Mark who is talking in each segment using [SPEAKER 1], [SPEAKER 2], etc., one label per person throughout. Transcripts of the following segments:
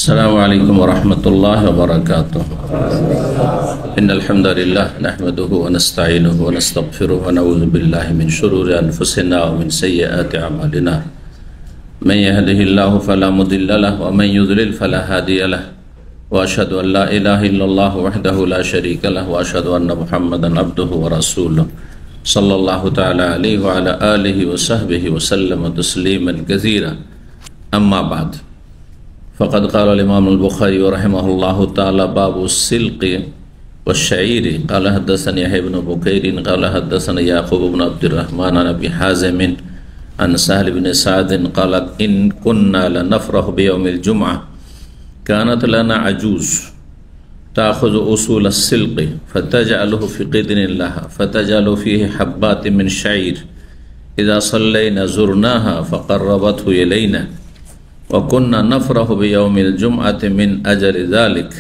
[SPEAKER 1] अस्सलामु अलैकुम वरहमतुल्लाहि वबरकातुह। इन्नल हम्दुलिल्लाह नहमदुहु व नस्तईनुहु व नस्तगफिरुहु व नऊज़ु बिल्लाहि मिन शुरूरि अनफुसिना व मिन सय्यिआति अमालिना। मन यहदिहिल्लाहु फला मुदिल्ल लहु व मन युद्लिल फला हादिय लहु व अशहदु अन ला इलाहा इल्लल्लाह वहदहु ला शरीका लहु व अशहदु अन्न मुहम्मदन अब्दुहु व रसूलुहु सल्लल्लाहु तआला अलैहि व अला आलिहि व सहबिहि व सल्लम तस्लीमन कसीरा। अम्मा बाद फ़क़द क़ाल इमाम अल-बुख़ारी रहमहुल्लाहु तआला बाबु सिल्क़ि व शईर क़ाल हद्दसनी यहया इब्न बुकैर क़ाल हद्दसना याक़ूब इब्न अब्दुर्रहमान अन अबी हाज़िम अन सहल इब्न सअद क़ाल इन कुन्ना लनफ़रहु बियौमिल जुमअह कानत लना अजूज़ ताख़ुज़ु उसूल अस-सिल्क़ि फ़तजअलुहु फ़ी क़िदरिन लहा फ़तजअलु फ़ीहि हब्बातिन मिन शईर इज़ा सल्लैना ज़ुरनाहा फ़क़र्रबतहु इलैना वकुन्ना नफ़रहु बियौमिल जुमअति मिन अजरि ज़ालिक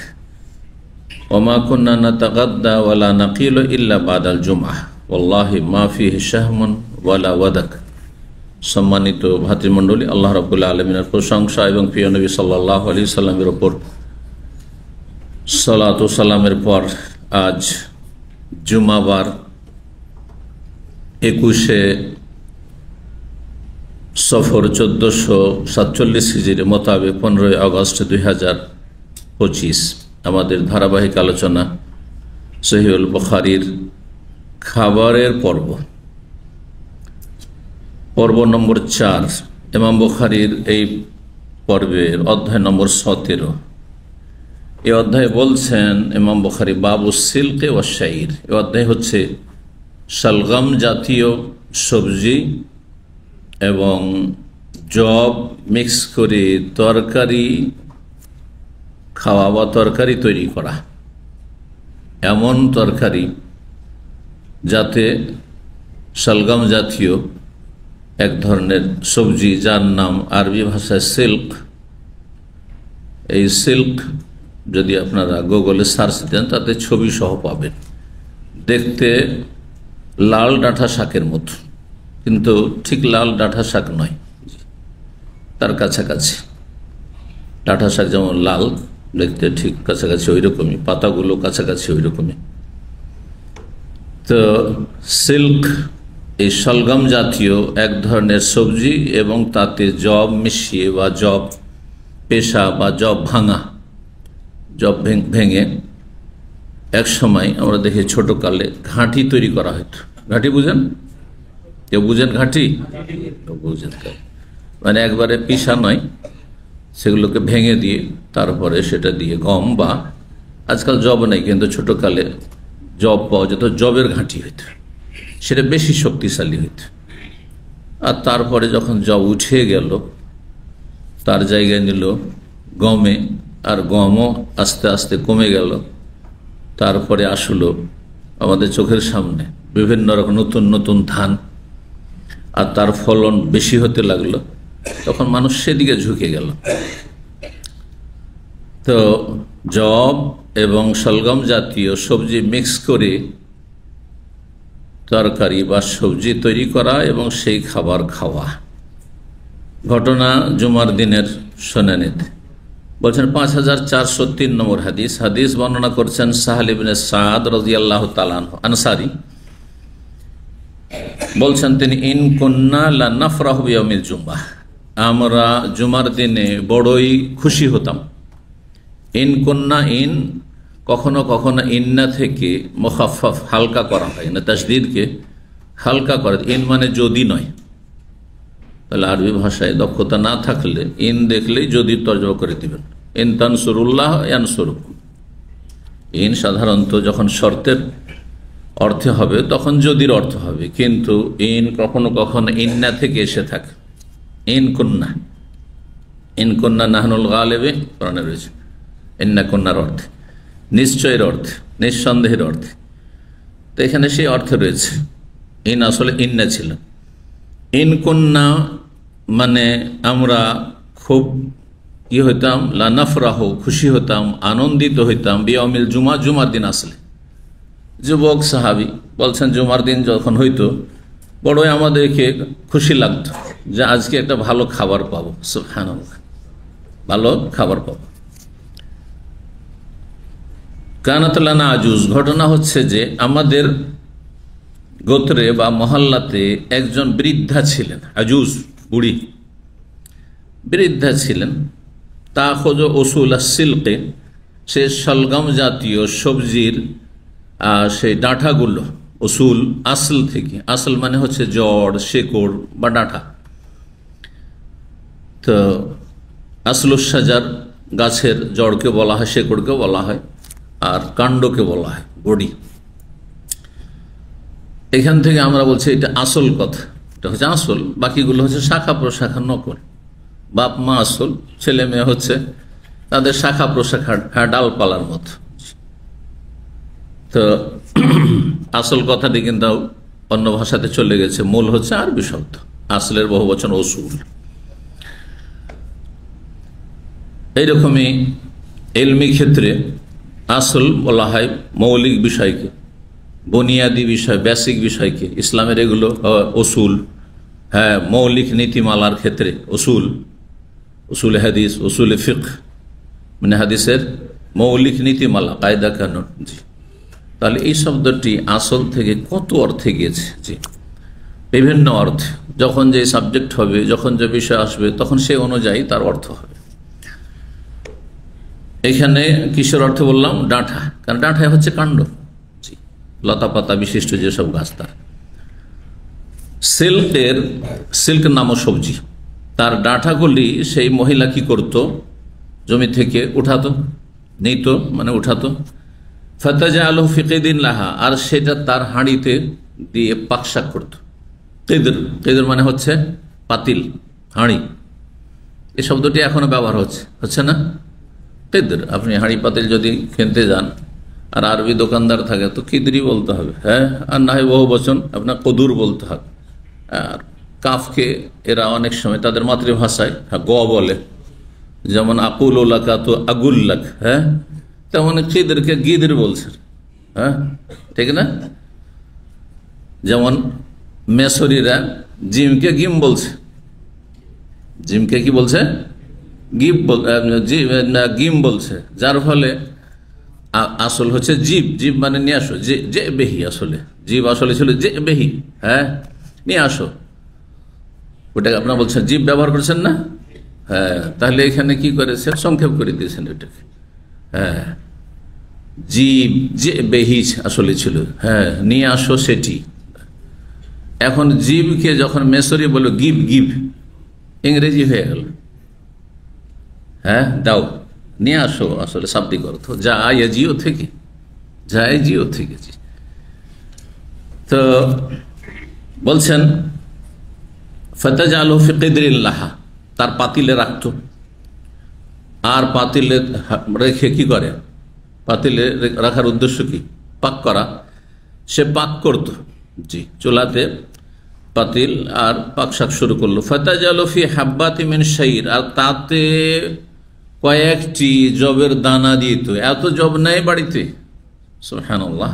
[SPEAKER 1] वमा कुन्ना नतग़द्दा वला नक़ीलु इल्ला बादल जुमअह वल्लाहि मा फ़ीहि शहमुन वला वदक। सम्मानित भातृमंडলী, আল্লাহ রাব্বুল আলামিনের প্রশংসা এবং প্রিয় নবী সাল্লাল্লাহু আলাইহি সাল্লামের উপর সালাত ও সালামের পর আজ জুমাবার 21শে সফর 1447 হিজরি মোতাবেক 15 আগস্ট 2025 আমাদের ধারাবাহিক আলোচনা সহিহুল বুখারীর খাবারের পর্ব নম্বর 4। ইমাম বুখারীর এই পর্বের অধ্যায় নম্বর 17। এই অধ্যায় বলছেন ইমাম বুখারী বাবু সিল্কে ওয়া শাইর। এই অধ্যায় হচ্ছে শালগম জাতীয় সবজি এবং জব মিক্স করে তরকারি খাওয়া বা তরকারি তৈরি করা, এমন তরকারি যাতে শালগম জাতীয় এক ধরনের সবজি যার নাম আরবি ভাষায় সিল্ক। এই সিল্ক যদি আপনারা গুগলে সার্চ দেন তাতে ছবি সহ পাবেন। দেখতে লাল ডাঁটা শাকের মতো, কিন্তু ঠিক লাল ডাঁটা শাক নয়, তার কাছাকাছি। ডাঁটা শাক যেমন লাল দেখতে, ঠিক কাছাকাছি ওই রকমই, পাতাগুলো কাছাকাছি ওই রকমই। তো সিল্ক এই শালগম জাতীয় এক ধরনের সবজি এবং তাতে জব মিশিয়ে বা জব পেশা বা জব ভাঙা, জব ভেঙে এক সময় আমরা দেখি ছোটকালে ঘাঁটি তৈরি করা হতো। ঘাঁটি বুঝেন? কেউ বুঝেন ঘাঁটি? বুঝেন, মানে একবারে পিসা নয়, সেগুলোকে ভেঙে দিয়ে তারপরে সেটা দিয়ে গম বা আজকাল জব নেই, কিন্তু ছোটকালে জব পাওয়া যেত, জবের ঘাঁটি হইত, সেটা বেশি শক্তিশালী হইত। আর তারপরে যখন জব উঠে গেল তার জায়গায় নিল গমে, আর গমও আস্তে আস্তে কমে গেল। তারপরে আসলো আমাদের চোখের সামনে বিভিন্ন রকম নতুন নতুন ধান, আর তার ফলন বেশি হতে লাগলো, তখন মানুষ সেদিকে ঝুঁকে গেল। তো জব এবং শালগম জাতীয় সবজি মিক্স করে তরকারি বা সবজি তৈরি করা এবং সেই খাবার খাওয়া। ঘটনা জুমার দিনের শুনানিতে বলছেন 5403 নম্বর হাদিস। হাদিস বর্ণনা করছেন সাহল ইবনে সাদ রাদিয়াল্লাহু তাআলা আনহু আনসারী। বলছেন তিনি, ইন কুন্না লানাফরাহু বিয়াউমিল জুমআহ, আমরা জুমার দিনে বড়ই খুশি হতাম। ইন কুন্না, ইন কখনো কখনো ইন্না থেকে মুখাফফাফ হালকা করা হয়, না তাসদীদকে হালকা করে। ইন মানে যদি নয়, তাহলে আরবি ভাষায় দক্ষতা না থাকলে ইন দেখলেই যদি তর্জমা করে দিবেন। ইন তানসুরুল্লাহ ইয়ানসুরুকুম। ইন সাধারণত যখন শর্তের অর্থে হবে তখন যদির অর্থ হবে, কিন্তু ইন কখনো কখনো ইন্না থেকে এসে থাকে। ইন কুন্না, ইন কুন্না নাহনুল গালিবে কোরআনে রয়েছে। ইন্না কুন্নার অর্থে নিশ্চয়ের অর্থে, নিঃসন্দেহের অর্থে। তো এখানে সেই অর্থে রয়েছে। ইন আসলে ইন্না ছিল। ইন কুন্না মানে আমরা খুব কি হইতাম, লানাফরাহ খুশি হতাম, আনন্দিত হইতাম, বিয়াউমিল জুমা, জুমার দিন আসলে। যুবক সাহাবী বলছেন জুমার দিন যখন হইতো বড়ই আমাদেরকে খুশি লাগতো যে আজকে একটা ভালো খাবার পাবো, সুবহানাল্লাহ, ভালো খাবার পাবো। কানাত লানা আজুজ, ঘটনা হচ্ছে যে আমাদের গোত্রে বা মহল্লাতে একজন বৃদ্ধা ছিলেন, আজুজ বুড়ি বৃদ্ধা ছিলেন। তা খোঁজ ওসুল সিল্কে, সে সলগম জাতীয় সবজির সেই ডাঁটাগুলো, ওসুল আসল থেকে, আসল মানে হচ্ছে জড়, শেকড় বা ডাঁটা। তো আসলুস সাজার গাছের জড়কে বলা হয়, শেকড়কে বলা হয়, আর কাণ্ডকে বলা হয় বডি। এখান থেকে আমরা বলছি এটা আসল কথা, এটা হচ্ছে আসল, বাকিগুলো হচ্ছে শাখা প্রশাখা নকল। বাপ মা আসল, ছেলে মেয়ে হচ্ছে তাদের শাখা প্রশাখা, ডালপালার মতো। তো আসল কথাটি কিন্তু অন্য ভাষাতে চলে গেছে, মূল হচ্ছে আরবি শব্দ, আসলের বহু বচন ওসুল। এইরকমই ইলমি ক্ষেত্রে আসল বলা হয় মৌলিক বিষয়কে, বুনিয়াদি বিষয়, বেসিক বিষয়কে। ইসলামের এগুলো ওসুল, হ্যাঁ, মৌলিক নীতিমালার ক্ষেত্রে ওসুল, উসুল হাদিস, উসুল ফিকহ মানে হাদিসের মৌলিক নীতিমালা, কায়দা কানুন। জি, তাহলে এই শব্দটি আসল থেকে কত অর্থে গিয়েছে? জি, বিভিন্ন অর্থে। যখন যে সাবজেক্ট হবে, যখন যে বিষয় আসবে, তখন সে অনুযায়ী তার অর্থ হবে। এখানে কিসের অর্থ বললাম? ডাঁটা, কারণ ডাঁটায় হচ্ছে কাণ্ড, জি, লতা পাতা বিশিষ্ট যেসব গাছ। তার সিল্ক নামক সবজি, তার ডাঁটাগুলি সেই মহিলা কি করত? জমি থেকে উঠাতো, নিত মানে উঠাতো। ফাতাজা আলহ ফিকিদিন লাহা, আর সেটা তার হাঁড়িতে দিয়ে পাকশাক করত। কেদর, কেদর মানে হচ্ছে পাতিল, হাঁড়ি। এই শব্দটি এখনো ব্যবহার হচ্ছে না? কেদর, আপনি হাঁড়ি পাতিল যদি কিনতে যান আর আরবি দোকানদার থাকে তো কিদরি বলতে হবে, হ্যাঁ, আর না হয় বহু বচন আপনার কদুর বলতে হবে। আর কাফকে এরা অনেক সময় তাদের মাতৃভাষায় গ বলে, যেমন আকুল ওলাকা তো আগুল্লাক, হ্যাঁ, তেমন কিদরকে গিদর বলছে, হ্যাঁ, ঠিক না? যেমন মেসরিরা জিমকে গিম বলছে, জিমকে কি বলছে? গিম বলছে, যার ফলে আসল হচ্ছে জীব, জীব মানে নিয়ে আসো, যে বেহি, আসলে জীব আসলে ছিল যে বেহি, হ্যাঁ, নিয়ে আসো, ওটাকে আপনারা বলছেন জীব ব্যবহার করেছেন না? হ্যাঁ, তাহলে এখানে কি করেছেন? সংক্ষেপ করে দিয়েছেন এটাকে, হ্যাঁ, জীব যে বেহি আসলে ছিল, হ্যাঁ, নিয়ে আসো সেটি। এখন জীবকে যখন মেসরি বলো গিভ, গিভ ইংরেজি হয়ে গেল, হ্যাঁ, দাও, নিয়ে আসো, আসলে শাব্দিক অর্থ যায় জিও থেকে, যায় জিও থেকে। তো বলছেন ফাতাজালু ফি কিদরিল্লাহা, তার পাতিলে রাখত। আর পাতিলে রেখে কি করে? পাতিলে রাখার উদ্দেশ্য কি? পাক করা। সে পাক করত, জি, চুলাতে পাতিল আর পাক শাক শুরু করলো। ফাতাজালু ফি হাব্বাতি মিন শাইর, আর তাতে কয়েকটি জবের দানা দিত। এত জব নেই বাড়িতে, সুবহানাল্লাহ।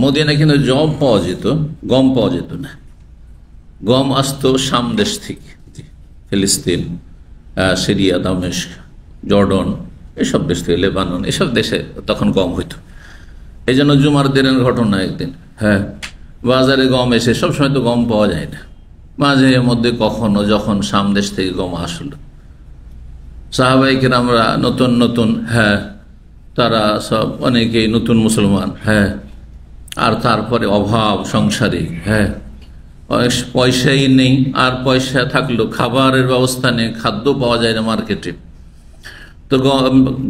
[SPEAKER 1] মদিনায় কিন্তু জব পাওয়া যেত, গম পাওয়া যেত না। গম আসতো শাম দেশ থেকে, ফিলিস্তিন, সিরিয়া, দামেস্ক, জর্ডন, এসব দেশ থেকে, লেবানন, এসব দেশে তখন গম হইতো। এই জন্য জুমার দিনের ঘটনা, একদিন, হ্যাঁ, বাজারে গম এসে, সবসময় তো গম পাওয়া যায় না, মাঝে মধ্যে কখনো যখন শাম দেশ থেকে গম আসলো, সাহাবাইকে আমরা নতুন নতুন, হ্যাঁ, তারা সব অনেকেই নতুন মুসলমান, হ্যাঁ, আর তারপরে অভাব সংসারে, হ্যাঁ, পয়সাই নেই, আর পয়সা থাকলেও খাবারের ব্যবস্থা নেই, খাদ্য পাওয়া যায় না মার্কেটে, তো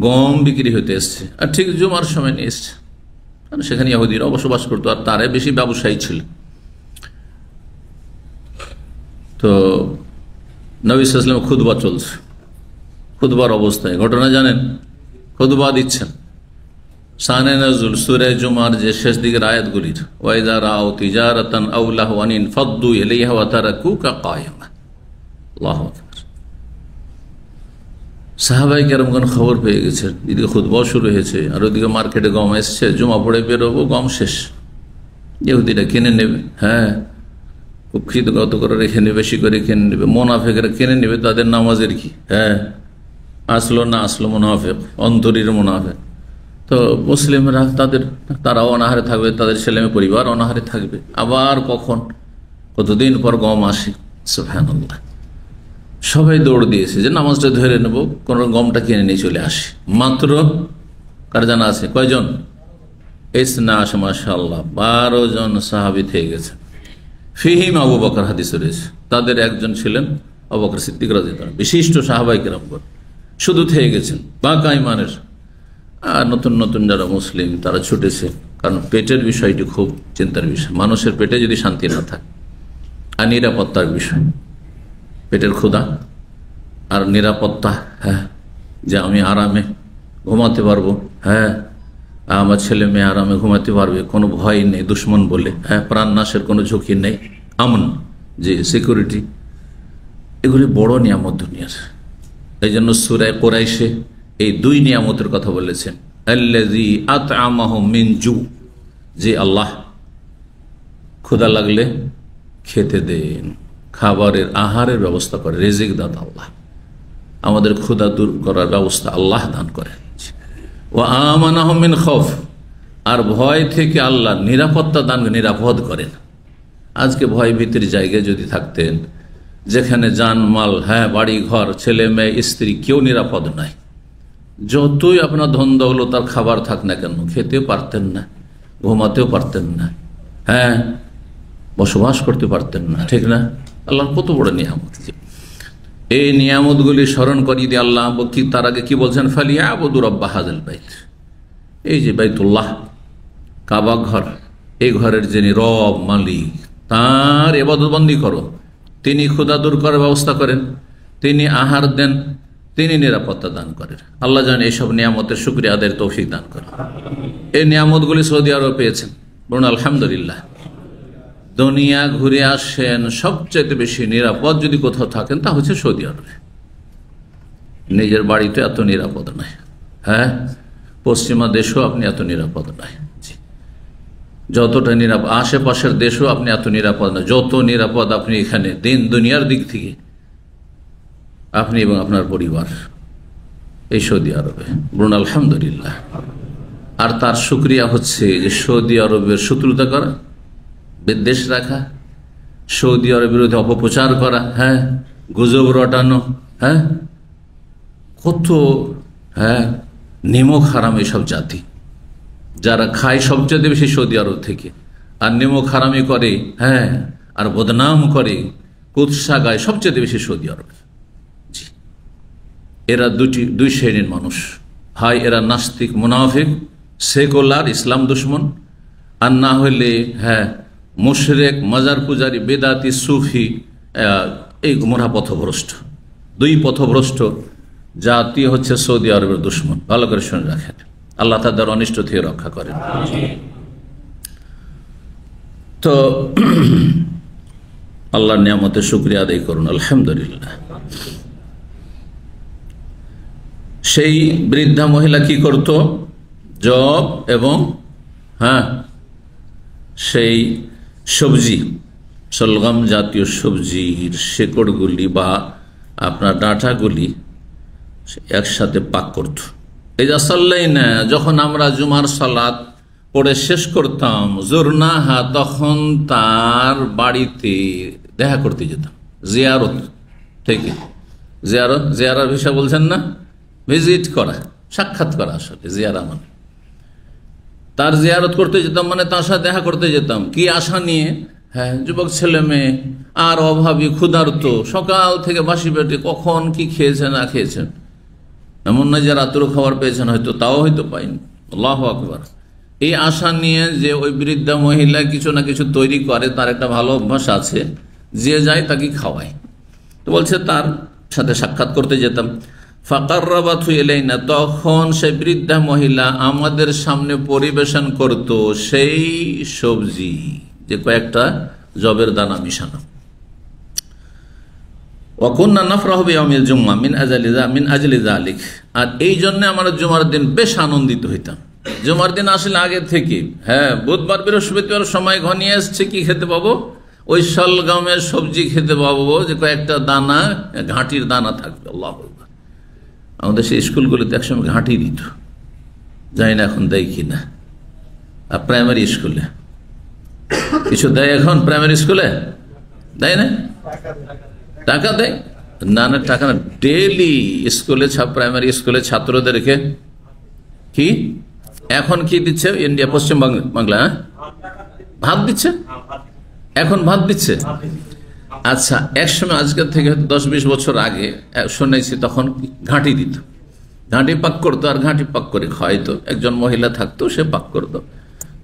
[SPEAKER 1] গম বিক্রি হতে এসছে। আর ঠিক জুমার সময় নিয়ে এসছে, কারণ সেখানে ইহুদিরা বসবাস করতো, আর তারে বেশি ব্যবসায়ী ছিল। তো নবী সাল্লাল্লাহু আলাইহি ওয়াসাল্লাম খুতবা চলছে, খুতবার অবস্থায় ঘটনা জানেন, খুতবা দিচ্ছেন। শানে নজুল সূরা জুমার যে শেষ দিকের আয়াতগুলির, ওয়াইযা রাআউ তিজারাতান আও লাহওয়ান ফাদ্দু ইলাইহা ওয়া তারাকুকা কায়িমা। আল্লাহু আকবার। সাহাবায়ে কেরামগণ খবর পেয়ে গেছেন, এদিকে খুতবা শুরু হয়েছে, আর ওদিকে মার্কেটে গম এসছে, জুমা পড়ে বেরোবো, গম শেষ, ইহুদিরা কিনে নেবে, হ্যাঁ, খুব কৃতজ্ঞত করে রেখে নেবে, বেশি করে কিনে নেবে, মুনাফিকরা কিনে নেবে, তাদের নামাজের কি, হ্যাঁ, আসলো না আসলো মুনাফিক, অন্তরীর মুনাফিক, তো মুসলিমরা তারাও অনাহারে থাকবে, তাদের ছেলেমেয়ে পরিবার অনাহারে থাকবে। আবার কতদিন পর গম আসে, সুবহানাল্লাহ। সবাই দৌড় দিয়েছে যে নামাজটা ধরে নেব, কোন গমটা কিনে নিয়ে চলে আসে। মাত্র কার জানা আছে কয়জন? ইসনাশ, মাশাআল্লাহ, 12 জন সাহাবী থেকে গেছে। ফিহিম আবু বকর, হাদিসে রয়েছে তাদের একজন ছিলেন আবু বকর সিদ্দিক রাদিয়াল্লাহু আনহু, বিশিষ্ট সাহাবায়ে কেরামগণ, শুধু থেকে গেছেন বাঁকা ঈমানের। আর নতুন নতুন যারা মুসলিম তারা ছুটেছে, কারণ পেটের বিষয়টি খুব চিন্তার বিষয়। মানুষের পেটে যদি শান্তি না থাকে, আর নিরাপত্তার বিষয়, পেটের ক্ষুধা আর নিরাপত্তা, হ্যাঁ, যে আমি আরামে ঘুমাতে পারবো, হ্যাঁ, আমার ছেলে মেয়ে আরামে ঘুমাতে পারবে, কোনো ভয় নেই দুশ্মন বলে, হ্যাঁ, প্রাণ নাশের কোনো ঝুঁকি নেই, আমন, যে সিকিউরিটি, এগুলি বড় নিয়ামত দুনিয়ার। এই জন্য সূরা কুরাইশে এই 2 নিয়ামতের কথা বলেছেন, আল্লাযী আত'আমাহুম মিন জু, যে আল্লাহ ক্ষুধা লাগলে খেতে দেন, খাবারের আহারের ব্যবস্থা করে, রিজিক দাতা আল্লাহ, আমাদের ক্ষুধা দূর করার ব্যবস্থা আল্লাহ দান করেন। ওয়া আমানাহুম মিন খাউফ, আর ভয় থেকে আল্লাহ নিরাপত্তা দান, নিরাপদ করেন। আজকে ভয় ভীতির জায়গায় যদি থাকতেন, যেখানে জানমাল, হ্যাঁ, বাড়ি ঘর, ছেলে মেয়ে স্ত্রী, কেউ নিরাপদ নাই, যতই আপনার ধন দৌলত, খাবার থাক না কেন, খেতেও পারতেন না, ঘুমাতেও পারতেন না, হ্যাঁ, বসবাস করতে পারতেন না, ঠিক না? আল্লাহর কত বড় নিয়ামত। এই নিয়ামতগুলি স্মরণ করিয়ে দিয়ে আল্লাহ কি তার আগে কি বলছেন, ফালিয়াবুদু রাব্বা হাযাল বাইত, এই যে বাইতুল্লাহ, কাবা ঘর, এই ঘরের যিনি রব, মালিক, তার ইবাদত বন্দি করো। তিনি ক্ষুধা দূর করার ব্যবস্থা করেন, তিনি আহার দেন, তিনি নিরাপত্তা দান করেন। আল্লাহ জানেন এইসব নিয়ামতের শুকরিয়া আদায়ের তৌফিক দান করেন। এই নিয়ামতগুলি সৌদি আরব পেয়েছেন, বলুন আলহামদুলিল্লাহ। দুনিয়া ঘুরে আসেন, সবচেয়ে বেশি নিরাপদ যদি কোথাও থাকেন তা হচ্ছে সৌদি আরবে। নিজের বাড়িতে এত নিরাপদ নয়, হ্যাঁ, পশ্চিমা দেশও আপনি এত নিরাপদ নয়, যতটা নিরাপদ আশেপাশের দেশও আপনি এত নিরাপদ নয় যত নিরাপদ আপনি এখানে দিন দুনিয়ার দিক থেকে আপনি এবং আপনার পরিবার এই সৌদি আরবে। বলুন আলহামদুলিল্লাহ। আর তার শুকরিয়া হচ্ছে যে সৌদি আরবের শত্রুতা করা, বিদ্বেষ রাখা, সৌদি আরবের বিরুদ্ধে অপপ্রচার করা, হ্যাঁ, গুজব রটানো, হ্যাঁ, কত, হ্যাঁ, নিমক হারাম এসব জাতি যারা খায় সবচেয়ে বেশি সৌদি আরব থেকে, আর নিমক হারামি করে, হ্যাঁ, আর বদনাম করে, কুৎসা গায় সবচেয়ে বেশি সৌদি আরব। জি, এরা দুই শ্রেণীর মানুষ, হয় এরা নাস্তিক মুনাফিক সেকুলার ইসলাম দুশ্মন, আর না হইলে, হ্যাঁ, মুশরিক মাজার পূজারী বেদাতি সুফি, এই গুমরাহ পথভ্রষ্ট। দুই পথভ্রষ্ট জাতি হচ্ছে সৌদি আরবের দুশ্মন। ভালো করে শুনে রাখেন, আল্লাহ তাদের অনিষ্ট থেকে রক্ষা করেন। তো আল্লাহর নিয়ামতের শুকরিয়া আদায় করুন, আলহামদুলিল্লাহ। সেই বৃদ্ধা মহিলা কি করত? জব এবং, হ্যাঁ, সেই সবজি, সলগম জাতীয় সবজির শেকড়গুলি বা আপনার ডাঁটাগুলি একসাথে পাক করত। এই যে সাল্লাইনা, যখন আমরা জুমার সালাত পড়ে শেষ করতাম, জোরনাহা, তখন তার বাড়িতে দেখা করতে যেতাম। জিয়ারত থেকে, জিয়ারার ভিসা বলছেন না, ভিজিট করা, সাক্ষাৎ করা, আসলে জিয়ারা মানে তার জিয়ারত করতে যেতাম, মানে তার সাথে দেখা করতে যেতাম। কি আশা নিয়ে? হ্যাঁ, যুবক ছেলে মেয়ে আর অভাবী ক্ষুধার্ত, সকাল থেকে বাসি পেটে কখন কি খেয়েছেন না খেয়েছেন, এমন নয় যে রাত্র খাবার পেয়েছেন, হয়তো তাও হয়তো পাইনি। আল্লাহু আকবার। এই আশা নিয়ে যে ওই বৃদ্ধা মহিলা কিছু না কিছু তৈরি করে, তার একটা ভালো অভ্যাস আছে, যে যায় তাকে খাওয়ায়। তো বলছে তার সাথে সাক্ষাৎ করতে যেতাম। ফাকাররাবাতহু ইলাইনা, তখন সেই বৃদ্ধা মহিলা আমাদের সামনে পরিবেশন করত সেই সবজি, যে কয়েকটা জবের দানা মিশানো। ওয়াকুন্না নাফরাহু বিয়াউমিল জুমআ মিন আজলি যালিক, আর এই জন্য আমরা জুমার দিন বেশ আনন্দিত হইতাম। জুমার দিন আসলে আগে থেকে, হ্যাঁ, বুধবার বৃহস্পতিবার সময় ঘনিয়ে আসছে, কি খেতে পাবো? ওই সলগমের সবজি খেতে পাবো, যে কয়েকটা দানা, ঘাঁটির দানা থাকবে। আল্লাহু আকবার। আমাদের সেই স্কুলগুলিতে একসময় ঘাঁটি দিত, জানি না এখন দেয় কি না। আর প্রাইমারি স্কুলে কিছু দেয় এখন? প্রাইমারি স্কুলে দেয় না? টাকা দেয় না? না টাকা না, ডেইলি স্কুলে প্রাইমারি স্কুলে ছাত্রদেরকে কি এখন কি দিচ্ছে? ইন্ডিয়া পশ্চিম বাংলা ভাত দিচ্ছে, এখন ভাত দিচ্ছে। আচ্ছা, একসময় আজকের থেকে 10-20 বছর আগে শুনেছি তখন ঘাঁটি দিত, ঘাঁটি পাক করতো আর ঘাঁটি পাক করে খাওয়াইতো। একজন মহিলা থাকতো, সে পাক করতো,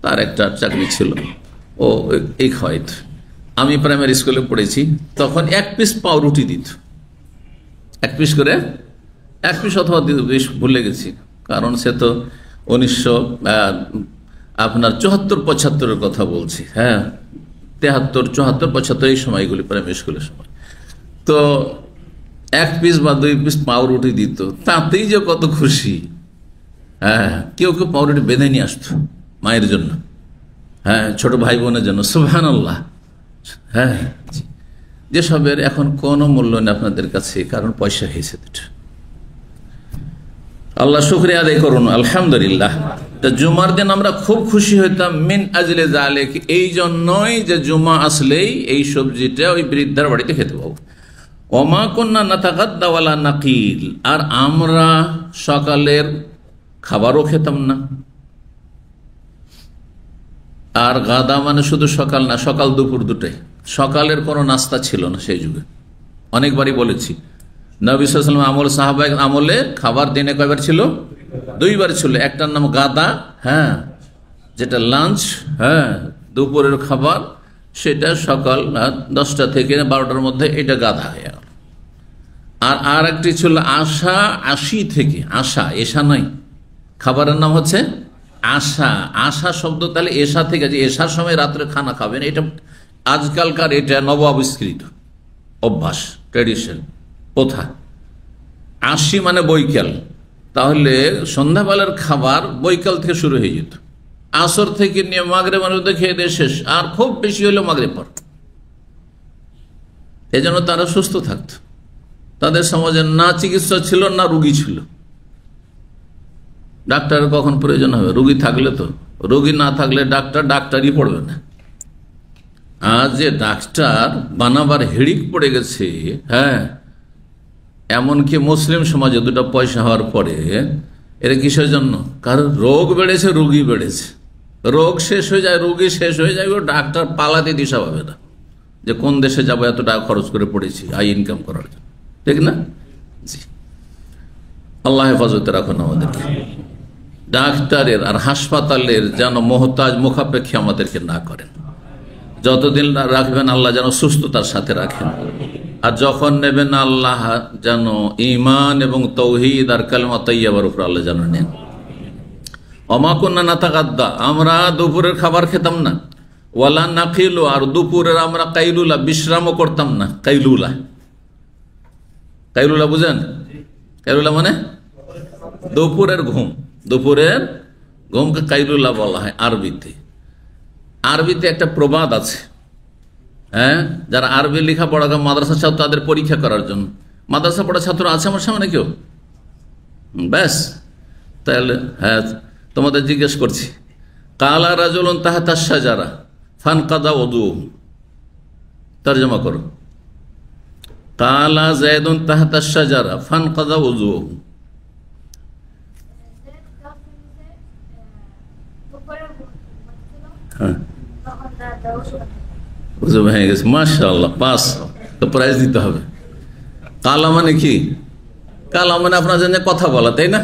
[SPEAKER 1] তার একটা চাকরি ছিল, ও এই খাওয়াইতো। আমি প্রাইমারি স্কুলে পড়েছি, তখন 1 পিস পাউরুটি দিত, 1 পিস করে, 1 পিস অথবা 2 পিস ভুলে গেছি, কারণ সে তো 1974-75 কথা বলছি, হ্যাঁ 73-74-75 এই সময়গুলি প্রাইমারি স্কুলের সময়। তো 1 পিস বা 2 পিস পাউরুটি দিত, তাতেই যে কত খুশি। হ্যাঁ, কেউ কেউ পাউরুটি বেঁধে নিয়ে আসতো মায়ের জন্য, হ্যাঁ ছোট ভাই বোনের জন্য। সুবহানাল্লাহ। হ্যাঁ, যেসবের এখন কোনো মূল্য নেই আপনাদের কাছে, কারণ পয়সা হয়েছে দুটো। আল্লাহ শুকরিয়া আদায় করুন, আলহামদুলিল্লাহ। তা জুমার দিন আমরা খুব খুশি হইতাম, মিন আজলে জালেক, এই জন্যই যে জুমা আসলেই এই সবজিটা ওই বৃদ্ধার বাড়িতে খেতে পাবো। ওমা কুন্না নাতাগাদ্দা ওয়ালা নাকিল, আর আমরা সকালের খাবারও খেতাম না। আর গাদা মানে শুধু সকাল না, সকাল দুপুর দুটোই। সকালের কোনো নাস্তা ছিল না সেই যুগে, অনেকবারই বলেছি। নবী সাল্লাল্লাহু আলাইহি ওয়াসাল্লাম আমল, সাহাবায়ে আমলে খাবার দিনে কয়বার ছিল? 2 বার ছিল। একটার নাম গাদা, হ্যাঁ যেটা লাঞ্চ, হ্যাঁ দুপুরের খাবার, সেটা সকাল 10টা থেকে 12টার মধ্যে, এটা গাদা হয়ে গেল। আর একটি ছিল আশা, 80 থেকে, আশা এশা নয়, খাবারের নাম হচ্ছে আশা। আশা শব্দ তাহলে এশা থেকে, যে এশার সময় রাত্রে খানা খাবেন, এটা আজকালকার এটা নব আবিষ্কৃত অভ্যাস, ট্র্যাডিশন, প্রথা। 80 মানে বৈকাল, তাহলে সন্ধ্যাবেলার খাবার বৈকাল থেকে শুরু হয়ে যেত, আসর থেকে নিয়ে মাগরিবের মধ্যে খেয়ে দিয়ে শেষ, আর খুব বেশি হলো মাগরিব পর। এই জন্য তারা সুস্থ থাকত, তাদের সমাজে না চিকিৎসা ছিল না রুগী ছিল। ডাক্তারের কখন প্রয়োজন হবে? রুগী থাকলে তো, রুগী না থাকলে ডাক্তারই পড়বে না। আজ যে ডাক্তার বানাবার হিড়িক পড়ে গেছে, হ্যাঁ এমনকি মুসলিম সমাজে 2টা পয়সা হওয়ার পরে, এরা কিসের জন্য? কারণ রোগ বেড়েছে, রুগী বেড়েছে, রোগ শেষ হয়ে যায়, রুগী শেষ হয়ে যায়, ডাক্তার পালাতে দিশা পাবে না যে কোন দেশে যাবো, এত টাকা খরচ করে পড়েছি আই ইনকাম করার জন্য, ঠিক না? জি, আল্লাহ হেফাজতে রাখুন আমাদেরকে। ডাক্তারের আর হাসপাতালের যেন মোহতাজ, মুখাপেক্ষী আমাদেরকে না করেন। যতদিন রাখবেন আল্লাহ যেন সুস্থতার সাথে রাখেন, আর যখন নেবেন আল্লাহ যেন ঈমান এবং তৌহিদ আর কালেমা তাইয়্যিবার উপর আল্লাহ যেন নেন। ওমা কুন্না নাতাগাদ্দা, আমরা দুপুরের খাবার খেতাম না। ওয়ালা নাকিলু, আর দুপুরের আমরা কাইলুলা, বিশ্রামও করতাম না। কাইলুলা, কাইলুলা বুঝেন? কাইলুলা মানে দুপুরের ঘুম, দুপুরের ঘুমকে কাইলুলা বলা হয় আরবিতে। আরবিতে একটা প্রবাদ আছে, হ্যাঁ যারা আরবি লেখাপড়া করে, মাদ্রাসা ছাত্র, তাদের পরীক্ষা করার জন্য। মাদ্রাসা পড়া ছাত্র আছে আমার সামনে কেউ? ব্যাস, তাহলে হ্যাঁ তোমাদের জিজ্ঞেস করছি। কালা রাজুলুন তাহতা শাজারা ফানকাদা ওযুহু, তরজমা করো। কালা যায়েদুন তাহতা শাজারা ফানকাদা ওযুহু। হ্যাঁ, ওযু ভেঙে গেছে, মাশাআল্লাহ, পাস, তো প্রাইজ দিতে হবে। কালা মানে কি? কালা মানে আপনার জন্য কথা বলা, তাই না?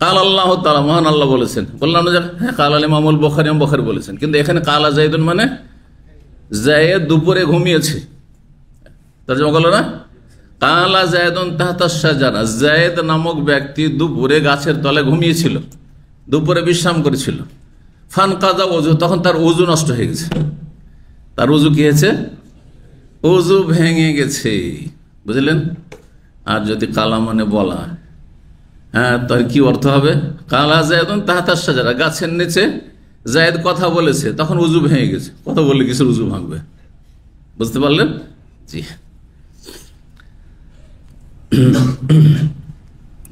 [SPEAKER 1] কাল আল্লাহ তাআলা, মহান আল্লাহ বলেছেন, বললাম না? হ্যাঁ, কাল আল ইমাম আল বুখারী, ইমাম বুখারী বলেছেন, কিন্তু এখানে কালা যায়েদুন মানে যায়েদ দুপুরে ঘুমিয়েছে, তরজমা করলো না? কালা যায়েদুন তাহতা শাজারা, যায়েদ নামক ব্যক্তি দুপুরে গাছের তলে ঘুমিয়েছিল, দুপুরে বিশ্রাম করেছিল। ফানকাদা ওযু, তখন তার ওযু নষ্ট হয়ে গেছে। তার ওযু কি হয়েছে? ওযু ভেঙে গেছে, বুঝলেন? আর যদি কালা মানে বলা, হ্যাঁ তার কি অর্থ হবে? কালা যায়েদুন তাহতা শাজারা, গাছের নিচে যায়েদ কথা বলেছে, তখন ওযু ভেঙে গেছে। কথা বললে কিসের ওযু ভাঙবে? বুঝতে পারলেন? জি,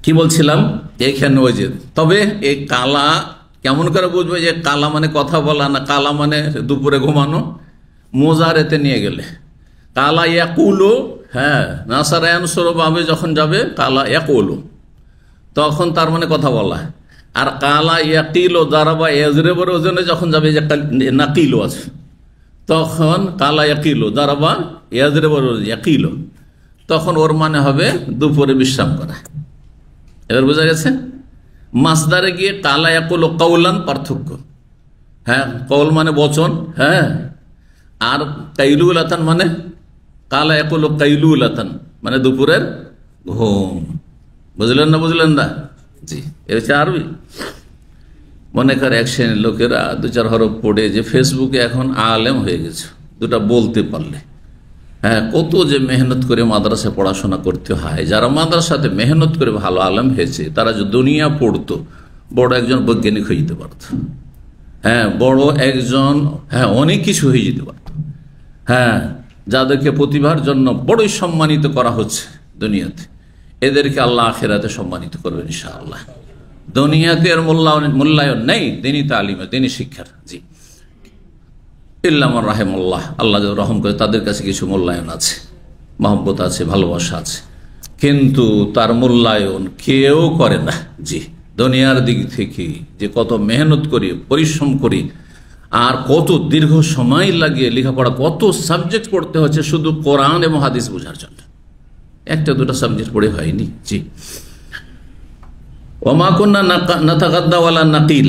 [SPEAKER 1] কি বলছিলাম এইখানে ওই যে, তবে এই কালা কেমন করে বুঝবে যে কালা মানে কথা বলা না কালা মানে দুপুরে ঘুমানো? মোজারেতে নিয়ে গেলে কালা ইয়াকুলো, হ্যাঁ নাসারা ভাবে যখন যাবে কালা ইয়াকুলো, তখন তার মানে কথা বলা। আর কালা ইয়াকিলো দারাবা এজরেবর ওজনে যখন যাবে, যে নাকিলো আছে, তখন কালা ইয়াকিলো দারাবা এজরেবর ইয়াকিলো, তখন ওর মানে হবে দুপুরে বিশ্রাম করা। এবার বোঝা গেছে? মাসদারে গিয়ে কালা ইয়াকুলো কৌলান পার্থক্য, হ্যাঁ কৌল মানে বচন, হ্যাঁ, আর কাইলুলাতান মানে কালা ইয়াকুলো কাইলুলাতান মানে দুপুরের ঘুম। বুঝলেন না? বুঝলেন না? জি, এ হচ্ছে আরবি। মনে করে এক শ্রেণীর লোকেরা দু চার হরফ পড়ে যে ফেসবুকে এখন আলেম হয়ে গেছে, দুটা বলতে পারলে। হ্যাঁ, কত যে মেহনত করে মাদ্রাসায় পড়াশোনা করতে হয়। যারা মাদ্রাসাতে মেহনত করে ভালো আলেম হয়েছে, তারা যে দুনিয়া পড়তো, বড় একজন বৈজ্ঞানিক হয়ে যেতে পারত। হ্যাঁ, বড় একজন, হ্যাঁ অনেক কিছু হয়ে যেতে পারত। হ্যাঁ, যাদেরকে প্রতিভার জন্য বড়ই সম্মানিত করা হচ্ছে দুনিয়াতে, এদেরকে আল্লাহ আখিরাতে সম্মানিত করবেন ইনশাআল্লাহ। দুনিয়াতে এর মূল্যায়ন নেই দিনী তালিমে, দিনী শিক্ষার। জি, ইল্লামান রাহিমাল্লাহ, আল্লাহ রহম করে তাদের কাছে কিছু মূল্যায়ন আছে, মহব্বত আছে, ভালোবাসা আছে, কিন্তু তার মূল্যায়ন কেউ করে না। জি, দুনিয়ার দিক থেকে যে কত মেহনত করি, পরিশ্রম করি, আর কত দীর্ঘ সময় লাগিয়ে লেখাপড়া, কত সাবজেক্ট পড়তে হচ্ছে শুধু কোরআন এবং হাদিস বোঝার জন্য। একটা দুটো সাবজেক্ট পড়ে হয়নি। জি, ওমা কুন্না নাতাগাদ্দা ওয়ালা নাকিল,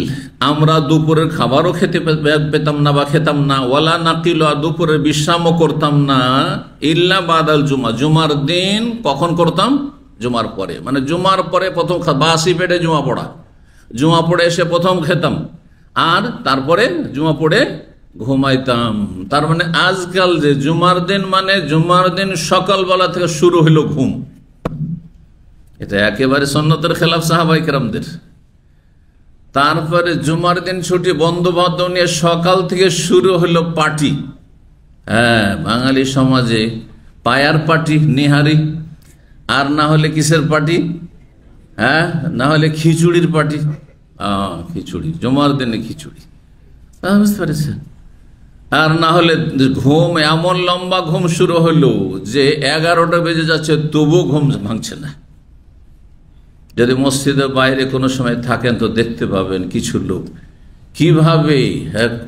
[SPEAKER 1] আমরা দুপুরের খাবারও খেতে পেতাম না বা খেতাম না, ওয়ালা নাকিল, দুপুরের বিশ্রামও করতাম না, ইল্লা বাদাল জুমা, জুমার দিন কখন করতাম? জুমার পরে, মানে জুমার পরে প্রথম, বাসি পেটে জুমা পড়া, জুমা পড়ে এসে প্রথম খেতাম, আর তারপরে জুমা পড়ে ঘুমাইতাম। তার মানে আজকাল যে জুমার দিন, মানে জুমার দিন সকালবেলা থেকে শুরু হইল ঘুম, এটা একেবারে সুন্নতের খেলাফ সাহাবায়ে কেরামদের। তারপরে জুমার দিন ছুটি, বন্ধু বান্ধব নিয়ে সকাল থেকে শুরু হলো পার্টি। হ্যাঁ, বাঙালি সমাজে পায়ার পার্টি, নিহারি, আর না হলে কিসের পার্টি? হ্যাঁ, না হলে খিচুড়ির পার্টি। খিচুড়ি, জুমার দিনে খিচুড়ি, বুঝতে পেরেছেন? আর না হলে ঘুম, এমন লম্বা ঘুম শুরু হলো যে 11টা বেজে যাচ্ছে, তবু ঘুম ভাঙছে না। যদি মসজিদের বাইরে কোনো সময় থাকেন তো দেখতে পাবেন কিছু লোক কিভাবে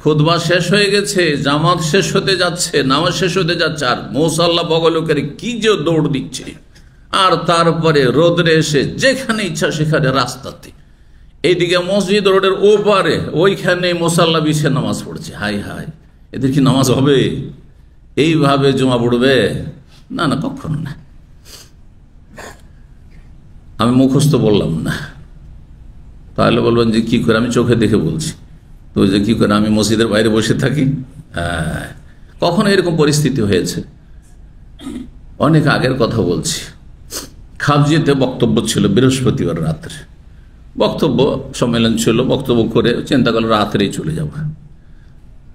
[SPEAKER 1] খুতবা শেষ হয়ে গেছে, জামাত শেষ হতে যাচ্ছে, নামাজ শেষ হতে যাচ্ছে, আর মুসাল্লা বগলকারী কি যে দৌড় দিচ্ছে, আর তারপরে রোদরে এসে যেখানে ইচ্ছা সেখানে রাস্তাতে, এইদিকে মসজিদ রোডের ওপারে ওইখানে মুসাল্লা বিছিয়ে নামাজ পড়ছে। হাই হাই, এদের কি নামাজ হবে? এইভাবে জমা পড়বে? না না, কখনো না। আমি মুখস্থ বললাম না, তাহলে বলবেন যে কি করে, আমি চোখে দেখে বলছি তো, যে কি করে আমি মসজিদের বাইরে বসে থাকি? হ্যাঁ, কখনো এরকম পরিস্থিতি হয়েছে। অনেক আগের কথা বলছি, খাবজিতে বক্তব্য ছিল বৃহস্পতিবার রাত্রে, বক্তব্য সম্মেলন ছিল, বক্তব্য করে চিন্তা করল রাত্রেই চলে যাব।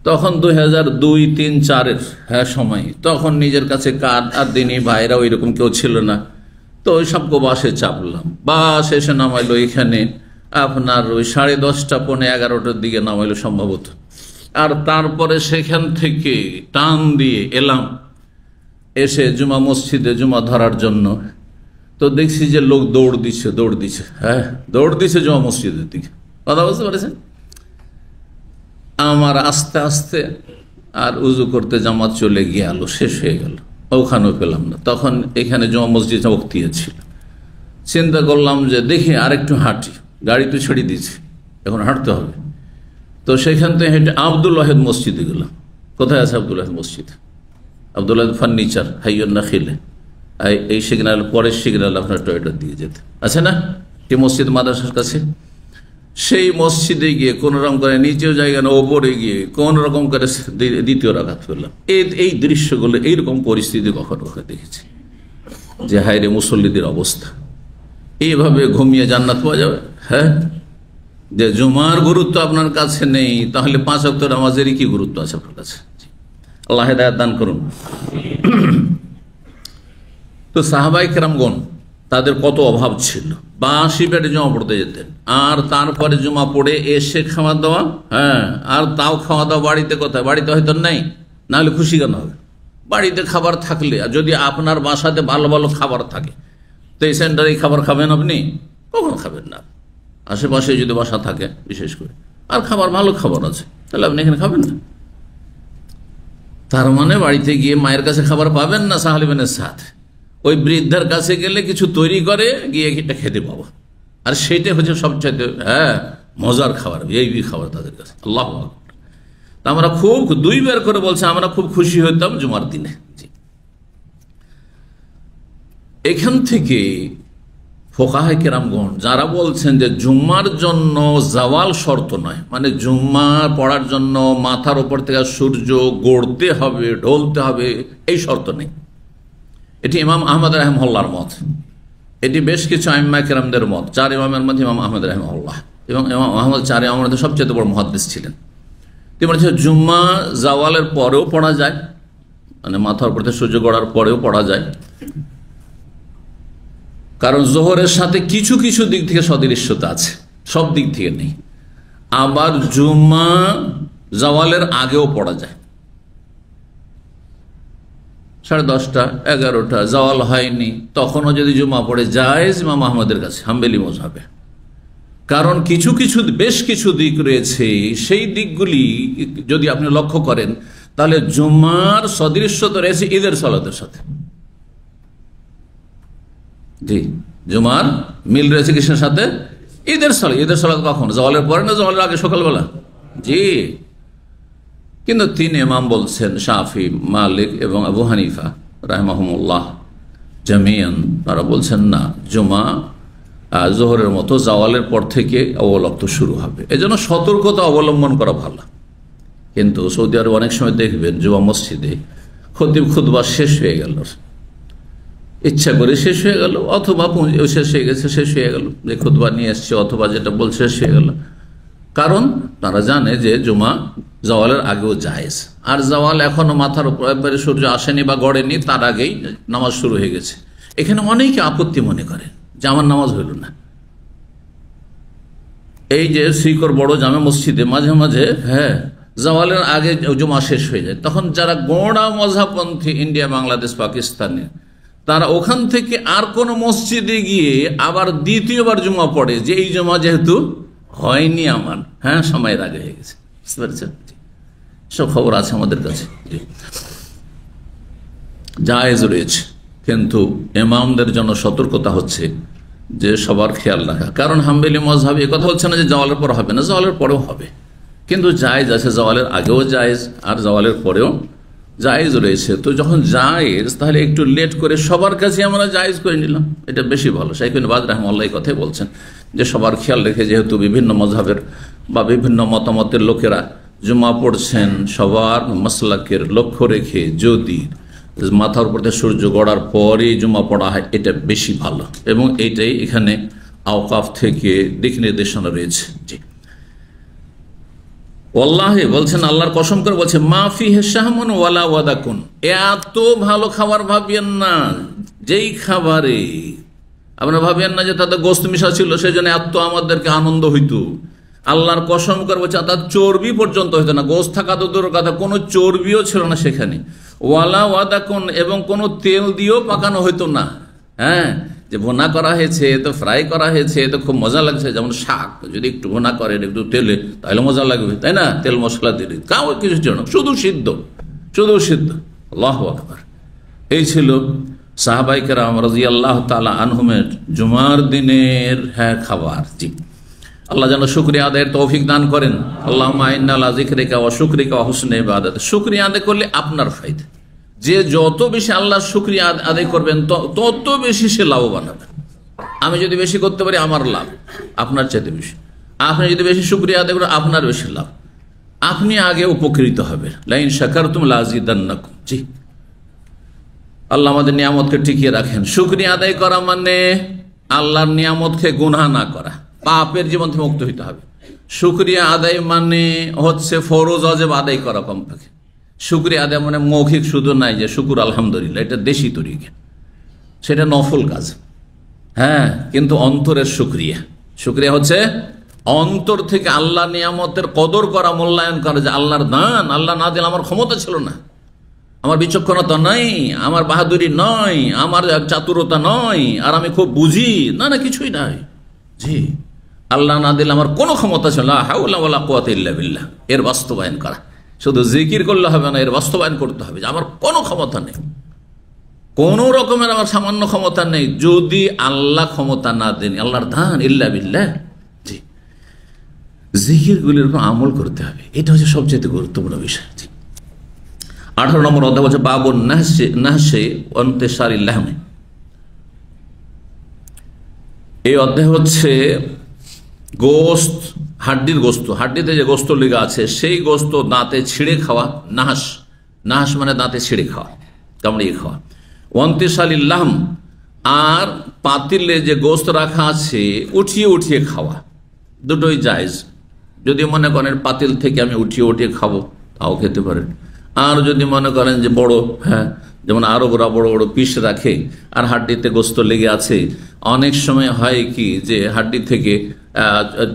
[SPEAKER 1] তখন 2002-3-4 হ্যাঁ সময়, তখন নিজের কাছে কার্ড আর দিনী ভাইরা ওই রকম কেউ ছিল না, তো ওই সব বাসে চাপলাম। বাস এসে নামাইলো এখানে আপনার ওই 10:30-11টার দিকে নামাইলো সম্ভবত। আর তারপরে সেখান থেকে টান দিয়ে এলাম, এসে জুমা মসজিদে জুমা ধরার জন্য। তো দেখছি যে লোক দৌড় দিচ্ছে, হ্যাঁ দৌড় দিচ্ছে জুমা মসজিদের দিকে। কথা বুঝতে পারছেন? আমার আস্তে আস্তে আর উজু করতে জামাত চলে গেল, শেষ হয়ে গেল, ওখানেও পেলাম না। তখন এখানে জমা মসজিদ বক্তিয়া ছিল, চিন্তা করলাম যে দেখি আরেকটু হাঁটি, গাড়ি তো ছেড়ে দিয়েছি, এখন হাঁটতে হবে। তো সেখান থেকে হেঁটে আব্দুল ওয়াহেদ মসজিদে গেলাম। কোথায় আছে আব্দুল ওয়াহেদ মসজিদ? আব্দুল ওয়াহেদ ফার্নিচার, হাইয়ন না খেলে, এই সিগন্যাল, পরের সিগন্যাল আপনার টয়টার দিয়ে যেতে আছে না, কি মসজিদ মাদ্রাসার কাছে। সেই মসজিদে গিয়ে কোন রকম করে, নিচেও জায়গা না ওপরে গিয়ে কোন রকম করে দ্বিতীয় রাকাত করলাম। এই দৃশ্যগুলো, এইরকম পরিস্থিতি কখনো কখনো দেখেছি যে হায়রে মুসল্লিদের অবস্থা। এইভাবে ঘুমিয়ে জান্নাত পাওয়া যাবে? হ্যাঁ, যে জুমার গুরুত্ব আপনার কাছে নেই, তাহলে 5 ওয়াক্ত নামাজেরই কি গুরুত্ব আছে আপনার কাছে? আল্লাহ হেদায়েত দান করুন। তো সাহাবায়ে কেরামগণ তাদের কত অভাব ছিল, বাসি পেটে জমা পড়তে যেতেন, আর তারপরে জমা পড়ে এসে খাওয়া দাওয়া, আর তাও খাওয়া দাওয়া বাড়িতে কোথায়, বাড়িতে হয়তো নেই, নাহলে খুশি কেন হবে? বাড়িতে খাবার থাকলে, আর যদি আপনার বাসাতে ভালো ভালো খাবার থাকে, তো এই সেন্টারে খাবার খাবেন আপনি? কখন খাবেন না। আশেপাশে যদি বাসা থাকে বিশেষ করে, আর খাবার ভালো খাবার আছে, তাহলে আপনি এখানে খাবেন না। তার মানে বাড়িতে গিয়ে মায়ের কাছে খাবার পাবেন না। সাহল ইবনে সাদ ওই বৃদ্ধার কাছে গেলে কিছু তৈরি করে গিয়ে এটা খেতে পাবো, আর সেটা হচ্ছে সবচাইতে মজার খাবার, এই খাবার তাদের কাছে। আল্লাহু আকবার। তা আমরা খুব দুইবার করে বলছে আমরা খুব খুশি হইতাম জুমার দিনে। এখান থেকে ফোকাহে কেরামগণ যারা বলছেন যে জুম্মার জন্য জাওয়াল শর্ত নয়, মানে জুম্মা পড়ার জন্য মাথার উপর থেকে সূর্য গড়তে হবে, ঢলতে হবে, এই শর্ত নেই। এটি ইমাম আহমদ রাহিমাহুল্লাহর মত, এটি বেশ কিছু আইম্মা কেরামদের মত। চার ইমামের মধ্যে ইমাম আহমদ রাহিমাহুল্লাহ এবং ইমাম আহমদ চার ইমামের মধ্যে সবচেয়ে বড় মুহাদ্দিস ছিলেন। তিনি বলছেন জুম্মা জাওয়ালের পরেও পড়া যায়, মানে মাথার উপর থেকে সূর্য গড়ার পরেও পড়া যায়, কারণ জোহরের সাথে কিছু কিছু দিক থেকে সদৃশ্যতা আছে, সব দিক থেকে নেই। আবার জুম্মা জাওয়ালের আগেও পড়া যায়, 10:30, 11টা জাওয়াল হয়নি, তখনও যদি জুম্মা পড়ে জায়েজ ইমাম আহমদের কাছে, হাম্বলি মাযহাবে। কারণ কিছু কিছু বেশ কিছু দিক রয়েছে, সেই দিকগুলি যদি আপনি লক্ষ্য করেন তাহলে জুম্মার সদৃশ্যতা রয়েছে ঈদের সালাতের সাথে। জি, জুমার মিল রয়েছে কিসের সাথে? ঈদের সালাত। ঈদের সালাত কখন? জাওয়ালের পরে না জাওয়ালের আগে, সকালবেলা? জি। কিন্তু তিন ইমাম বলছেন, শাফি, মালিক এবং আবু হানিফা রাহিমাহুমুল্লাহ জামিয়ান, তারা বলছেন না, জুমা জোহরের মতো জাওয়ালের পর থেকে অবলক্ত শুরু হবে। এজন্য সতর্কতা অবলম্বন করা ভালো। কিন্তু সৌদি আরব অনেক সময় দেখবেন জুমা মসজিদে খতিব খুতবা শেষ হয়ে গেল, ইচ্ছা করে শেষ হয়ে গেল, অথবা শেষ হয়ে গেছে, শেষ হয়ে গেল, যে খুতবা নিয়ে এসছে অথবা যেটা বলছে শেষ হয়ে গেল। কারণ তারা জানে যে জুমা জাওয়ালের আগেও জায়েজ, আর জাওয়াল এখনো মাথার উপর একবারে সূর্য আসেনি বা গড়েনি, তার আগেই নামাজ শুরু হয়ে গেছে। এখানে অনেকে আপত্তি মনে করে যে আমার নামাজ হইল না। এই যে শ্রীকর বড় জামে মসজিদে মাঝে মাঝে জাওয়ালের আগে জুমা শেষ হয়ে যায়, তখন যারা গোড়া মযহাবপন্থী ইন্ডিয়া, বাংলাদেশ, পাকিস্তানে, তারা ওখান থেকে আর কোন মসজিদে গিয়ে আবার দ্বিতীয়বার জুমা পড়ে যে এই জুমা যেহেতু হয়নি আমার, সময়ের আগে হয়ে গেছে। বুঝতে পারছেন? সব খবর আছে আমাদের কাছে। জায়েজ রয়েছে, কিন্তু ইমামদের জন্য সতর্কতা হচ্ছে যে সবার খেয়াল রাখা। কারণ হাম্বলি মাযহাব এই কথা বলছে না যে জাওয়ালের পর হবে না, জাওয়ালের পরেও হবে, কিন্তু জায়েজ আছে, জাওয়ালের আগেও জায়েজ আর জাওয়ালের পরেও জায়েজ রয়েছে। তো যখন জায়েজ, তাহলে একটু লেট করে সবার কাছে আমরা জায়েজ করে নিলাম, এটা বেশি ভালো। শাইখ ইবনে বাজ রাহিমাহুল্লাহ এই কথাই বলছেন যে সবার খেয়াল রেখে, যেহেতু বিভিন্ন মযহাবের বা বিভিন্ন মতামতের লোকেরা জুমা পড়ছেন, সবার মাসলাকের লক্ষ্য রেখে যদি মাথার উপর থেকে সূর্য গড়ার পরে জুমা পড়া হয়, এটা বেশি ভালো, এবং এইটাই এখানে আওকাফ থেকে দিক নির্দেশনা রয়েছে। জি, ওয়াল্লাহি বলছেন, আল্লাহর কসম করে বলছে, মা ফিহি শাহমুন ওয়ালা ওয়াদাকুন, এত ভালো খাবার ভাবিয়েন না যেই খাবারে আপনারা ভাবিয়েন না যে তাতে গোস্ত মিশা ছিল, সেই জন্য এত আমাদেরকে আনন্দ হইতো। আল্লাহর কসম করে বলছে, তার চর্বি পর্যন্ত হইতো না, গোস্ত থাকা তো দূরের কথা, কোনো চর্বিও ছিল না সেখানে। ওয়ালা ওয়াদাকুন, এবং কোনো তেল দিয়েও পাকানো হইতো না। যে ভুনা করা হয়েছে, তো ফ্রাই করা হয়েছে, তো খুব মজা লাগছে। যেমন শাক যদি একটু ভুনা করেন একটু তেলে, তাহলে মজা লাগবে, তাই না? তেল মশলা দিয়ে কাউ কিছু ছিল না, শুধু সিদ্ধ, শুধু সিদ্ধ। আল্লাহু আকবার। এই ছিল সাহাবায়ে কেরাম রাদিয়াল্লাহু তাআলা আনহুমের জুমার দিনের খাবার। জি, আল্লাহ যেন শুকরিয়া আদায়ের তৌফিক দান করেন। আল্লাহুম্মা ইন্না আলা যিকরিকা ওয়া শুকরিকা ওয়া হুসনি ইবাদাত। শুকরিয়া আদায় করলে আপনার ফায়দা, যে যত বেশি আল্লাহর শুকরিয়া আদায় করবেন তত বেশি সে লাভবান হবে। আমি যদি বেশি করতে পারি আমার লাভ, আপনার চাইতে বেশি। আপনি যদি বেশি শুকরিয়া আদায় করেন আপনার বেশি লাভ, আপনি আগে উপকৃত হবেন। লাইন শাকারতুম লাযিদান্নাকুম। জি, আল্লাহ আমাদের নিয়ামতকে টিকিয়ে রাখেন। শুকরিয়া আদায় করা মানে আল্লাহর নিয়ামতকে গুনাহ না করা, পাপের জীবন থেকে মুক্ত হইতে হবে। শুকরিয়া আদায় মানে হচ্ছে ফরজ ওয়াজিব আদায় করা কমপক্ষে। শুকরিয়া আদায় মানে মৌখিক শুধু নাই যে শুকুর আলহামদুলিল্লাহ, এটা দেশি তরিকা, সেটা নফল কাজ। হ্যাঁ, কিন্তু অন্তরের শুকরিয়া। শুকরিয়া হচ্ছে অন্তর থেকে আল্লাহ নিয়ামতের কদর করা, মূল্যায়ন করা, যে আল্লাহর দান, আল্লাহ না দিলে আমার ক্ষমতা ছিল না, আমার বিচক্ষণতা নয়, আমার বাহাদুরি নয়, আমার চাতুরতা নয়, আর আমি খুব বুঝি না, না কিছুই নাই। জি, আল্লাহ না দিলে আমার কোনো ক্ষমতা ছিল না, হাওলা ওয়ালা কুওয়াতা ইল্লা বিল্লাহ। এর বাস্তবায়ন করা, শুধু জিকির করলে হবে না, এর বাস্তবায়ন করতে হবে যে আমার কোনো ক্ষমতা নেই, কোন রকমের আমার সামান্য ক্ষমতা নেই, যদি আল্লাহ ক্ষমতা না দেন, আল্লাহর দান ইল্লা বিল্লাহ। জি, জিকিরগুলির উপর আমল করতে হবে, এটা হচ্ছে সবচেয়ে গুরুত্বপূর্ণ বিষয়। 18 নম্বর অধ্যায় বলছে বাবুন নাহশে ইন্তিশারিল লাহমি। এই অধ্যায় হচ্ছে গোস্ত, হাড্ডির গোস্ত, হাড্ডিতে যে গোস্ত লেগে আছে সেই গোস্ত দাঁতে ছিঁড়ে খাওয়া। নাহাস, নাহাস মানে দাঁতে ছিঁড়ে খাওয়া, কামড়িয়ে খাওয়া। ইন্তিশারিল লাহম, আর পাতিলে যে গোস্ত রাখা আছে উঠিয়ে উঠিয়ে খাওয়া, দুটোই জায়েজ। যদি মনে করেন পাতিল থেকে আমি উঠিয়ে উঠিয়ে খাবো, তাও খেতে পারেন। আর যদি মনে করেন যে বড়, হ্যাঁ, যেমন আরবরা বড় বড় পিস রাখে আর হাড্ডিতে গোস্ত লেগে আছে, অনেক সময় হয় কি যে হাড্ডি থেকে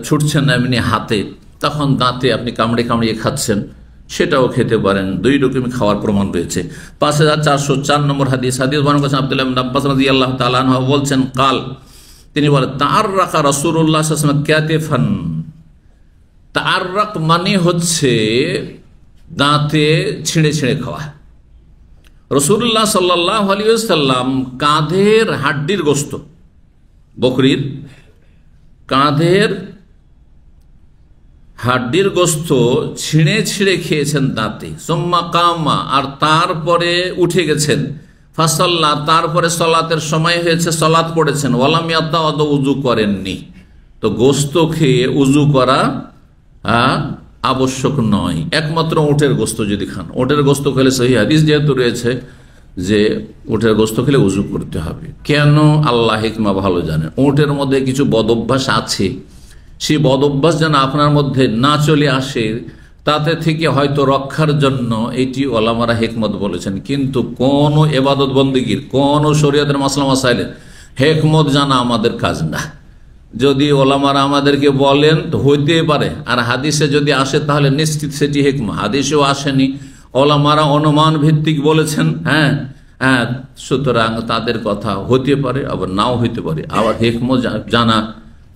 [SPEAKER 1] ছুটছেন না এমনি হাতে, তখন দাঁতে আপনি কামড়ে কামড়িয়ে খাচ্ছেন, সেটাও খেতে পারেন। দুই রকমই খাওয়ার প্রমাণ রয়েছে। 5404 নম্বর হাদিস, হাদিস বর্ণনা করেছেন আব্দুল্লাহ ইবনে আব্বাস রাদিয়াল্লাহু তাআলা আনহু বলছেন, কাল, তিনি বলেন, তাআররাকা রাসূলুল্লাহ সাল্লাল্লাহু আলাইহি ওয়াসাল্লাম কাতিফান। তাআররাক মানে হচ্ছে দাঁতে ছিঁড়ে ছিঁড়ে খাওয়া। রাসূলুল্লাহ সাল্লাল্লাহু আলাইহি ওয়াসাল্লাম কাঁধের হাড্ডির গোস্ত, বকরির কাঁধের হাড্ডির গোস্ত ছিঁড়ে ছিঁড়ে খেয়েছেন দাঁতে। সুম্মা কামা, আর তারপরে উঠে গেছেন। ফাসাল্লাহ, তারপরে সলাতের সময় হয়েছে, সলাত পড়েছেন। ওয়ালাম ইয়াতাওয়াদা, উযু করেননি। তো গোস্ত খেয়ে উযু করা আবশ্যক নয়, একমাত্র উটের গোস্ত যদি খান। উটের গোস্ত খেলে, সহিহ হাদিস যেহেতু রয়েছে যে উটের গোস্ত খেলে উযু করতে হবে। কেন? আল্লাহ হিকমা ভালো জানেন। উটের মধ্যে কিছু বদঅভ্যাস আছে, সেই বদঅভ্যাস যেন আপনার মধ্যে না চলে আসে, তাতে থেকে হয়তো রক্ষার জন্য এটি ওলামারা হিকমত বলেছেন। কিন্তু কোন ইবাদত বন্দেগীর, কোন শরীয়তের মাসলা মাসাইলের হিকমত জানা আমাদের কাজ না। যদি ওলামারা আমাদেরকে বলেন তো হইতে পারে, আর হাদিসে যদি আসে তাহলে নিশ্চিত সেটি হিকমা। হাদিসেও আসেনি, ওলামারা অনুমান ভিত্তিক বলেছেন। হ্যাঁ হ্যাঁ, সুতরাং তাদের কথা হতে পারে, আবার নাও হইতে পারে। আবার হিকমত জানা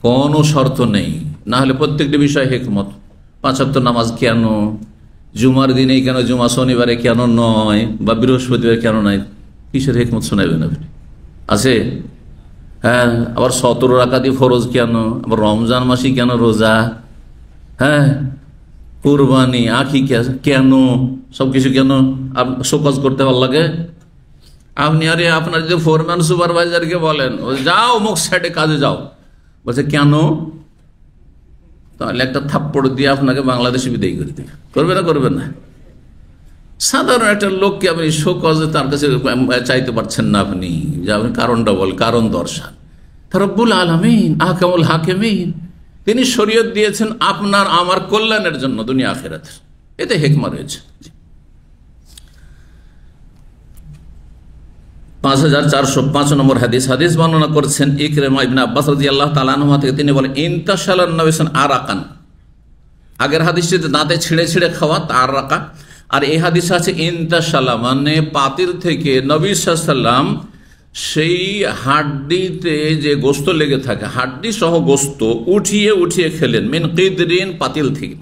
[SPEAKER 1] কোনো শর্ত নেই, না হলে প্রত্যেকটি বিষয় হিকমত। 5 ওয়াক্ত নামাজ কেন, জুমার দিনেই কেন, জুমা শনিবারে কেন নয়, বা বৃহস্পতিবার কেন নয়, কিসের হিকমত শোনাবেন আপনি? আছে? হ্যাঁ, আবার 17 রাকাতি ফরজ কেন, আবার রমজান মাসি কেন রোজা, হ্যাঁ, কুরবানি, আকিকা কেন, সবকিছু কেন শোকজ করতে ভালো লাগে? আপনি আরে আপনার যে ফোরম্যান সুপারভাইজারকে বলেন যাও মুখ সাইডে কাজে যাও, বলছে কেন? তাহলে একটা থাপ্পড় দিয়ে আপনাকে বাংলাদেশে বিদায় করে দেবে। করবে না? করবে না? সাধারণ একটা লোককে আপনি শোকজে তার কাছে চাইতে পারছেন না, আপনি যে আপনি কারণটা বল, কারণ দর্শান। রব্বুল আলামিন আহকামুল হাকিমিন, তিনি শরীয়ত দিয়েছেন আপনার আমার কল্যাণের জন্য, দুনিয়া আখিরাতের। এতে হিকমত রয়েছে। 5405 নম্বর হাদিস, হাদিস বর্ণনা করছেন ইকরিমা ইবনে আব্বাস রাদিয়াল্লাহু তাআলা আনহু থেকে। তিনি বলেন, ইনতাশালান নবী আরাকান। আগের হাদিসটিতে দাঁতে ছিঁড়ে ছিঁড়ে খাওয়া, তারাকা। আর এই হাদিস আছে ইনতাশালা, মানে পাতিল থেকে নবী সাল্লাল্লাহু আলাইহি ওয়াসাল্লাম সেই হাড্ডিতে যে গোস্ত লেগে থাকে, হাড্ডি সহ গোস্ত উঠিয়ে উঠিয়ে খেলেন। মিন কিদরিন, পাতিল থেকে।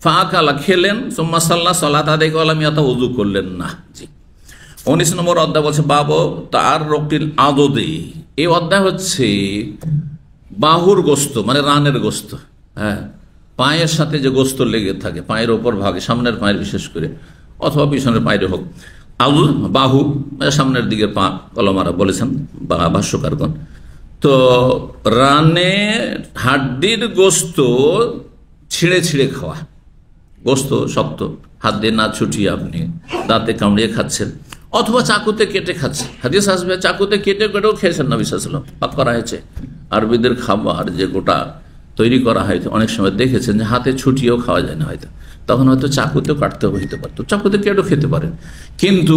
[SPEAKER 1] ফাআকালা, খেলেন। সুম্মা সাল্লা, সালাত আদায় করলাম, ইয়াতা, ওযু করলেন না। জি। 19 নম্বর অধ্যায় বলছে বাবু তার রকিল আদদে। এই অধ্যায় হচ্ছে বাহুর গোস্ত, মানে রানের গোস্ত। হ্যাঁ, পায়ের সাথে যে গোস্ত লেগে থাকে, পায়ের ওপর ভাগে, সামনের পায়ের বিশেষ করে, অথবা পিছনের পায়ের হোক। আদুদ, বাহু, সামনের দিকের পা, কলমারা বলেছেন বা ভাষ্যকারগণ। তো রানে হাড্ডির গোস্ত ছিঁড়ে ছিঁড়ে খাওয়া, গোস্ত শক্ত, হাত দিয়ে না ছুটিয়ে আপনি দাঁতে কামড়িয়ে খাচ্ছেন, অথবা চাকুতে কেটে খাচ্ছেন। হাদিস আসবে চাকুতে কেটে কেটেও খেয়েছেন নবী সাল্লাল্লাহু আলাইহি ওয়াসাল্লাম। পাক করা হয়েছে। আরবিদের খাবার যে গোটা তৈরি করা হয়, অনেক সময় দেখেছেন যে হাতে ছুটিয়েও খাওয়া যায় না, হয়তো তখন হয়তো চাকুতেও কাটতে হইতে পারতো, চাকুতে কেটেও খেতে পারেন। কিন্তু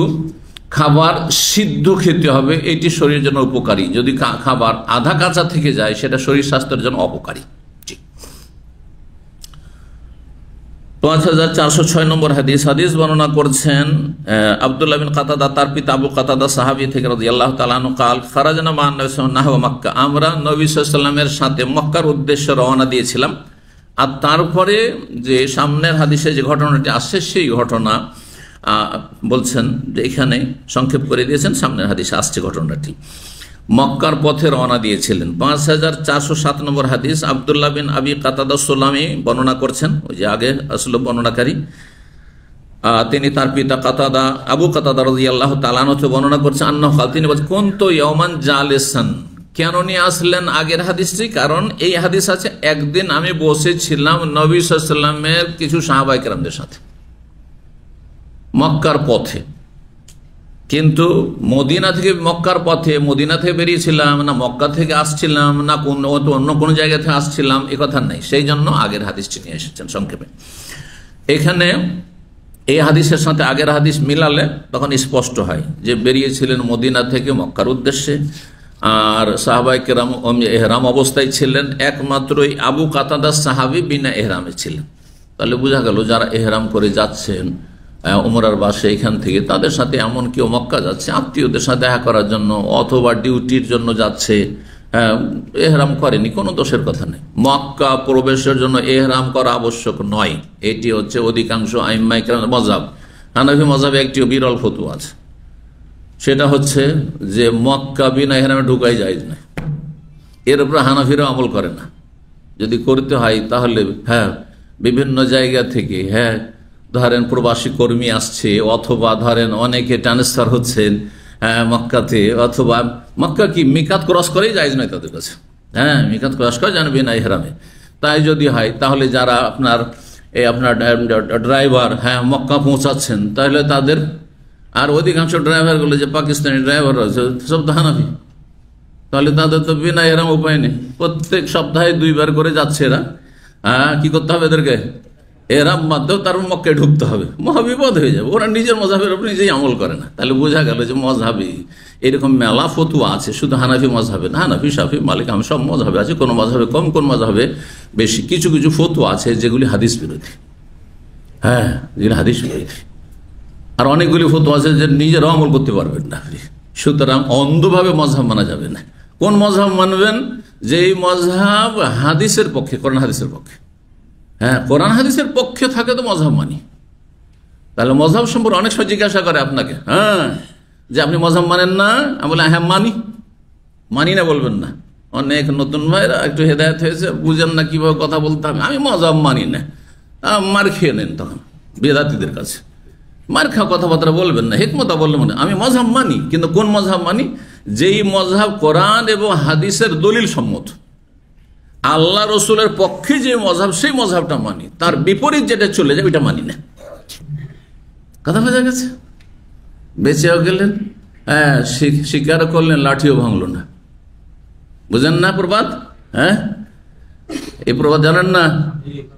[SPEAKER 1] খাবার সিদ্ধ খেতে হবে, এটি শরীরের জন্য উপকারী। যদি খাবার আধা কাঁচা থেকে যায় সেটা শরীর স্বাস্থ্যের জন্য অপকারী। 5406 নম্বর হাদিস বর্ণনা করছেন আব্দুল্লাহ বিন কাতাদা, তার পিতা আবু কাতাদা সাহাবী থেকে রাদিয়াল্লাহু তাআলা আনহু قال خرجنا مع النبي صلى الله عليه وسلم মক্কা, আমরা নবী সাল্লাল্লাহু আলাইহি ওয়াসাল্লামের সাথে মক্কার উদ্দেশ্যে রওনা দিয়েছিলাম। আর তারপরে যে সামনের হাদিসে যে ঘটনাটি আসছে সেই ঘটনা বলছেন যে এখানে সংক্ষেপ করে দিয়েছেন, সামনের হাদিসে আসছে ঘটনাটি। মক্কার পথে রওনা দিয়েছিলেন। 5407 নম্বর হাদিস আব্দুল্লাহ বিন আবি কাতাদা সুলামি বর্ণনা করছেন, ওই যে আগে আসলে বর্ণনাকারী, তিনি তার পিতা কাতাদা আবু কাতাদা রাদিয়াল্লাহু তাআলা আনহু বর্ণনা করছেন আন্নাহু ক্বাল, তিনি বলেন কুনতু ইয়াওমান জালিসান। কেন নিয়ে আসলেন আগের হাদিসটি? কারণ এই হাদিস আছে একদিন আমি বসেছিলাম নবী সাল্লাল্লাহু আলাইহি ওয়াসাল্লামের কিছু সাহাবায়ে কেরামদের সাথে মক্কার পথে, কিন্তু মদিনা থেকে মক্কার পথে, মদিনা থেকে বেরিয়েছিলাম না মক্কা থেকে আসছিলাম না অন্য কোনো জায়গা থেকে আসছিলাম এ কথা নেই, সেই জন্য আগের হাদিসটি নিয়ে এসেছেন সংক্ষেপে। এখানে এই হাদিসের সাথে আগের হাদিস মিলালে তখন স্পষ্ট হয় যে বেরিয়েছিলেন মদিনা থেকে মক্কার উদ্দেশ্যে, আর সাহাবায়ে কেরাম এহরাম অবস্থায় ছিলেন, একমাত্রই আবু কাতাদা সাহাবী বিনা এহরামে ছিলেন। তাহলে বোঝা গেল যারা এহরাম করে যাচ্ছেন উমরার বাসে এখান থেকে, তাদের সাথে এমন কেউ মক্কা যাচ্ছে আত্মীয়দের সাথে দেখা করার জন্য অথবা ডিউটির জন্য যাচ্ছে, এহরাম করেনি, কোনো দোষের কথা নেই। মক্কা প্রবেশের জন্য এহরাম করা আবশ্যক নয়, এটি হচ্ছে অধিকাংশ আইম্মায়ে কেরামের মাযহাব। হানাফি মাযহাবে একটি বিরল ফতোয়া আছে, সেটা হচ্ছে যে মক্কা বিনা এহরামে ঢুকাই জায়েজ না। এর উপরে হানাফিরা আমল করে না। যদি করতে হয় তাহলে বিভিন্ন জায়গা থেকে ধরেন প্রবাসী কর্মী আসছে, অথবা ধরেন অনেকে ট্রান্সফার হচ্ছেন মক্কাতে, অথবা মক্কা কি মিকাত ক্রস করেই জায়েজ নয় তাদের কাছে, মিকাত ক্রস করে জানবে না ইহরামে। তাই যদি হয় তাহলে যারা আপনার ড্রাইভার মক্কা পৌঁছাচ্ছেন, তাহলে তাদের, আর অধিকাংশ ড্রাইভারগুলো যে পাকিস্তানি ড্রাইভার রয়েছে সব তো হানাফি, তাহলে তাদের তো বিনা এহরাম উপায় নেই। প্রত্যেক সপ্তাহে 2 বার করে যাচ্ছে এরা, কি করতে হবে এদেরকে? এহরাম বাঁধতেও তার মক্কায় ঢুকতে হবে, মহাবিপদ হয়ে যাবে। ওরা নিজের মযহাবের উপর নিজেই আমল করে না। তাহলে বোঝা গেল যে মযহাবে এরকম মেলা ফতোয়া আছে, শুধু হানাফি মযহাবে না, হানাফি শাফি মালিক আহমদ সব মযহাবে আছে, কোন মযহাবে কম কোন মযহাবে বেশি। কিছু কিছু ফতোয়া আছে যেগুলি হাদিস বিরোধী, যেগুলি হাদিস বিরোধী, আর অনেকগুলি ফতোয়া আছে যে নিজেরাও আমল করতে পারবেন না। সুতরাং অন্ধভাবে মযহাব মানা যাবে না। কোন মযহাব মানবেন? যেই মযহাব হাদিসের পক্ষে, কোরআন হাদিসের পক্ষে। কোরআন হাদিসের পক্ষে থাকে তো মযহাব মানি। তাহলে মযহাব সম্পর্কে অনেক সময় জিজ্ঞাসা করে আপনাকে, যে আপনি মযহাব মানেন না? আমি বলি মানি না বলবেন না। অনেক নতুন ভাইরা একটু হেদায়েত হয়েছে, বুঝেন না কিভাবে কথা বলতে হবে, আমি মযহাব মানি না, মার খেয়ে নেন তখন বেদাতীদের কাছে। মার খাওয়া কথাবার্তা বলবেন না, হিকমত বললে মনে আমি মযহাব মানি, কিন্তু কোন মযহাব মানি? যেই মযহাব কোরআন এবং হাদিসের দলিল সম্মত, আল্লাহ রসুলের পক্ষে যে মযহাব, সেই মযহাবটা মানি, তার বিপরীত যেটা চলে যায় ওইটা মানি না। কথা বোঝা গেছে? বেঁচেও গেলেন, স্বীকার করলেন, লাঠিও ভাঙলো না। বুঝেন না প্রবাদ? এই প্রবাদ জানেন না?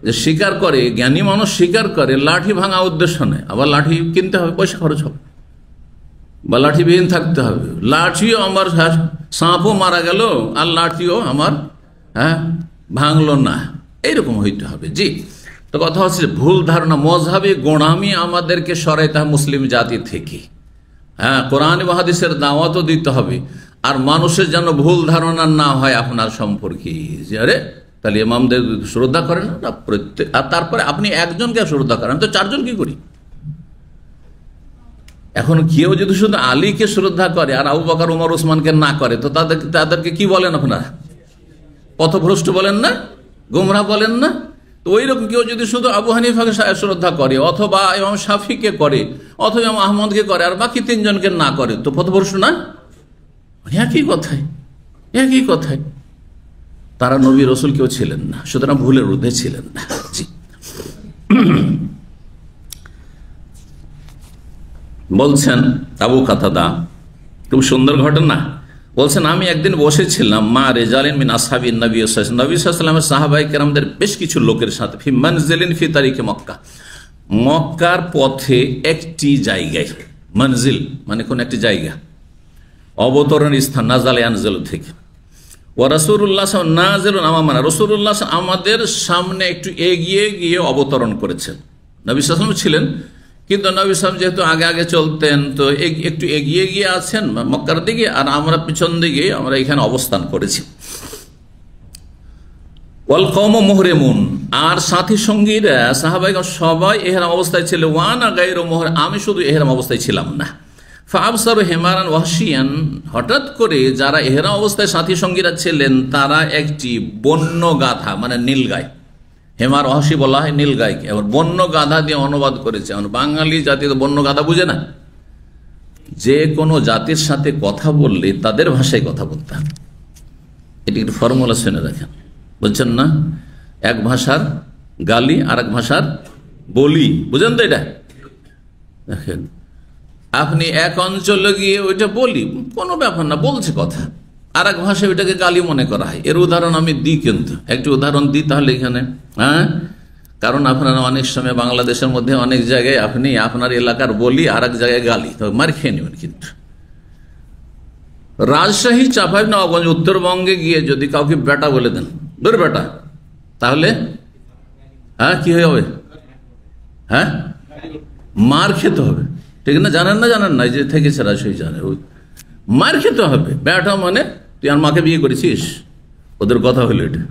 [SPEAKER 1] যে স্বীকার করে, জ্ঞানী মানুষ স্বীকার করে, লাঠি ভাঙা উদ্দেশ্য নেই। আবার লাঠি কিনতে হবে, পয়সা খরচ হবে, বা লাঠিবিহীন থাকতে হবে। লাঠিও আমার, সাপও মারা গেল আর লাঠিও আমার ভাঙলো না, এইরকম হইতে হবে। জি, তো কথা হচ্ছে ভুল ধারণা, মযহাবে গোঁড়ামি আমাদেরকে সরাইতে হবে মুসলিম জাতি থেকে। কোরআন এবং হাদিসের দাওয়াতও দিতে হবে, আর মানুষের যেন ভুল ধারণা না হয় আপনার সম্পর্কে, যে আরে তাহলে ইমামদের শ্রদ্ধা করেন না প্রত্যেক, আর তারপরে আপনি একজনকে শ্রদ্ধা করেন, তো 4 জন কি করি? এখন কেউ যদি শুধু আলীকে শ্রদ্ধা করে আর আবু বকর ওমর ওসমানকে না করে, তো তাদেরকে কি বলেন আপনারা? পথভ্রষ্ট বলেন না? গোমরাহ বলেন না? তো ওই রকম কেউ যদি শুধু আবু হানিফাকে শ্রদ্ধা করে, অথবা ইমাম শাফিকে করে, অথবা ইমাম আহমদকে করে, আর বাকি 3 জনকে না করে, তো পথভ্রষ্ট না? একই কথায় তারা নবী রসুল কেউ ছিলেন না, সুতরাং ভুলের ঊর্ধ্বে ছিলেন না। জি, বলছেন আবু কাতাদা, খুব সুন্দর ঘটনা। বলছেন আমি একদিন বসেছিলাম মা রেজালিন মিন আসহাবিন নবী সাল্লাল্লাহু আলাইহি ওয়াসাল্লামের সাহাবায়ে কেরামদের বেশ কিছু লোকের সাথে, ফি মানজিলিন ফি তারিকি মক্কা, মক্কার পথে একটি জায়গায়, মঞ্জিল মানে কোন একটি জায়গা, অবতরণের স্থান, নাজালে আনজেল থেকে। ও রাসূলুল্লাহ নাজিলুন আমামানা, রাসূলুল্লাহ আমাদের সামনে একটু এগিয়ে গিয়ে অবতরণ করেছেন। নবী সাল্লাল্লাহু আলাইহি ওয়াসাল্লাম ছিলেন, কিন্তু নবী সাল্লাল্লাহু আলাইহি ওয়াসাল্লাম যেহেতু আগে আগে চলতেন, তো একটু এগিয়ে গিয়ে আছেন মক্কার দিকে, আর আমরা পিছন দিকে আমরা এখানে অবস্থান করেছি। ওয়াল কওমু মুহরিমুন, আর সাথী সঙ্গীরা সাহাবাইগণ সবাই ইহরাম অবস্থায় ছিল। ওয়ানা গায়রু মুহরিম, আমি শুধু ইহরাম অবস্থায় ছিলাম না। ফাআবসারু হিমারান ওয়াহশিয়ান, হঠাৎ করে যারা ইহরাম অবস্থায় সাথী সঙ্গীরা ছিলেন তারা একটি বন্য গাধা মানে নীলগাই, হেমার ওয়াহশি বলা হয় নীলগাইকে, এবার বন্য গাধা দিয়ে অনুবাদ করেছে। বাঙালি জাতি তো বন্য গাধা বুঝে না, যে কোনো জাতির সাথে কথা বললে তাদের ভাষায় কথা বলতে হবে। এটি একটু ফর্মুলা শুনে রাখেন, বলছেন না, এক ভাষার গালি আর এক ভাষার বলি, বুঝেন তো? এটা দেখেন, আপনি এক অঞ্চলে গিয়ে ওইটা বলি, কোনো ব্যাপার না, বলছে কথা, আর এক ভাষায় ওইটাকে গালি মনে করা হয়। এর উদাহরণ আমি দিই, কিন্তু একটি উদাহরণ দিই তাহলে এখানে, হ্যাঁ, কারণ আপনারা অনেক সময় বাংলাদেশের মধ্যে অনেক জায়গায় আপনি আপনার এলাকার বলি আর এক জায়গায় গালি, তবে মার খেয়ে নেবেন। কিন্তু রাজশাহী, চাঁপাইনবাবগঞ্জ, উত্তরবঙ্গে গিয়ে যদি কাউকে বেটা বলে দেন, দূর বেটা, তাহলে হ্যাঁ কি হয়ে হবে? হ্যাঁ, মার খেতে হবে, ঠিক না? জানেন না? জানেন না, যে থেকেছে রাজশাহী জানে, ওই মার খেতে হবে। বেটা মানে তুই আমার মাকে বিয়ে করেছিস, ওদের কথা হলো এটা,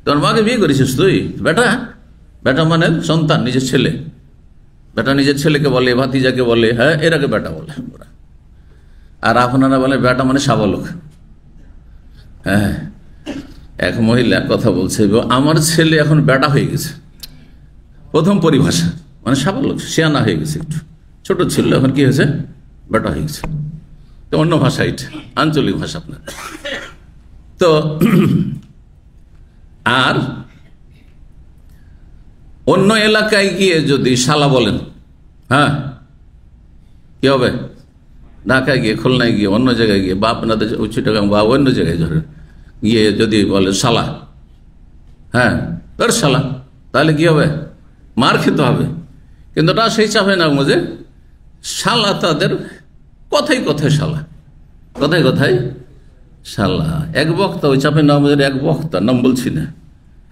[SPEAKER 1] তোমার মাকে বিয়ে করেছিস তুই, বেটা। বেটা মানে সন্তান, নিজের ছেলে। বেটা নিজের ছেলেকে বলে, ভাতিজাকে বলে, হ্যাঁ, এরাকে বেটা বলে ওরা। আর আপনারা বলে বেটা মানে শাবলক। হ্যাঁ, এক মহিলা কথা বলছে, আমার ছেলে এখন বেটা হয়ে গেছে। প্রথম পরিভাষা মানে শাবলক, শিয়ানা হয়ে গেছে, একটু ছোট ছিল, এখন কি হয়েছে? বেটা হয়ে গেছে। তো অন্য ভাষা, এটা আঞ্চলিক ভাষা আপনার। তো আর অন্য এলাকায় গিয়ে যদি শালা বলেন, হ্যাঁ, কি হবে? ঢাকায় গিয়ে, খুলনায় গিয়ে, অন্য জায়গায় গিয়ে, বা আপনাদের চিটাগাং বা অন্য জায়গায় ধরে গিয়ে যদি বলে শালা, হ্যাঁ, তোর শালা, তাহলে কি হবে? মার খেতে হবে। কিন্তু ওটা সেই চাপে না, বুঝে শালা তাদের কথাই কথায় শালা, কথায় কথায় শালা। এক বক্তা, ওই চাপে নাম এক বক্তা, নাম বলছি না,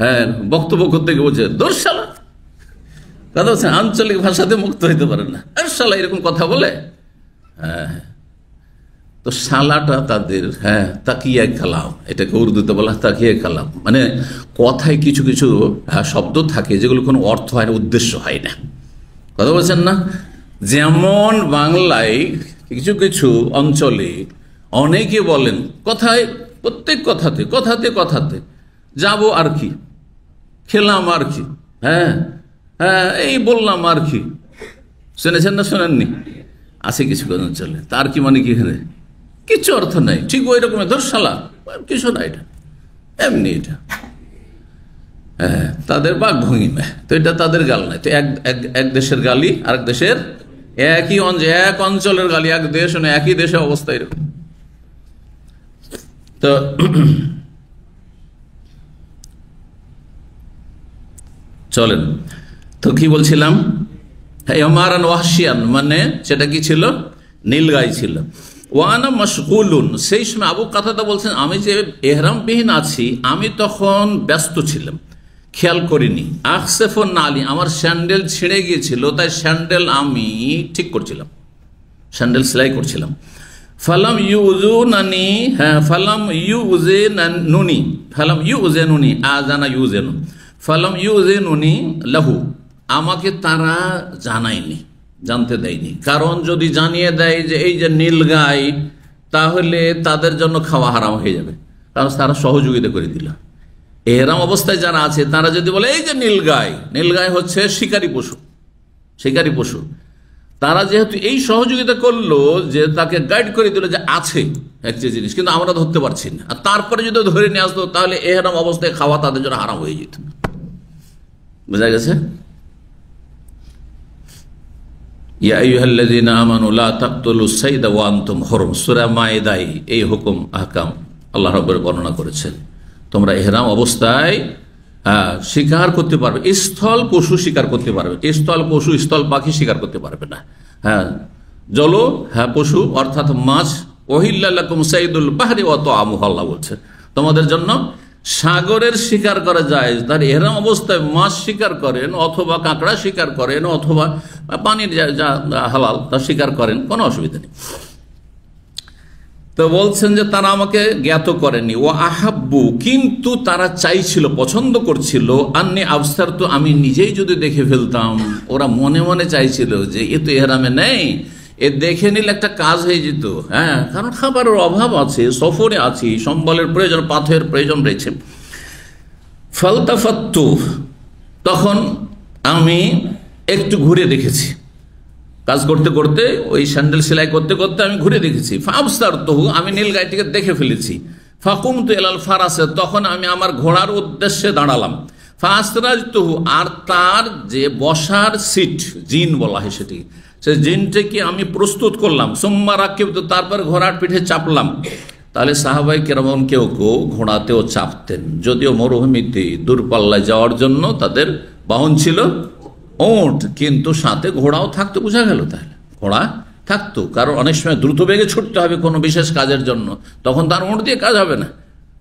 [SPEAKER 1] হ্যাঁ, বক্তব্য করতে গিয়ে বলছে দোর শালা, কথা বলছে, আঞ্চলিক ভাষাতে মুক্ত হইতে পারে না, আর শালা এরকম কথা বলে। হ্যাঁ, তো শালাটা তাদের, হ্যাঁ, তাকিয়ে কালাম, এটাকে উর্দুতে বলা তাকিয়ে কালাম, মানে কথায় কিছু কিছু শব্দ থাকে যেগুলো কোনো অর্থ হয় না, উদ্দেশ্য হয় না, কথা বলছেন না? যেমন বাংলায় কিছু কিছু অঞ্চলে অনেকে বলেন কথায়, প্রত্যেক কথাতে কথাতে কথাতে, যাবো আর কি, খেলাম আর কি, হ্যাঁ হ্যাঁ, এই বললাম আর কি। শুনেছেন না শোনেননি? আছে কিছু অঞ্চলে, তার কি মানে কি, কিছু অর্থ নাই, ঠিক ওই রকমের ধর শালা, কিছু না, এটা এমনি, এটা হ্যাঁ তাদের বাক ভঙ্গিমা। তো এটা তাদের গাল নাই। তো এক দেশের গালি আরেক দেশের, একই এক অঞ্চলের গালি এক দেশ, একই দেশে অবস্থা এরকম। তো চলেন, তো কি বলছিলাম? হেমারান ওয়াহশিয়ান মানে সেটা কি ছিল? নীলগাই ছিল। ওয়ানা মাশগুলুন, সেই সময় আবু কাতাদা বলছেন আমি যে এহরামবিহীন আছি, আমি তখন ব্যস্ত ছিলাম, খেয়াল করিনি। আখসেফুন নালি, আমার স্যান্ডেল ছিঁড়ে গিয়েছিল, তাই স্যান্ডেল আমি ঠিক করছিলাম, স্যান্ডেল সেলাই করছিলাম। ফালাম ইউজুনানি, হ্যাঁ, ফালাম ইউজেনুনি, ফালাম ইউজেনুনি, আজানা ইউজেনু, ফালাম ইউজেনুনি লাহু, আমাকে তারা জানায়নি, জানতে দেয়নি। কারণ যদি জানিয়ে দেয় যে এই যে নীলগাই, তাহলে তাদের জন্য খাওয়া হারাম হয়ে যাবে, কারণ তারা সহযোগিতা করে দিল। এহরাম অবস্থায় যারা আছে তারা যদি বলে এই যে নীলগাই, নীলগাই হচ্ছে শিকারী পশু, শিকারী পশু, তারা যেহেতু এই সহযোগিতা করলো যে তাকে গাইড করে দিল যে আছে একটা জিনিস, কিন্তু আমরা ধরতে পারছি না, আর তারপরে যদি ধরে নিয়ে আসতো তাহলে এহরাম অবস্থায় খাওয়া তাদের জন্য হারাম হয়ে যেত। বোঝা গেছে? ইয়া আইয়ুহাল্লাযীনা আমানু লা তাকতুলুস সাইদা ওয়া আনতুম হুরুম, সূরা মায়েদায় এই হুকুম আহকাম আল্লাহ রাব্বুল বর্ণনা করেছেন। তোমরা ইহরাম অবস্থায় শিকার করতে পারবে, স্থল পশু শিকার করতে পারবে, স্থল পশু, স্থল পাখি শিকার করতে পারবে না। হ্যাঁ, জলো, হ্যাঁ পশু অর্থাৎ মাছ, ওহিল্লা লাকুম সাইদুল বাহরি ওয়া তাআমুহু, আল্লাহ বলছে তোমাদের জন্য সাগরের শিকার করা যায়। তার এরম অবস্থায় মাছ শিকার করেন অথবা কাঁকড়া শিকার করেন অথবা পানির যা হালাল তা শিকার করেন, কোনো অসুবিধা নেই। তো বলছেন যে তারা আমাকে জ্ঞাত করেনি, ও আহাব্বু, কিন্তু তারা চাইছিল, পছন্দ করছিল, আন্নি আবসার, তো আমি নিজেই যদি দেখে ফেলতাম। ওরা মনে মনে চাইছিল যে এ তো এহরামে নেই, এ দেখে নিলে একটা কাজ হয়ে যেত। হ্যাঁ, কারণ খাবারের অভাব আছে, সফরে আছি, সম্বলের প্রয়োজন, পাথের প্রয়োজন রয়েছে। ফালতাফাত্তু, তখন আমি একটু ঘুরে দেখেছি, কাজ করতে করতে, ওই স্যান্ডেল সেলাই করতে করতে আমি ঘুরে দেখেছি। ফাবসারতুহু, আমি নীল গাইটিকে দেখে ফেলেছি। ফাকুমতু ইলাল ফারাসে, তখন আমি আমার ঘোড়ার উদ্দেশ্যে দাঁড়ালাম। ফাসরাজতুহু, আর তার যে বসার সিট, জিন বলা হয় সেটি, সে জিনটাকে আমি প্রস্তুত করলাম। সুম্মা রাকিবতু, তারপর ঘোড়ার পিঠে চাপলাম। তাহলে সাহাবাই কেরাম কেউ কেউ ঘোড়াতেও চাপতেন, যদিও মরুভূমিতে দূরপাল্লায় যাওয়ার জন্য তাদের বাহন ছিল ওট, কিন্তু সাথে ঘোড়াও থাকতো। বোঝা গেল তাহলে ঘোড়া থাকতো, কারণ অনেক সময় দ্রুত বেগে ছুটতে হবে কোনো বিশেষ কাজের জন্য, তখন তার ওট দিয়ে কাজ হবে না,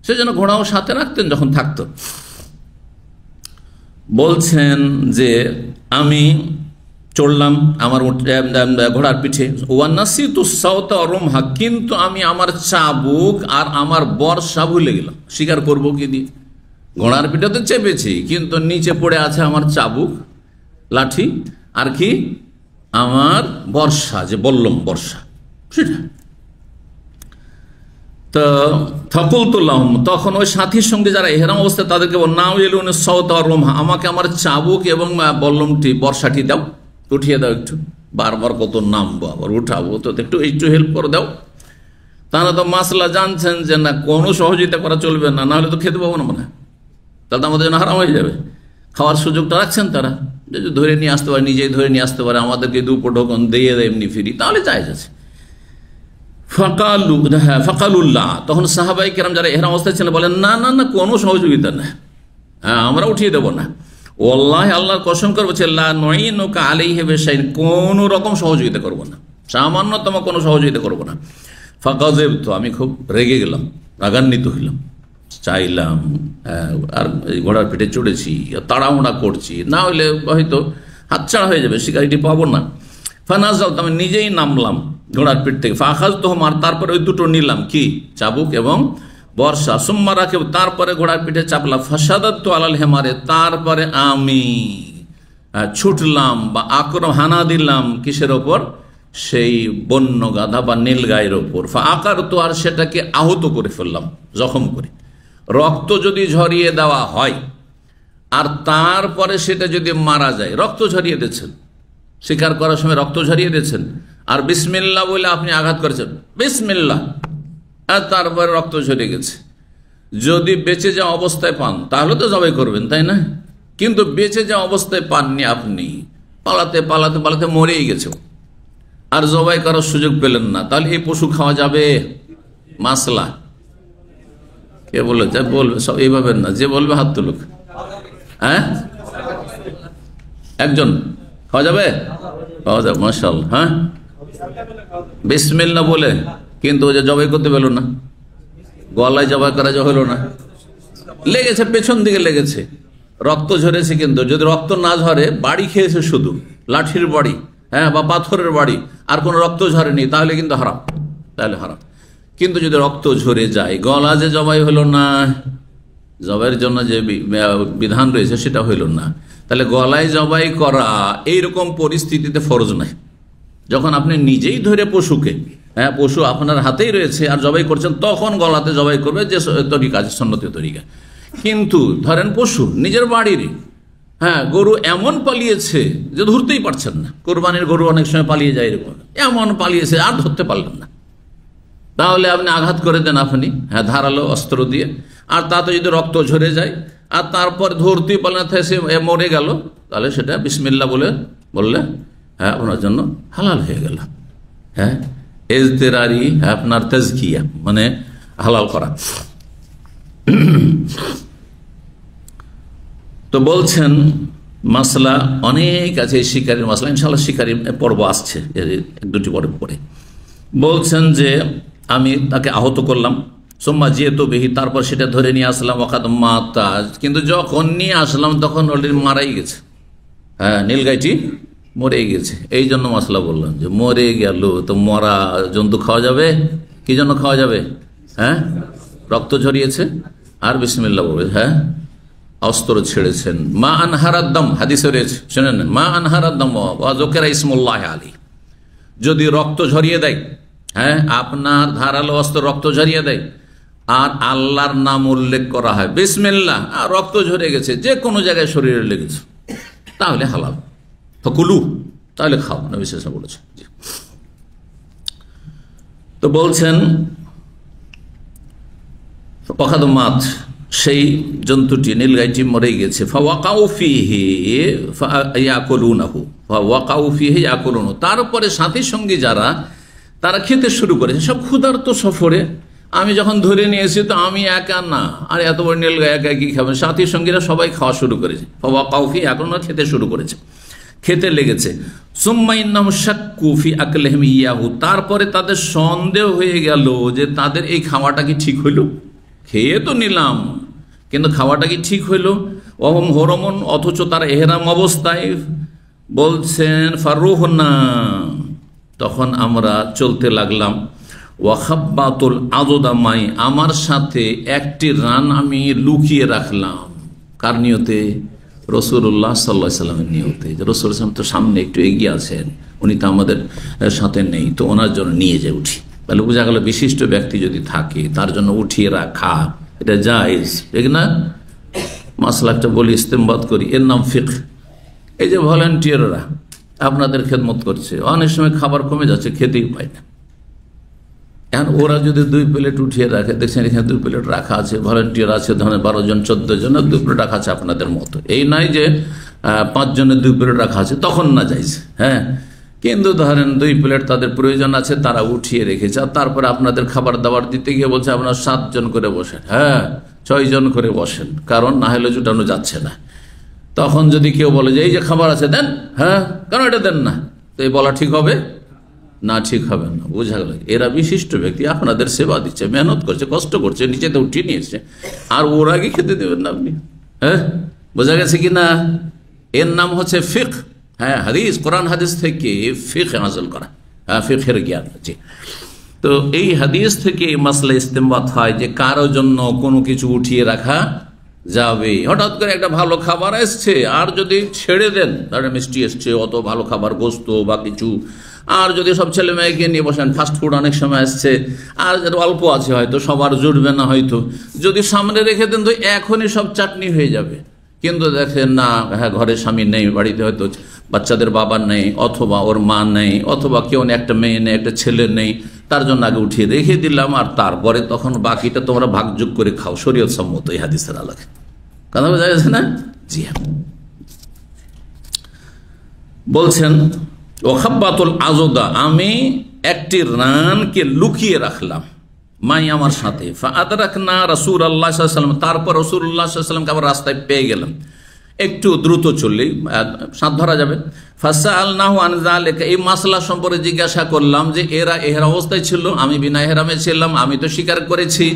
[SPEAKER 1] সেজন্য ঘোড়াও সাথে রাখতেন যখন থাকতো। বলছেন যে আমি চড়লাম আমার ঘোড়ার পিঠে, ওয়ানাসিতু সাওতা ওয়া রুমহা, কিন্তু আমি আমার চাবুক আর আমার বর্শা ভুলে গেলাম। শিকার করবো কি দিয়ে? ঘোড়ার পিঠে তো চেপেছি, কিন্তু নিচে পড়ে আছে আমার চাবুক, লাঠি, আর কি আমার বর্ষা, যে বললাম বর্ষা, সেটা। তো ফাকুলতুল্লাহুম, তখন ওই সাথীর সঙ্গে যারা ইহরাম অবস্থায় তাদেরকে বল, নাও এলুন সাওতা ওয়া রুমহা, আমাকে আমার চাবুক এবং বল্লমটি, বর্ষাটি দাও, উঠিয়ে দাও একটু। বারবার কত নামবো, আবার উঠাবো, তো একটু হেল্প করে দাও। তারা তো মাসলা জানছেন যে না, কোনো সহযোগিতা করা চলবে না, নাহলে তো খেতে পাবো না, মানে তাহলে তো আমাদের জন্য হারাম হয়ে যাবে। খাওয়ার সুযোগটা রাখছেন তারা, যদি ধরে নিয়ে আসতে পারে, নিজেই ধরে নিয়ে আসতে পারে, আমাদেরকে দুপো ঢোকন দিয়ে দেয় এমনি ফিরি, তাহলে জায়েজ আছে। ফাকালুল্লাহ, তখন সাহাবাই কেরাম যারা এহরাম অবস্থায় ছিলেন বলেন, না না না, কোনো সহযোগিতা না, হ্যাঁ আমরা উঠিয়ে দেবো না। ওয়াল্লাহি, আল্লাহর কসম করবো, লা নুঈনুকা আলাইহি বিশাইইন, কোনো রকম সহযোগিতা করবো না, সামান্যতম কোনো সহযোগিতা করবো না। ফাগাযিবতু, আমি খুব রেগে গেলাম, রাগান্বিত হইলাম, চাইলাম, আর ঘোড়ার পিঠে চড়েছি, তাড়াহুড়া করছি, না হইলে হয়তো হাতছাড়া হয়ে যাবে, শিকারিটি পাবো না। ফানাজালতু, আমি নিজেই নামলাম ঘোড়ার পিঠ থেকে। ফাখাযতুহুম, আর তারপরে ওই দুটো নিলাম, কি চাবুক এবং বর্ষা। সুম্মা রাকিব, তারপরে ঘোড়ার পিঠে চাপলাম। ফাশাদাতু আলাল হিমারে, তারপরে আমি ছুটলাম বা হানা দিলাম, কিসের ওপর? সেই বন্য গাধা বা নীলগাইয়ের ওপর। ফাআকারতু, আর সেটাকে আহত করে ফেললাম, জখম করে। রক্ত যদি ঝরিয়ে দেওয়া হয় আর তারপরে সেটা যদি মারা যায়, রক্ত ঝরিয়ে দিচ্ছেন, শিকার করার সময় রক্ত ঝরিয়ে দিচ্ছেন, আর বিসমিল্লাহ বলে আপনি আঘাত করেছেন, বিসমিল্লাহ, আর তারপরে রক্ত ঝরে গেছে। যদি বেঁচে যাওয়া অবস্থায় পান তাহলে তো জবাই করবেন, তাই না? কিন্তু বেঁচে যাওয়া অবস্থায় পাননি, আপনি পালাতে পালাতে পালাতে মরেই গেছে, আর জবাই করার সুযোগ পেলেন না, তাহলে এই পশু খাওয়া যাবে? মাসলা কে বলে? যা বলবে সব এইভাবে না, যে বলবে হাত তুলুক। হ্যাঁ, একজন খাওয়া যাবে? খাওয়া যাবে, মাশাআল্লাহ। হ্যাঁ, বিসমিল্লাহ বলে, কিন্তু ওই যে জবাই করতে পেল না, গলায় জবাই করা হলো না, লেগেছে, পেছন দিকে লেগেছে, রক্ত ঝরেছে। কিন্তু যদি রক্ত না ঝরে, বাড়ি খেয়েছে শুধু, লাঠির বাড়ি, হ্যাঁ, বা পাথরের বাড়ি, আর কোনো রক্ত ঝরেনি, তাহলে কিন্তু হারাম, তাহলে হারাম। কিন্তু যদি রক্ত ঝরে যায়, গলা যে জবাই হলো না, জবাইয়ের জন্য যে বিধান রয়েছে সেটা হইল না, তাহলে গলায় জবাই করা এইরকম পরিস্থিতিতে ফরজ নাই। যখন আপনি নিজেই ধরে পশুকে, হ্যাঁ, পশু আপনার হাতেই রয়েছে আর জবাই করছেন, তখন গলাতে জবাই করবে, যে তরিকা আছে, সন্ন্যতের তরিকা। কিন্তু ধরেন পশু নিজের বাড়ির, হ্যাঁ, গরু এমন পালিয়েছে যে ধরতেই পারছেন না, কোরবানির গরু অনেক সময় পালিয়ে যায়, এরকম এমন পালিয়েছে আর ধরতে পারলেন না, তাহলে আপনি আঘাত করে দেন, আপনি, হ্যাঁ, ধারালো অস্ত্র দিয়ে, আর তাতে যদি রক্ত ঝরে যায় আর তারপর ধরতেই পারলেন, সে মরে গেল, তাহলে সেটা বিসমিল্লাহ বললে, হ্যাঁ, আপনার জন্য হালাল হয়ে গেল। হ্যাঁ, ইজতিরারি, আপনার তাজকিয়া মানে হালাল করা। তো বলছেন মাসলা অনেক আছে, এই শিকারীর মাসলা ইনশাআল্লাহ শিকারীর পর্ব আসছে, এক দুটি পর্ব পরে। বলছেন যে আমি তাকে আহত করলাম, সোম্মা যেহেতু বেহি, তারপর সেটা ধরে নিয়ে আসলাম, ওখাদ মাতা, কিন্তু যখন নিয়ে আসলাম তখন অলরেডি মারাই গেছে। হ্যাঁ, নীলগাইটি মরে গেছে। এই জন্য মশলা বললাম যে মরে গেল তো মরা জন্তু খাওয়া যাবে? কি জন্য খাওয়া যাবে? হ্যাঁ, রক্ত ঝরিয়েছে আর বিসমিল্লাহ বলবে, হ্যাঁ অস্ত্র ছেড়েছেন। মা আনহারাদ্দাম হাদিসে রয়েছে, শুনেন, মা আনহারাদ্দাম ওয়াজকেরা ইসমুল্লাহ আলী, যদি রক্ত ঝরিয়ে দেয়, হ্যাঁ আপনার ধারালো অস্ত্র রক্ত ঝরিয়ে দেয় আর আল্লাহর নাম উল্লেখ করা হয়, বিসমিল্লাহ, আর রক্ত ঝরে গেছে, যে কোনো জায়গায় শরীরে লেগেছে, তাহলে হালাল, ফকুলু, তাহলে খাও, নবী সাল্লাল্লাহু আলাইহি ওয়াসাল্লাম বলেছেন। তো বলছেন ওয়াকাদ মাত, সেই জন্তুটি নীলগাইটি মরে গেছে, ফাওয়াকাউ ফিহি ইয়াকুলুনাহু, ফাওয়াকাউ ফিহি ইয়াকুলুনহু, তারপরে সাথী সঙ্গী যারা তারা খেতে শুরু করেছে, সব ক্ষুধার্ত সফরে। আমি যখন ধরে নিয়েছি তো আমি একা না, আর এত বড় নীলগাই একা কি খাবেন, সাথী সঙ্গীরা সবাই খাওয়া শুরু করেছে, ফাওয়াকাউ ফিহি ইয়াকুলুনহু, খেতে শুরু করেছে, খেতে লেগেছে। সুম্মা ইন্নাহুম শাক্কু ফি আকলিহিম ইয়াহু, তারপরে তাদের সন্দেহ হয়ে গেল যে তাদের এই খাওয়াটা কি ঠিক হইল, খেয়ে তো নিলাম কিন্তু খাওয়াটা কি ঠিক হইল। ওহম হরমন, অথচ তার এহরাম অবস্থায়। বলছেন ফারুহনা, তখন আমরা চলতে লাগলাম, ওয়াখাব্বাতুল আযদামাই, আমার সাথে একটি রান আমি লুকিয়ে রাখলাম। কার নিয়তে? রাসূলুল্লাহ সাল্লাল্লাহু আলাইহি ওয়াসাল্লামের নিয়তে। রাসূল সাল্লাল্লাহু আলাইহি ওয়াসাল্লাম তো সামনে একটু এগিয়ে আছেন, উনি তো আমাদের সাথে নেই, তো ওনার জন্য নিয়ে যায় উঠি। তাহলে বোঝা গেল বিশিষ্ট ব্যক্তি যদি থাকে তার জন্য উঠিয়ে রাখা এটা জায়েজ, ঠিক না? মাসলাকটা বলি, ইস্তেমবাদ করি, এর নাম ফিকহ। এই যে ভলান্টিয়াররা আপনাদের খেদমত করছে, অনেক সময় খাবার কমে যাচ্ছে, খেতেই পায় না, এখন ওরা যদি 2 প্লেট উঠিয়ে রাখে, দেখছেন এখানে 2 প্লেট রাখা আছে, ভলান্টিয়ার আছে ধরেন 12 জন 14 জন, 2 প্লেট রাখা আছে আপনাদের মতো, এই নয় যে 5 জনের 2 প্লেট রাখা আছে, তখন না যাইছে। হ্যাঁ, কিন্তু ধরেন 2 প্লেট তাদের প্রয়োজন আছে, তারা উঠিয়ে রেখেছে, আর তারপরে আপনাদের খাবার দাবার দিতে গিয়ে বলছে আপনারা 7 জন করে বসেন, হ্যাঁ 6 জন করে বসেন, কারণ না হলে জুটানো যাচ্ছে না। তখন যদি কেউ বলে যে এই যে খাবার আছে দেন, হ্যাঁ কেন এটা দেন না, তো এই বলা ঠিক হবে না? ঠিক হবে না। বোঝা গেল এরা বিশিষ্ট ব্যক্তি, আপনাদের সেবা দিচ্ছে, মেহনত করছে, কষ্ট করছে, নিচেতে উঠিয়ে নিয়েছে, আর ওর আগে খেতে দেবেন না আপনি? হ্যাঁ, বোঝা গেছে কি না? এর নাম হচ্ছে ফিকহ। হ্যাঁ, হাদিস, কোরআন হাদিস থেকে ফিকহ হাসিল করা, হ্যাঁ ফিকহের জ্ঞান। জি, তো এই হাদিস থেকে এই মাসলা ইস্তেমবাত হয় যে কারো জন্য কোনো কিছু উঠিয়ে রাখা যাবে। হঠাৎ করে একটা ভালো খাবার এসছে, আর যদি ছেড়ে দেন, তাহলে মিষ্টি এসছে, অত ভালো খাবার, গোস্ত বা কিছু, আর যদি সব ছেলে মেয়েকে নিয়ে বসেন, ফাস্ট ফুড অনেক সময় আসছে, আর অল্প আছে হয়তো, সবার জুটবে না হয়তো, যদি সামনে রেখে দেন তো এখনই সব চাটনি হয়ে যাবে। কিন্তু দেখেন না, হ্যাঁ ঘরে স্বামী নেই, বাড়িতে হয়তো বাচ্চাদের বাবা নেই, অথবা ওর মা নেই, অথবা কেউ একটা মেয়ে নেই, একটা ছেলে নেই, তার জন্য আগে উঠিয়ে রেখে দিলাম, আর তারপরে তখন বাকিটা তোমরা ভাগযোগ করে খাও, শরীয়ত সম্মত এই হাদিসের আলোকে। কথা বোঝা গেছে না? জি হ্যাঁ। বলছেন ওয়াখাব্বাতুল আযদা, আমি একটি রানকে লুকিয়ে রাখলাম, মাই আমার সাথে, ফাআদরাকনা রাসূলুল্লাহ সাল্লাল্লাহু আলাইহি ওয়াসাল্লাম, তারপর রাসূলুল্লাহ সাল্লাল্লাহু আলাইহি ওয়াসাল্লামকে আবার রাস্তায় পেয়ে গেলাম, একটু দ্রুত চললেই সাথ ধরা যাবে। ফাসআলনাহু আন যালিকা, এই মাসলা সম্পর্কে জিজ্ঞাসা করলাম যে এরা এহরাম অবস্থায় ছিল, আমি বিনা এহরামে ছিলাম, আমি তো স্বীকার করেছি,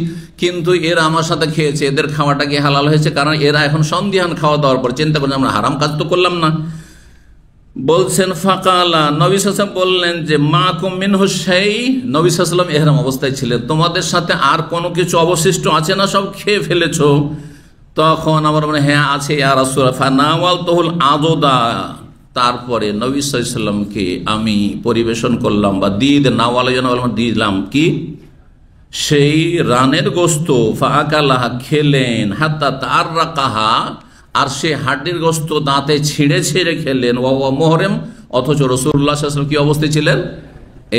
[SPEAKER 1] কিন্তু এরা আমার সাথে খেয়েছে, এদের খাওয়াটা কি হালাল হয়েছে? কারণ এরা এখন সন্দিহান খাওয়া দাওয়ার পর চিন্তা করছে আমরা হারাম কাজ তো করলাম না। বলছেন ফাকালা, নবী সাল্লাল্লাহু আলাইহি ওয়াসাল্লাম বললেন যে মাকুম মিনহু শাই, নবী সাল্লাল্লাহু আলাইহি ওয়াসাল্লাম ইহরাম অবস্থায় ছিলেন, তোমাদের সাথে আর কোনো কিছু অবশিষ্ট আছে না, সব খেয়ে ফেলেছো? তখন আমার মনে হ্যাঁ আছে ইয়া রাসূলুল্লাহ। ফানাওয়ালতুহুল আযদা, তারপরে নবী সাল্লাল্লাহু আলাইহি ওয়াসাল্লামকে আমি পরিবেশন করলাম বা দিলাম কি সেই রানের গোস্ত, ফাআকালাহা, খেলেন, হাত্তা তাররাকাহা, আর সে হাড্ডির গোস্ত দাঁতে ছিঁড়ে ছিঁড়ে খেলেন, ওয়া মুহরিম, অথচ রাসূলুল্লাহ সাল্লাল্লাহু আলাইহি ওয়াসাল্লাম কি অবস্থায় ছিলেন?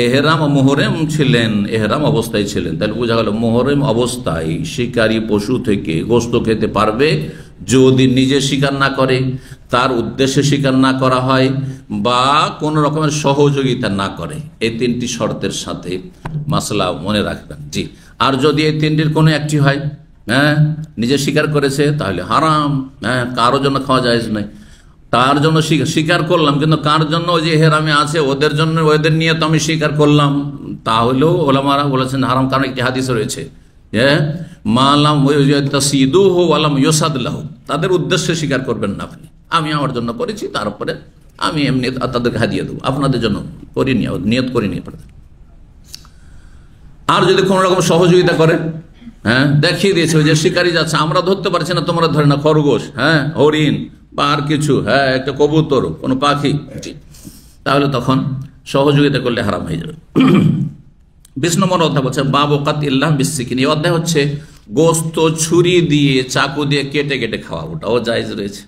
[SPEAKER 1] এহরাম, মুহরিম ছিলেন, এহরাম অবস্থায় ছিলেন। তাহলে বোঝা গেল মুহরিম অবস্থায় শিকারী পশু থেকে গোস্ত খেতে পারবে যদি নিজে শিকার না করে, তার উদ্দেশ্যে শিকার না করা হয়, বা কোন রকমের সহযোগিতা না করে। এই 3টি শর্তের সাথে মাসলা মনে রাখবেন। জি, আর যদি এই 3টির কোনো একটি হয়, হ্যাঁ নিজে শিকার করেছে, তাহলে হারাম, হ্যাঁ কারো জন্য খাওয়া জায়েজ নাই। তার জন্য স্বীকার করলাম, কিন্তু কার জন্য ওই যে হেরামে আছে ওদের জন্য, ওদের নিয়ে তো আমি স্বীকার করলাম, তাহলেও ওলামারা বলেছেন হারাম। কারণ একটি হাদিস রয়েছে যে মালাম তাসিদুহু ওয়ালাম ইউসাদলাহু, তাদের উদ্দেশ্যে স্বীকার করবেন না আপনি। আমি আমার জন্য করেছি, তারপরে আমি এমনি তাদেরকে হাদিয়ে দেবো, আপনাদের জন্য করিনি, নিয়ত করিনি। আর যদি কোনো রকম সহযোগিতা করে, হ্যাঁ, দেখিয়ে দিয়েছে যে শিকারি যাচ্ছে, আমরা ধরতে পারছি না, তোমরা ধরে না, খরগোশ, হ্যাঁ, হরিণ বা আর কিছু, হ্যাঁ, একটা কবুতর, কোনো পাখি, তাহলে তখন সহযোগিতা করলে হারাম হয়ে যাবে। 20 নম্বর অধ্যায় বলছে বাব কাতিল্লাহ বিসসিকিন। এই অধ্যায় হচ্ছে গোস্ত ছুরি দিয়ে চাকু দিয়ে কেটে কেটে খাওয়া, ওটাও জায়েজ রয়েছে।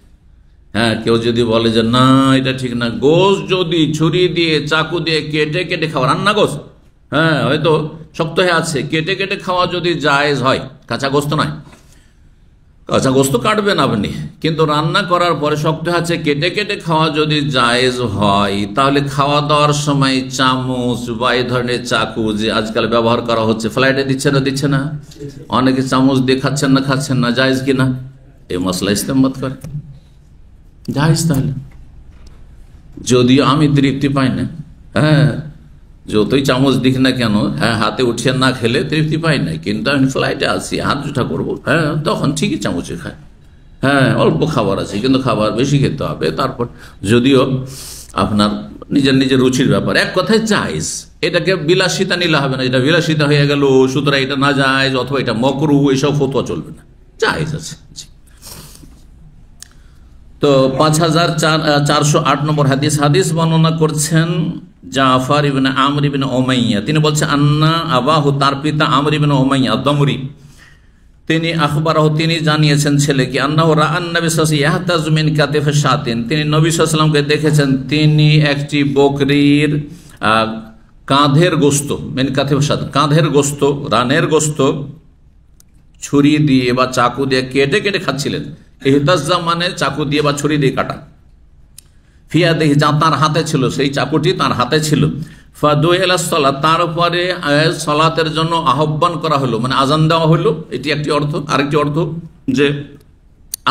[SPEAKER 1] হ্যাঁ, কেউ যদি বলে যে না এটা ঠিক না, গোস্ত যদি ছুরি দিয়ে চাকু দিয়ে কেটে কেটে খাওয়া, রান্না গোস্ত, হ্যাঁ, হয়তো শক্ত হয়ে আছে, কেটে কেটে খাওয়া যদি জায়েজ হয়, কাঁচা গোস্ত নয়, কাঁচা গোস্ত কাটবেন আপনি, কিন্তু রান্না করার পরে শক্ত আছে, কেটে কেটে খাওয়া যদি জায়েজ হয়, তাহলে খাওয়া দাওয়ার সময় চামচ বা এই ধরনের চাকু যে আজকাল ব্যবহার করা হচ্ছে, ফ্লাইটে দিচ্ছে না, অনেকে চামচ দিয়ে খাচ্ছেন না, জায়েজ কিনা এই মশলা ইস্তেমাল করে, জায়েজ। তাহলে যদিও আমি তৃপ্তি পাই না, হ্যাঁ, যতই চামচ দিক না কেন, হ্যাঁ, হাতে উঠিয়ে না খেলে তৃপ্তি পাই না, কিন্তু আমি ফ্লাইটে আছি, হাত জুঠা করবো, হ্যাঁ, তখন ঠিকই চামচে খায়, হ্যাঁ, অল্প খাবার আছে, কিন্তু খাবার বেশি খেতে হবে। তারপর যদিও আপনার নিজের রুচির ব্যাপার, এক কথায় জায়েজ, এটাকে বিলাসিতা নিলে হবে না, এটা বিলাসিতা হয়ে গেল সুতরাং এটা না জায়েজ অথবা এটা মকরু, এসব ফতোয়া চলবে না, জায়েজ আছে। তো 5408 নম্বর হাদিস বর্ণনা করছেন জাফর ইবনে আমর ইবনে উমাইয়া। তিনি বলছেন আন্না আবাহু, তার পিতা আমর ইবনে উমাইয়া দমরি, তিনি আখবরাহু, তিনি জানিয়েছেন ছেলেকে, আন্নাহু রাআন নবী সাল্লাল্লাহু আলাইহি ওয়াসাল্লাম ইয়াহতাজু মিন কাতিফি শাতিন, তিনি নবী সাল্লাল্লাহু আলাইহি ওয়াসাল্লামকে দেখেছেন, তিনি একটি বকরির কাঁধের গোস্ত, মিন কাতিফি শাতিন, কাঁধের গোস্ত, রানের গোস্ত ছুরি দিয়ে বা চাকু দিয়ে কেটে কেটে খাচ্ছিলেন। ইহতাজ্জা মানে চাকু দিয়ে বা ছুরি দিয়ে কাটা, ফিয়াদিহি, যা তার হাতে ছিল, সেই চাকুটি তার হাতে ছিল। ফাদুইলা সালাত, তারপরে সালাতের জন্য আহ্বান করা হলো, মানে আজান দেওয়া হলো, এটি একটি অর্থ। আরেকটি অর্থ যে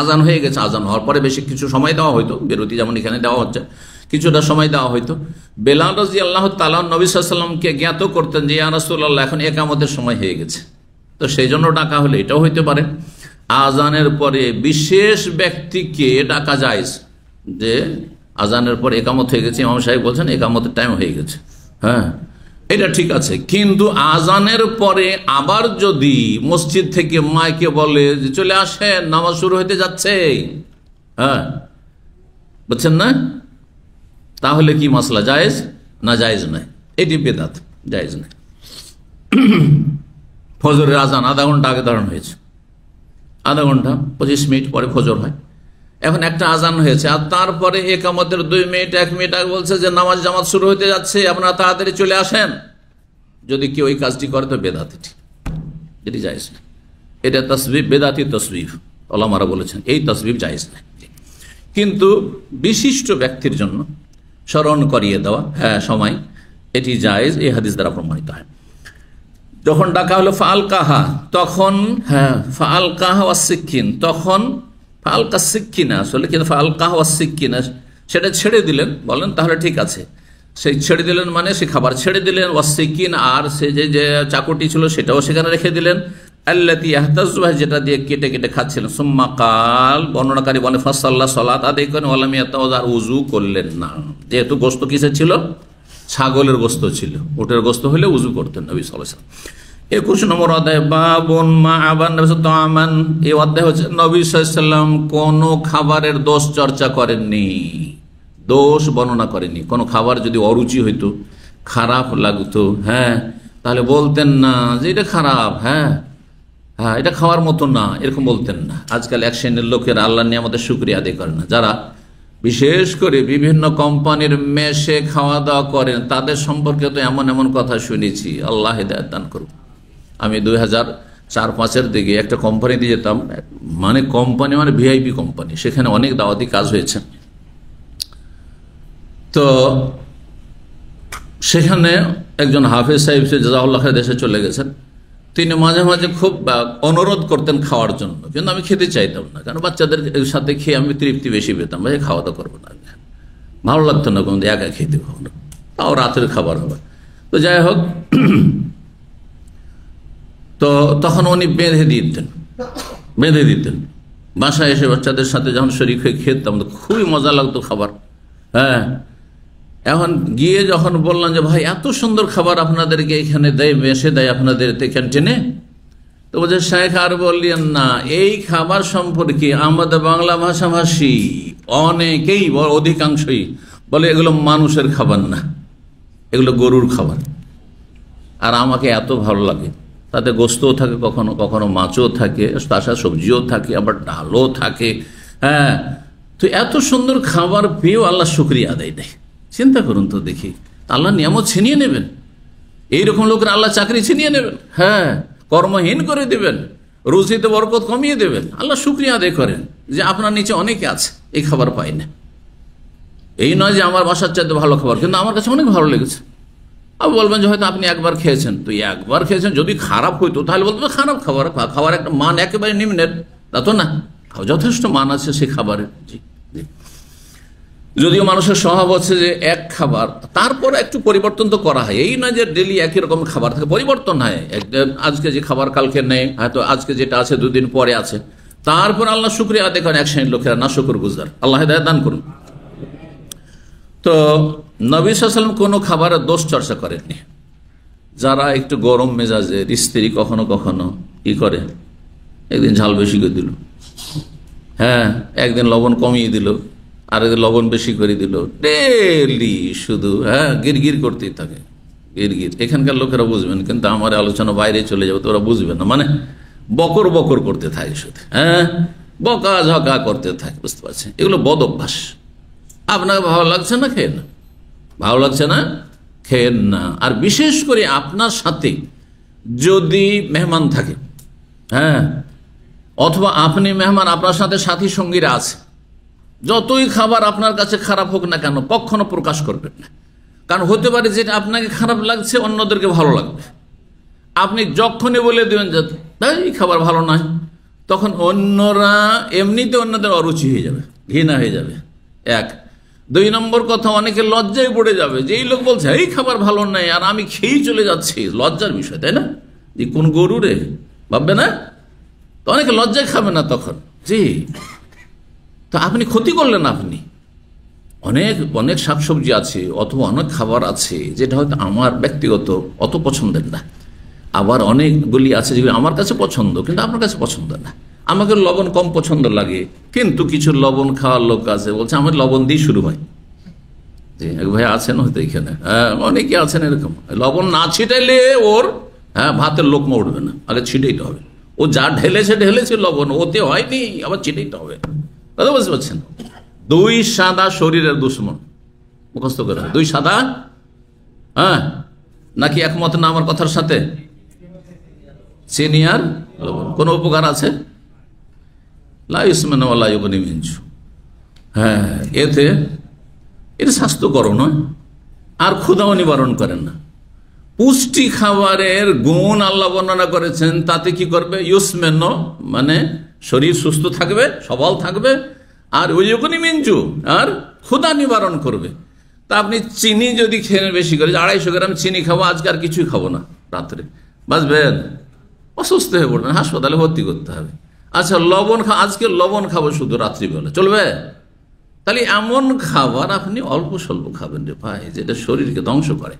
[SPEAKER 1] আজান হয়ে গেছে, আজান হওয়ার পরে বেশি কিছু সময় দেওয়া হয়তো, বিরতি যেমন এখানে দেওয়া হচ্ছে, কিছুটা সময় দেওয়া হয়তো। বেলাল রাদিয়াল্লাহু তাআলা নবী সাল্লাল্লাহু আলাইহি ওয়াসাল্লামকে জ্ঞাত করতেন যে ইয়া রাসূলুল্লাহ, এখন ইকামতের সময় হয়ে গেছে, তো সেই জন্য ডাকা হলো, এটাও হইতে পারে। আজানের পরে বিশেষ ব্যক্তিকে ডাকা জায়েজ, যে আজানের পর একামত হয়ে গেছে, ইমাম সাহেব বলছেন একামতের টাইম হয়ে গেছে, হ্যাঁ, এটা ঠিক আছে। কিন্তু আজানের পরে আবার যদি মসজিদ থেকে মাইকে বলে যে চলে আসেন, নামাজ শুরু হতে যাচ্ছে, হ্যাঁ, বুঝছেন না, তাহলে কি মাসলা জায়েজ না জায়েজ নয়, এটি বেদাত, জায়েজ নয়। ফজরের আজান আধা ঘন্টা আগে দাঁড়ানো হয়েছে, আধা ঘন্টা 25 মিনিট পরে ফজর হয়, এখন একটা আজান হয়েছে, আর তারপরে একামতের 2 মিনিট 1 মিনিট আগে বলছে যে নামাজ জামাত শুরু হতে যাচ্ছে, আপনারা তাড়াতাড়ি চলে আসেন। যদি কেউ এই কাজটি করে তো বেদাত, এটি জায়েজ না, এটা তাসবিব, বেদাতি তসবিব, ওলামারা বলেছেন এই তসবিব জায়েজ না। কিন্তু বিশিষ্ট ব্যক্তির জন্য স্মরণ করিয়ে দেওয়া, হ্যাঁ, সময়, এটি জায়েজ, এই হাদিস দ্বারা প্রমাণিত হয়। যখন ডাকা হলো ফাল কাহা, তখন, হ্যাঁ, ফাল কাহা ওয়া সিক্কিন, তখন ফাল কা সিক্কিনা আসলে, কিন্তু ফাল কাহা ওয়া সিক্কিনা সেটা ছেড়ে দিলেন, বলেন তাহলে ঠিক আছে, সেই ছেড়ে দিলেন মানে সে খাবার ছেড়ে দিলেন, ওয়া সিক্কিন, আর সে যে চাকুটি ছিল সেটাও সেখানে রেখে দিলেন, আল্লাতি ইয়াহতাজু, যেটা দিয়ে কেটে কেটে খাচ্ছিলেন। সুম্মা কাল, বর্ণনাকারী বলে ফাসাল্লা, সালাত আদায় করেন, ওয়ালাম ইয়াতাওয়াজ্জা, আর উযু করলেন না, যেহেতু গোস্ত কিসের ছিল, ছাগলের গোস্ত ছিল, উটের গোস্ত হলে উযু করতেন নবী সাল্লাল্লাহু আলাইহি ওয়াসাল্লাম। 21 নম্বর অধ্যায় বাবুন মা আবান নবী তাআমান, এই অধ্যায় হচ্ছে নবী সাল্লাল্লাহু আলাইহি ওয়াসাল্লাম কোনো খাবারের দোষ চর্চা করেননি, দোষ বর্ণনা করেননি। কোনো খাবার যদি অরুচি হইতো, খারাপ লাগতো, হ্যাঁ, তাহলে বলতেন না যে এটা খারাপ, হ্যাঁ, এটা খাওয়ার মতো না, এরকম বলতেন না। আজকাল এক শ্রেণীর লোকের আল্লাহ নিয়ে আমাদের শুকরিয়া আদায় করে না, যারা বিশেষ করে বিভিন্ন কোম্পানির মেসে খাওয়া দাওয়া করেন, তাদের সম্পর্কে তো এমন এমন কথা শুনেছি, আল্লাহ হিদায়াত দান করুন। আমি 2004-05 দিকে একটা কোম্পানিতে যেতাম, মানে কোম্পানি মানে ভিআইপি কোম্পানি, সেখানে অনেক দাওয়াতি কাজ হয়েছে। তো সেখানে একজন হাফেজ সাহেব, সে জাযাহুল্লাহ খাইর, দেশে চলে গেছেন, তিনি মাঝে মাঝে খুব অনুরোধ করতেন খাওয়ার জন্য, কিন্তু আমি খেতে চাইতাম না, কারণ বাচ্চাদের সাথে খেয়ে আমি তৃপ্তি বেশি পেতাম। ভাই খাওয়া দাওয়া করবো না, ভালো লাগতো না কোনো একা খেতে, কখনো তাও রাতের খাবার হবে। তো যাই হোক, তো তখন উনি বেঁধে দিতেন বাসায় এসে বাচ্চাদের সাথে যখন শরীর হয়ে খেতাম তো খুবই মজা লাগতো খাবার। হ্যাঁ, এখন গিয়ে যখন বললাম যে ভাই এত সুন্দর খাবার আপনাদেরকে এখানে দেয়, মেসে দেয় আপনাদের ক্যান্টিনে, তো বলছে শেখ আর বললেন না, এই খাবার সম্পর্কে আমাদের বাংলা ভাষাভাষী অনেকেই, অধিকাংশই বলে এগুলো মানুষের খাবার না, এগুলো গরুর খাবার। আর আমাকে এত ভালো লাগে, তাতে গোস্তও থাকে, কখনো কখনো মাছও থাকে, তাছাড়া সবজিও থাকে, আবার ডালও থাকে। হ্যাঁ, তো এত সুন্দর খাবার পেয়েও আল্লাহ শুকরিয়া আদায় দেয়। চিন্তা করুন তো দেখি, আল্লাহ নিয়ামত ছিনিয়ে নেবেন, এইরকম লোকের আল্লাহ চাকরি ছিনিয়ে নেবেন, হ্যাঁ কর্মহীন করে দেবেন, রুজিতে বরকত কমিয়ে দেবেন। আল্লাহ শুকরিয়া আদায় করেন যে আপনার নিচে অনেকে আছে এই খাবার পায় না। এই নয় যে আমার বাসার চাইতে ভালো খাবার, কিন্তু আমার কাছে অনেক ভালো লেগেছে। আপনি বলবেন যে হয়তো আপনি একবার খেয়েছেন, তো একবার খেয়েছেন, যদি খারাপ হইতো তাহলে বলতে খারাপ খাবার, খাবার একটা মান একেবারে নিম্নের, তা তো না, যথেষ্ট মান আছে সেই খাবারের। জি জি, যদিও মানুষের স্বভাব হচ্ছে যে এক খাবার, তারপর একটু পরিবর্তন তো করা হয়, এই নয় যে ডেলি একই রকম খাবার থাকে, পরিবর্তন হয়। আজকে যে খাবার কালকে নেই, হয়তো আজকে যেটা আছে দুদিন পরে আছে। তারপর আল্লাহ শুকরিয়া আদায় করেন এক শ্রেণীর লোকেরা, না শুকর গুজার। আল্লাহ হিদায়াত দান করুন। তো নবী সাল্লাল্লাহু আলাইহি ওয়াসাল্লাম কোনো খাবারের দোষ চর্চা করেননি। যারা একটু গরম মেজাজের স্ত্রী কখনো কখনো কি করে, একদিন ঝাল বেশি করে দিল, হ্যাঁ একদিন লবণ কমিয়ে দিল, আর একদিন লবণ বেশি করে দিল, ডেলি শুধু হ্যাঁ গিরগির করতেই থাকে, গিরগির। এখানকার লোকেরা বুঝবেন, কিন্তু আমার আলোচনা বাইরে চলে যাবে তো ওরা বুঝবে না, মানে বকর বকর করতে থাকে শুধু, হ্যাঁ বকা ঝকা করতে থাকে, বুঝতে পারছেন? এগুলো বদ অভ্যাস। আপনাকে ভালো লাগছে না, খেয়ে না, ভালো লাগছে না, খেয়েন না। আর বিশেষ করে আপনার সাথে যদি মেহমান থাকে, হ্যাঁ অথবা আপনি মেহমান, আপনার সাথে সাথী সঙ্গীরা আছে, যতই খাবার আপনার কাছে খারাপ হোক না কেন কখনো প্রকাশ করবেন না। কারণ হতে পারে যেটা আপনাকে খারাপ লাগছে অন্যদেরকে ভালো লাগবে। আপনি যখনই বলে দেবেন যে এই খাবার ভালো নয়, তখন অন্যরা এমনিতে অন্যদের অরুচি হয়ে যাবে, ঘৃণা হয়ে যাবে। এক, দুই নম্বর কথা, অনেকে লজ্জায় পড়ে যাবে যে এই লোক বলছে এই খাবার ভালো নাই আর আমি খেয়েই চলে যাচ্ছি, লজ্জার বিষয়, তাই না? যে কোন গরু রে ভাববে না, তো অনেকে লজ্জায় খাবে না তখন। জি, তো আপনি ক্ষতি করলেন। আপনি অনেক অনেক শাকসবজি আছে অথবা অনেক খাবার আছে যেটা হয়তো আমার ব্যক্তিগত অত পছন্দের না, আবার অনেকগুলি আছে যেগুলো আমার কাছে পছন্দ কিন্তু আপনার কাছে পছন্দ না। আমাকে লবণ কম পছন্দ লাগে, কিন্তু কিছু লবণ খাওয়ার লোক আছে বলছে আমার লবণ দিয়ে শুরু হয়। জি, এক ভাই আছেন হয়তো এখানে, হ্যাঁ অনেকে আছেন এরকম, লবণ না ছিটাইলে ওর হ্যাঁ ভাতের লোকমা উঠবে না, আগে ছিটাইতে হবে। ও যা ঢেলেছে লবণ, ওতে হয়নি, আবার ছিটাইতে হবে। কথা বুঝতে পারছেন? দুই সাদা শরীরের দুশ্মন, মুখস্থ করে। দুই সাদা, হ্যাঁ নাকি একমত না আমার কথার সাথে? চিনি আর লবণ কোন উপকার আছে? হ্যাঁ, এটা স্বাস্থ্যকর নয়, আর ক্ষুধাও নিবারণ করেন না। পুষ্টি খাবারের গুণ আল্লাহ বর্ণনা করেছেন, তাতে কি করবে? ইউসমেন, মানে শরীর সুস্থ থাকবে, সবল থাকবে, আর ওইজকনি মিঞ্জু, আর ক্ষুধা নিবারণ করবে। তা আপনি চিনি যদি খেয়ে বেশি করে, 250 গ্রাম চিনি খাবো আজকে, আর কিছুই খাবো না, রাত্রে বাঁচবেন? অসুস্থ হয়ে পড়বেন, হাসপাতালে ভর্তি করতে হবে। আচ্ছা লবণ আজকে লবণ খাবো শুধু রাত্রিবেলা, চলবে? তাহলে এমন খাবার আপনি অল্প স্বল্প খাবেন রে ভাই, যেটা শরীরকে ধ্বংস করে।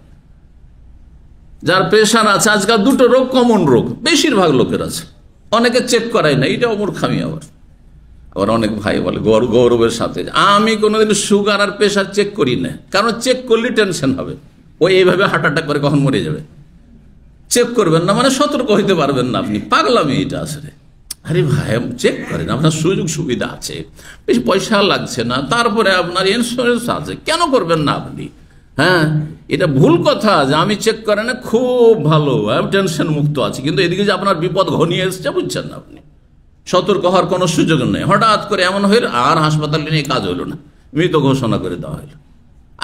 [SPEAKER 1] যার প্রেশার আছে, আজকাল দুটো রোগ কমন রোগ বেশিরভাগ লোকের আছে, অনেকে চেক করায় না, এটাও মূর্খামি। আবার অনেক ভাই বলে গৌরবের সাথে, আমি কোনোদিন সুগার আর প্রেশার চেক করি না, কারণ চেক করলে টেনশন হবে, ও এইভাবে হার্ট অ্যাটাক করে কখন মরে যাবে। চেক করবেন না মানে সতর্ক হইতে পারবেন না আপনি, পাগলামি এটা আসলে। আরে ভাই চেক করেন, আপনার সুযোগ সুবিধা আছে, বেশি পয়সা লাগছে না, তারপরে আপনার ইন্স্যুরেন্স আছে, কেন করবেন না আপনি? হ্যাঁ, এটা ভুল কথা যে আমি চেক করে না, খুব ভালো, টেনশন মুক্ত আছে, কিন্তু এদিকে যে আপনার বিপদ ঘনিয়ে এসছে বুঝছেন না আপনি, সতর্ক হওয়ার কোনো সুযোগ নেই। হঠাৎ করে এমন হয়ে আর হাসপাতালে নিয়ে কাজ হলো না, মৃত ঘোষণা করে দেওয়া হলো।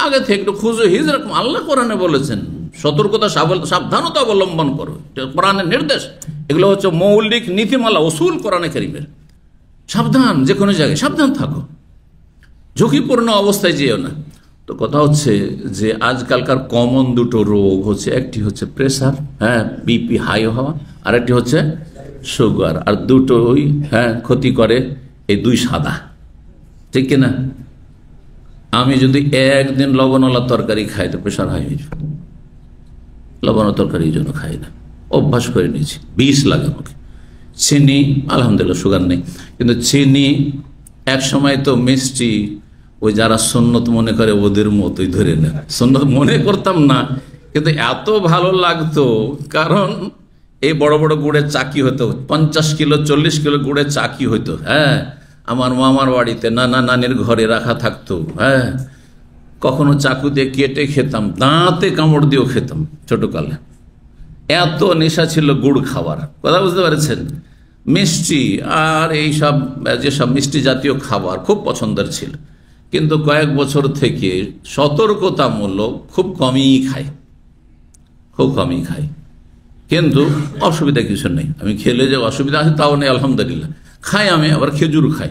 [SPEAKER 1] আগে থেকে একটু খুঁজো হিজরত, আল্লাহ কোরআনে বলেছেন সতর্কতা সাবধানতা অবলম্বন করো, কোরআনের নির্দেশ। এগুলো হচ্ছে মৌলিক নীতিমালা, উসুল কোরআনে কারীমের। সাবধান, যে কোনো জায়গায় সাবধান থাকো, ঝুঁকিপূর্ণ অবস্থায় যেও না। তো কথা হচ্ছে যে আজকালকার কমন দুটো রোগ হচ্ছে, একটি হচ্ছে প্রেসার, বিপি হাই হওয়া, আর একটি হচ্ছে সুগার। আর দুটোই ক্ষতি করে এই দুই সাদা, ঠিক কিনা? আমি যদি একদিন লবণওয়ালা তরকারি খাই তো প্রেশার হাই হয়ে যাবে। লবণ তরকারি এই জন্য খাই না, অভ্যাস করে নিয়েছি, বিষ লাগে আমাকে। চিনি আলহামদুলিল্লাহ সুগার নেই, কিন্তু চিনি এক সময় তো মিষ্টি ওই যারা সুন্নত মনে করে ওদের মতোই ধরে নেন। সুন্নত মনে করতাম না, কিন্তু এত ভালো লাগতো, কারণ এই বড় বড় গুড়ের চাকি হতো, 50 কিলো 40 কিলো গুড়ের চাকি হতো। আমার মামার বাড়িতে নানির ঘরে রাখা থাকতো। কখনো চাকু দিয়ে কেটে খেতাম, দাঁতে কামড় দিয়েও খেতাম ছোটকালে। এত নেশা ছিল গুড় খাবার, কথা বুঝতে পারছেন? মিষ্টি আর এই সব যেসব মিষ্টি জাতীয় খাবার খুব পছন্দের ছিল, কিন্তু কয়েক বছর থেকে সতর্কতামূলক খুব কমই খাই, কিন্তু অসুবিধা কিছু নেই। আমি খেলে যে অসুবিধা আছে তাও নেই, আলহামদুলিল্লাহ। খাই আমি, আবার খেজুর খাই,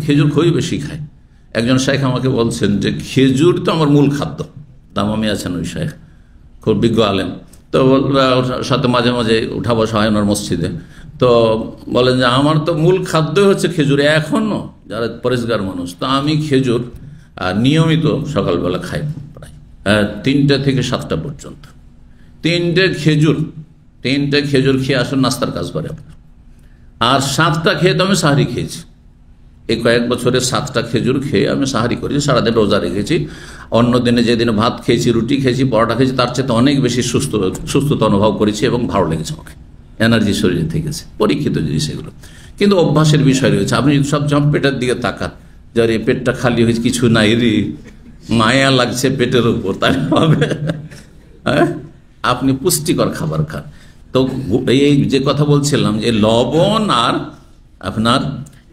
[SPEAKER 1] খেজুর খুবই বেশি খাই। একজন শেখ আমাকে বলছেন যে খেজুর তো আমার মূল খাদ্য, দামামি আছেন ওই শেখ, খুব বিজ্ঞ আলেম। তো সাথে মাঝে মাঝে উঠা বসা হয় ওনার মসজিদে। তো বলেন যে আমার তো মূল খাদ্যই হচ্ছে খেজুর, এখনও যারা পরিষ্কার মানুষ। তো আমি খেজুর নিয়মিত সকালবেলা খাই, প্রায় 3টা থেকে 7টা পর্যন্ত। 3টে খেজুর খেয়ে আসুন, নাস্তার কাজ করে আপনার। আর 7টা খেয়ে তো আমি সাহারি খেয়েছি, এই কয়েক বছরে 7টা খেজুর খেয়ে আমি সাহারি করেছি, সারাদিন রোজা রেখেছি। অন্য দিনে যেদিনে ভাত খেয়েছি, রুটি খেয়েছি, পরোটা খেয়েছি, তার চেয়ে অনেক বেশি সুস্থতা অনুভব করেছি এবং ভালো লেগেছে আমাকে, এনার্জি শরীরে থেকেছে। পরীক্ষিত জিনিস এগুলো, কিন্তু অভ্যাসের বিষয় রয়েছে। আপনি সব পেটের দিকে তাকান, যে পেটটা খালি হয়েছে, কিছু নাই রে, মায়া লাগছে পেটের উপর, তাই হবে? আপনি পুষ্টিকর খাবার খান। তো এই যে কথা বলছিলাম, যে লবণ আর আপনার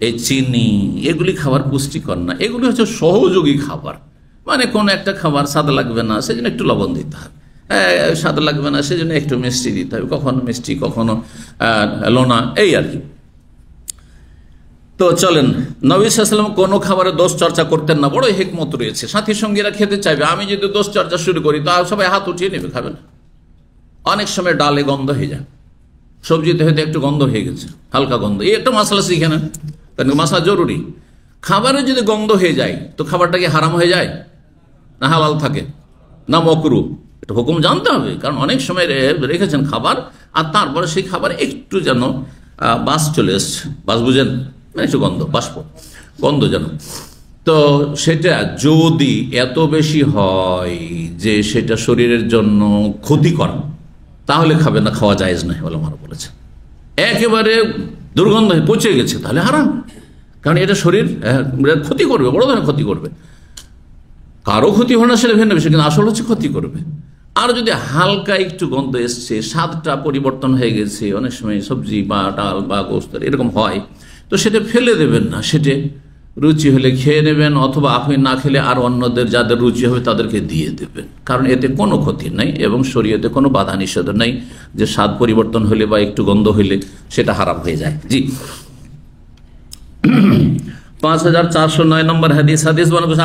[SPEAKER 1] এই চিনি, এগুলি খাবার পুষ্টিকর না, এগুলি হচ্ছে সহযোগী খাবার। মানে কোন একটা খাবার স্বাদ লাগবে না, সেজন্য একটু লবণ দিতে হবে, স্বাদ লাগবে না সেজন্য একটু মিষ্টি দিতে হবে, কখনো মিষ্টি কখনো লোনা, এই আর কি। তো চলেন, নবী সাল্লাল্লাহু আলাইহি ওয়াসাল্লাম কোনো খাবারের দোষ চর্চা করতেন না, বড় হিকমত রয়েছে। সাথী সঙ্গীরা খেতে চাইবে, আমি যদি দোষ চর্চা শুরু করি তো সবাই হাত উঠিয়ে নেবে, খাবে না। অনেক সময় ডালে গন্ধ হয়ে যায়, সবজিতে হয়তো একটু গন্ধ হয়ে গেছে, হালকা গন্ধ, এই একটা মশলা শিখে নেন, কারণ মশলা জরুরি। খাবারে যদি গন্ধ হয়ে যায় তো খাবারটা কি হারাম হয়ে যায় না হালাল থাকে না মকরু? এটা হুকুম জানতে হবে, কারণ অনেক সময় রেখেছেন খাবার আর তারপরে সেই খাবার একটু যেন বাস চলে এসছে, বাস বুঝেন, একটু গন্ধ যেন, তো সেটা যদি এত বেশি হয় যে সেটা শরীরের জন্য ক্ষতিকর, তাহলে খাবে না, খাওয়া জায়েজ নয় বলে আমার বলেছে। একেবারে দুর্গন্ধ পচে গেছে তাহলে হারাম, কারণ এটা শরীর ক্ষতি করবে, বড় ধরনের ক্ষতি করবে। কারো ক্ষতি হয় না সেটা ভিন্ন বিষয়, কিন্তু আসল হচ্ছে ক্ষতি করবে। আর যদি হালকা একটু গন্ধ এসছে, স্বাদটা পরিবর্তন হয়ে গেছে, অনেক সময় সবজি বা ডাল বা গোস্ত এরকম হয়, তো সেটা ফেলে দেবেন না, সেটা রুচি হলে খেয়ে নেবেন, অথবা আপনি না খেলে আর অন্যদের যাদের রুচি হবে তাদেরকে দিয়ে দেবেন, কারণ এতে কোনো ক্ষতি নেই এবং শরীয়তে কোনো বাধা নিষেধ নেই যে স্বাদ পরিবর্তন হলে বা একটু গন্ধ হইলে সেটা হারাম হয়ে যায়। জি, 5409 নম্বর হাদিস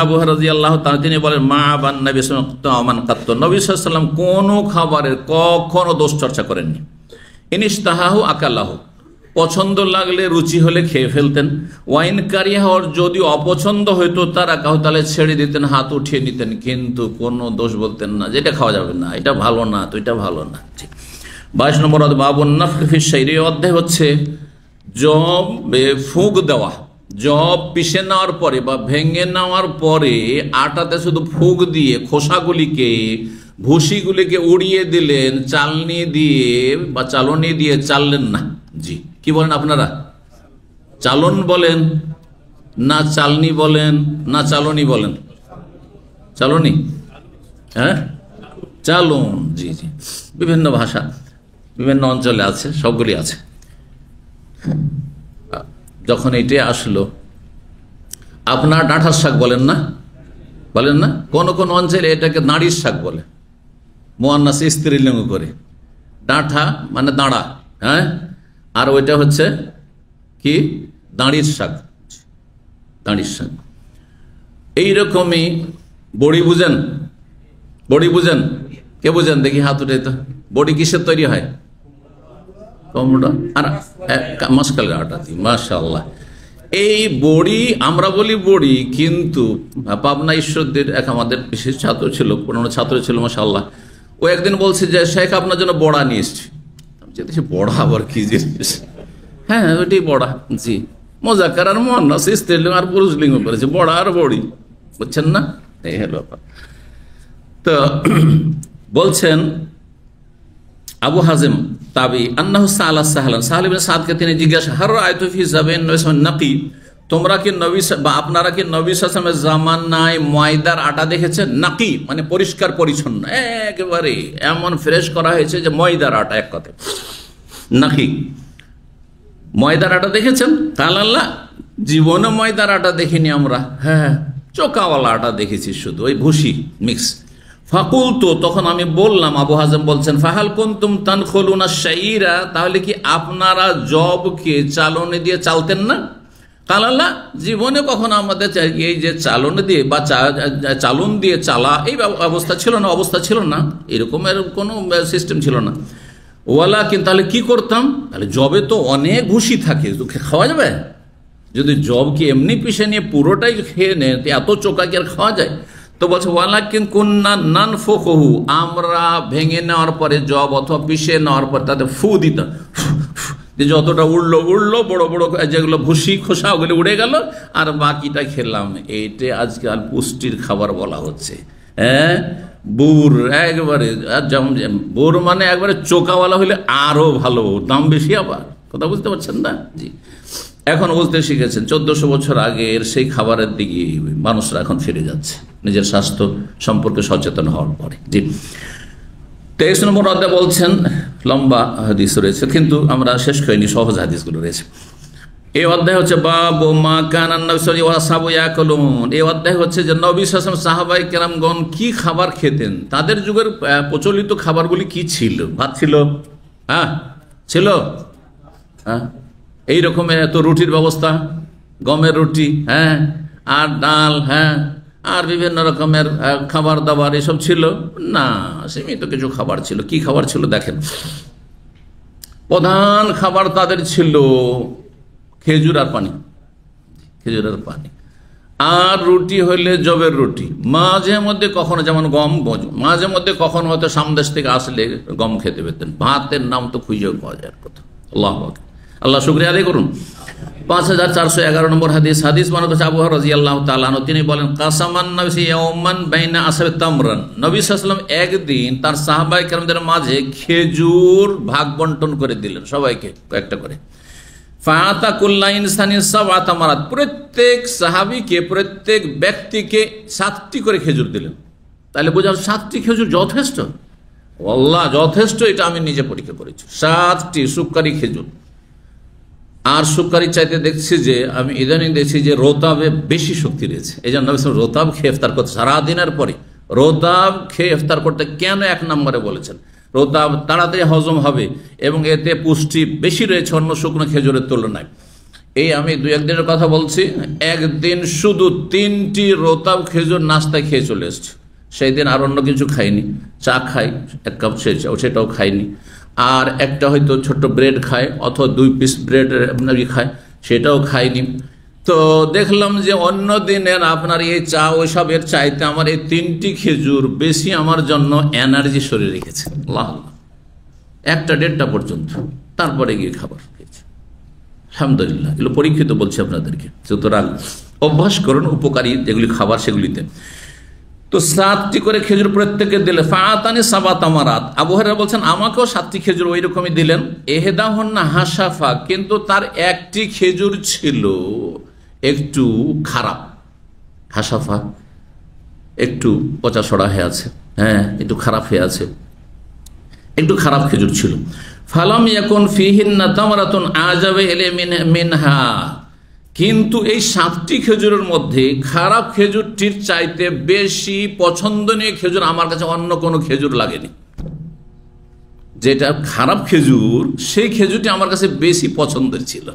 [SPEAKER 1] আবু হুরায়রা রাদিয়াল্লাহু তাআলা তিনি বলেন, মা আবান নবী নবী সাল্লাল্লাহু আলাইহি ওয়াসাল্লাম কোনো খাবারের কখনো দোষ চর্চা করেননি। ইনিশতাহাহু আকালাহু, পছন্দ লাগলে রুচি হলে খেয়ে ফেলতেন। ওয়াইন কারিহা, যদি অপছন্দ হইতো তারা কাহু তাহলে ছেড়ে দিতেন, হাত উঠিয়ে নিতেন, কিন্তু কোনো দোষ বলতেন না যেটা খাওয়া যাবে না, এটা ভালো না, তো এটা ভালো না। 22 নম্বর বাবুন নাফখি ফিশ শাইর, এই অধ্যায় হচ্ছে জব ফুঁক দেওয়া। জব পিষে নেওয়ার পরে বা ভেঙে নেওয়ার পরে আটাতে শুধু ফুঁক দিয়ে খোসাগুলিকে, ভুসিগুলিকে উড়িয়ে দিলেন, চালনি দিয়ে বা চালনি দিয়ে চাললেন না। জি, কি বলেন আপনারা? চালন বলেন না চালনি বলেন না চালনি বলেন? চালনি, চালন। জি জি, বিভিন্ন ভাষা বিভিন্ন অঞ্চলে আছে, সবগুলি আছে। যখন এটাই আসলো, আপনার ডাঁটার শাক বলেন না, কোন কোন অঞ্চলে এটাকে নাড়ির শাক বলে, মুয়ান্নাস স্ত্রীলিঙ্গ করে, ডাঁঠা মানে দাঁড়া, হ্যাঁ, আর ওইটা হচ্ছে কি দাঁড়ির শাক, দাঁড়ির শাক। এইরকমই বড়ি বুঝেন? বড়ি বুঝেন? কে বুঝেন দেখি হাত উঠে তো। বড়ি কিসের তৈরি হয়? কুমড়া আর মাসকাল আটা দিয়ে, মাশাআল্লাহ। এই বড়ি আমরা বলি বড়ি, কিন্তু পাবনা ঈশ্বরদের এক আমাদের বিশেষ ছাত্র ছিল, পুরনো ছাত্র ছিল মাশাআল্লাহ, ও একদিন বলছে যে শেখ আপনার জন্য বড়া নিয়ে এসছি। বড়া আবার কি জিনিস? হ্যাঁ ওইটাই বড়া, জি। মোজাক্কার আর মুয়ান্নাস স্ত্রীলিঙ্গ আর পুরুষলিঙ্গ করেছে, বড়া আর বড়ি, বুঝছেন না? এই হলো ব্যাপার। তো বলছেন আবু হাজিম তাবি আন্নাহু সাআলা সাহলান, সাহল ইবনে সাদকে তিনি জিজ্ঞাসা, হার রাআইতু ফি যাবিন নাকি, তোমরা কি নবী বা আপনারা কি নবী সাল্লাল্লাহু আলাইহি ওয়াসাল্লামের জামানায় ময়দার আটা দেখেছেন? নাকি মানে পরিষ্কার পরিচ্ছন্ন, একেবারে এমন ফ্রেশ করা হয়েছে যে ময়দার আটা, এক কথায় নাকি ময়দার আটা দেখেছেন? কালাল্লাহ, জীবনে ময়দার আটা দেখিনি আমরা, হ্যাঁ চোকাওয়ালা আটা দেখেছি, শুধু ওই ভুসি মিক্স। ফাকুল তো তখন আমি বললাম, আবু হাজম বলছেন, ফাহাল কুনতুম তানখুলুনা শাইরা, তাহলে কি আপনারা জবকে চালনে দিয়ে চালতেন না? কালাল্লাহ, জীবনে কখনো আমাদের এই যে চালনে দিয়ে বা চালন দিয়ে চালা এই অবস্থা ছিল না, অবস্থা ছিল না, এরকমের কোনো সিস্টেম ছিল না। ওয়ালা কিন্তু তাহলে কি করতাম? তাহলে জবে তো অনেক ভুসি থাকে, খাওয়া যাবে? যদি জবকে এমনি পিষে নিয়ে পুরোটাই খেয়ে নেয়, এত চোকা কি আর খাওয়া যায়? তো বলছে ওয়ালাকিন কুন্না নানফুকুহু, আমরা ভেঙে নেওয়ার পরে জব অথবা পিষে নেওয়ার পর তাতে ফু দিতাম, যে যতটা উড়লো উড়লো, বড় বড় যেগুলো ভুসি খোসা ওগুলো উড়ে গেল, আর বাকিটা খেলাম। এইটা আজকাল পুষ্টির খাবার বলা হচ্ছে। হ্যাঁ, বুর একবারে, যেমন বুর মানে একবারে চোকাওয়ালা হইলে আরো ভালো, দাম বেশি আবার, কথা বুঝতে পারছেন না? জি, এখন বুঝতে শিখেছেন। 1400 বছর আগের সেই খাবারের দিকে মানুষরা এখন ফিরে যাচ্ছে, নিজের স্বাস্থ্য সম্পর্কে সচেতন হওয়ার পরে। জি, 23 নম্বর অধ্যায় বলছেন, লম্বা হাদিস রয়েছে কিন্তু আমরা শেষ করিনি, সহজ হাদিসগুলো রয়েছে। এই অধ্যায় হচ্ছে বাবু মা কানান নবী সাল্লাল্লাহু আলাইহি ওয়াসাল্লাম ইয়াকুলুন। এই অধ্যায় হচ্ছে যে নবী সাল্লাল্লাহু আলাইহি ওয়াসাল্লাম সাহাবায়ে কেরামগণ কি খাবার খেতেন, তাদের যুগের প্রচলিত খাবারগুলি কি ছিল। ভাত ছিল, হ্যাঁ ছিল, হ্যাঁ এই রকমের তো রুটির ব্যবস্থা, গমের রুটি, হ্যাঁ, আর ডাল, হ্যাঁ, আর বিভিন্ন রকমের খাবার দাবার এসব ছিল না, সীমিত কিছু খাবার ছিল। কি খাবার ছিল দেখেন, প্রধান খাবার তাদের ছিল খেজুর আর পানি, খেজুর আর পানি, আর রুটি হইলে জবের রুটি, মাঝে মধ্যে কখনো যেমন গম, মাঝে মধ্যে কখনো হয়তো সামদেশ থেকে আসলে গম খেতে পেতেন। ভাতের নাম তো খুঁজেও পাওয়া যায় কথা। আল্লাহু আকবার, আল্লাহ শুকরিয়া আদায় করুন। 5411 নম্বর হাদিস, হাদিস বর্ণনা করেছেন আবু হুরায়রা রাদিয়াল্লাহু তাআলা আনহু, তিনি বলেন, কাসামান নবী ইয়াওমান বাইনা আসহাবি তামরান, নবী সাল্লাল্লাহু আলাইহি ওয়াসাল্লাম একদিন তার সাহাবায়ে কেরামদের মাঝে খেজুর ভাগ বন্টন করে দিলেন, সবাইকে কয়েকটা করে। ফাআতা কুল্লা ইনসানিন সাবআ তামারাত, প্রত্যেক সাহাবীকে, প্রত্যেক ব্যক্তিকে 7টি করে খেজুর দিলেন। তাহলে বোঝা 7টি খেজুর যথেষ্ট, আল্লাহ যথেষ্ট, এটা আমি নিজে পরীক্ষা করেছি। 7টি সুক্কারি খেজুর। আর সুক্কারি চাইতে দেখছি যে, আমি ইদানিং দেখছি যে রোতাবে বেশি শক্তি রয়েছে, এই জন্য রোতাব খেয়ে ইফতার করতে, সারাদিনের পরে রোতাব খেয়ে ইফতার করতে কেন 1 নম্বরে বলেছেন? রোতাব তাড়াতাড়ি হজম হবে এবং এতে পুষ্টি বেশি রয়েছে অন্য শুকনো খেজুরের তুলনায়। এই আমি 2-1 দিনের কথা বলছি, একদিন শুধু 3টি রোতাব খেজুর নাস্তায় খেয়ে চলে এসছে। সেই দিন আর অন্য কিছু খাইনি, চা খাই 1 কাপ, সেটাও খাইনি, আর একটা হয়তো ছোট্ট ব্রেড খায় অথবা 2 পিস ব্রেড খায়, সেটাও খাইনি। তো দেখলাম যে অন্য দিনের আপনার এই চা ওইসবের চাইতে আমার এই 3টি খেজুর বেশি আমার জন্য এনার্জি শরীরে রেখেছে। আল্লাহ, 1টা-1.5টা পর্যন্ত, তারপরে গিয়ে খাবার খেয়েছে। আলহামদুলিল্লাহ, এগুলো পরীক্ষিত বলছি আপনাদেরকে। সুতরাং অভ্যাস করুন উপকারী যেগুলি খাবার সেগুলিতে। তো 7টি করে খেজুর প্রত্যেকে দিলে, ফাআতানি সাবা তামারাত, আবু হুরায়রা বলছেন আমাকেও 7টি খেজুর ওই রকমই দিলেন। এহদাহুন্না হাসাফা, কিন্তু তার একটি খেজুর ছিল একটু খারাপ, হাসাফা একটু পচাসড়া হয়ে আছে, হ্যাঁ একটু খারাপ হয়ে আছে, একটু খারাপ খেজুর ছিল। ফালাম ইয়াকুন ফিহিন্না তামারাতুন আজাবে ইলে মিনহা, কিন্তু এই 7টি খেজুরের মধ্যে খারাপ খেজুরটির চাইতে বেশি পছন্দনীয় খেজুর আমার কাছে অন্য কোনো খেজুর লাগেনি। যেটা খারাপ খেজুর, সেই খেজুরটি আমার কাছে বেশি পছন্দের ছিল।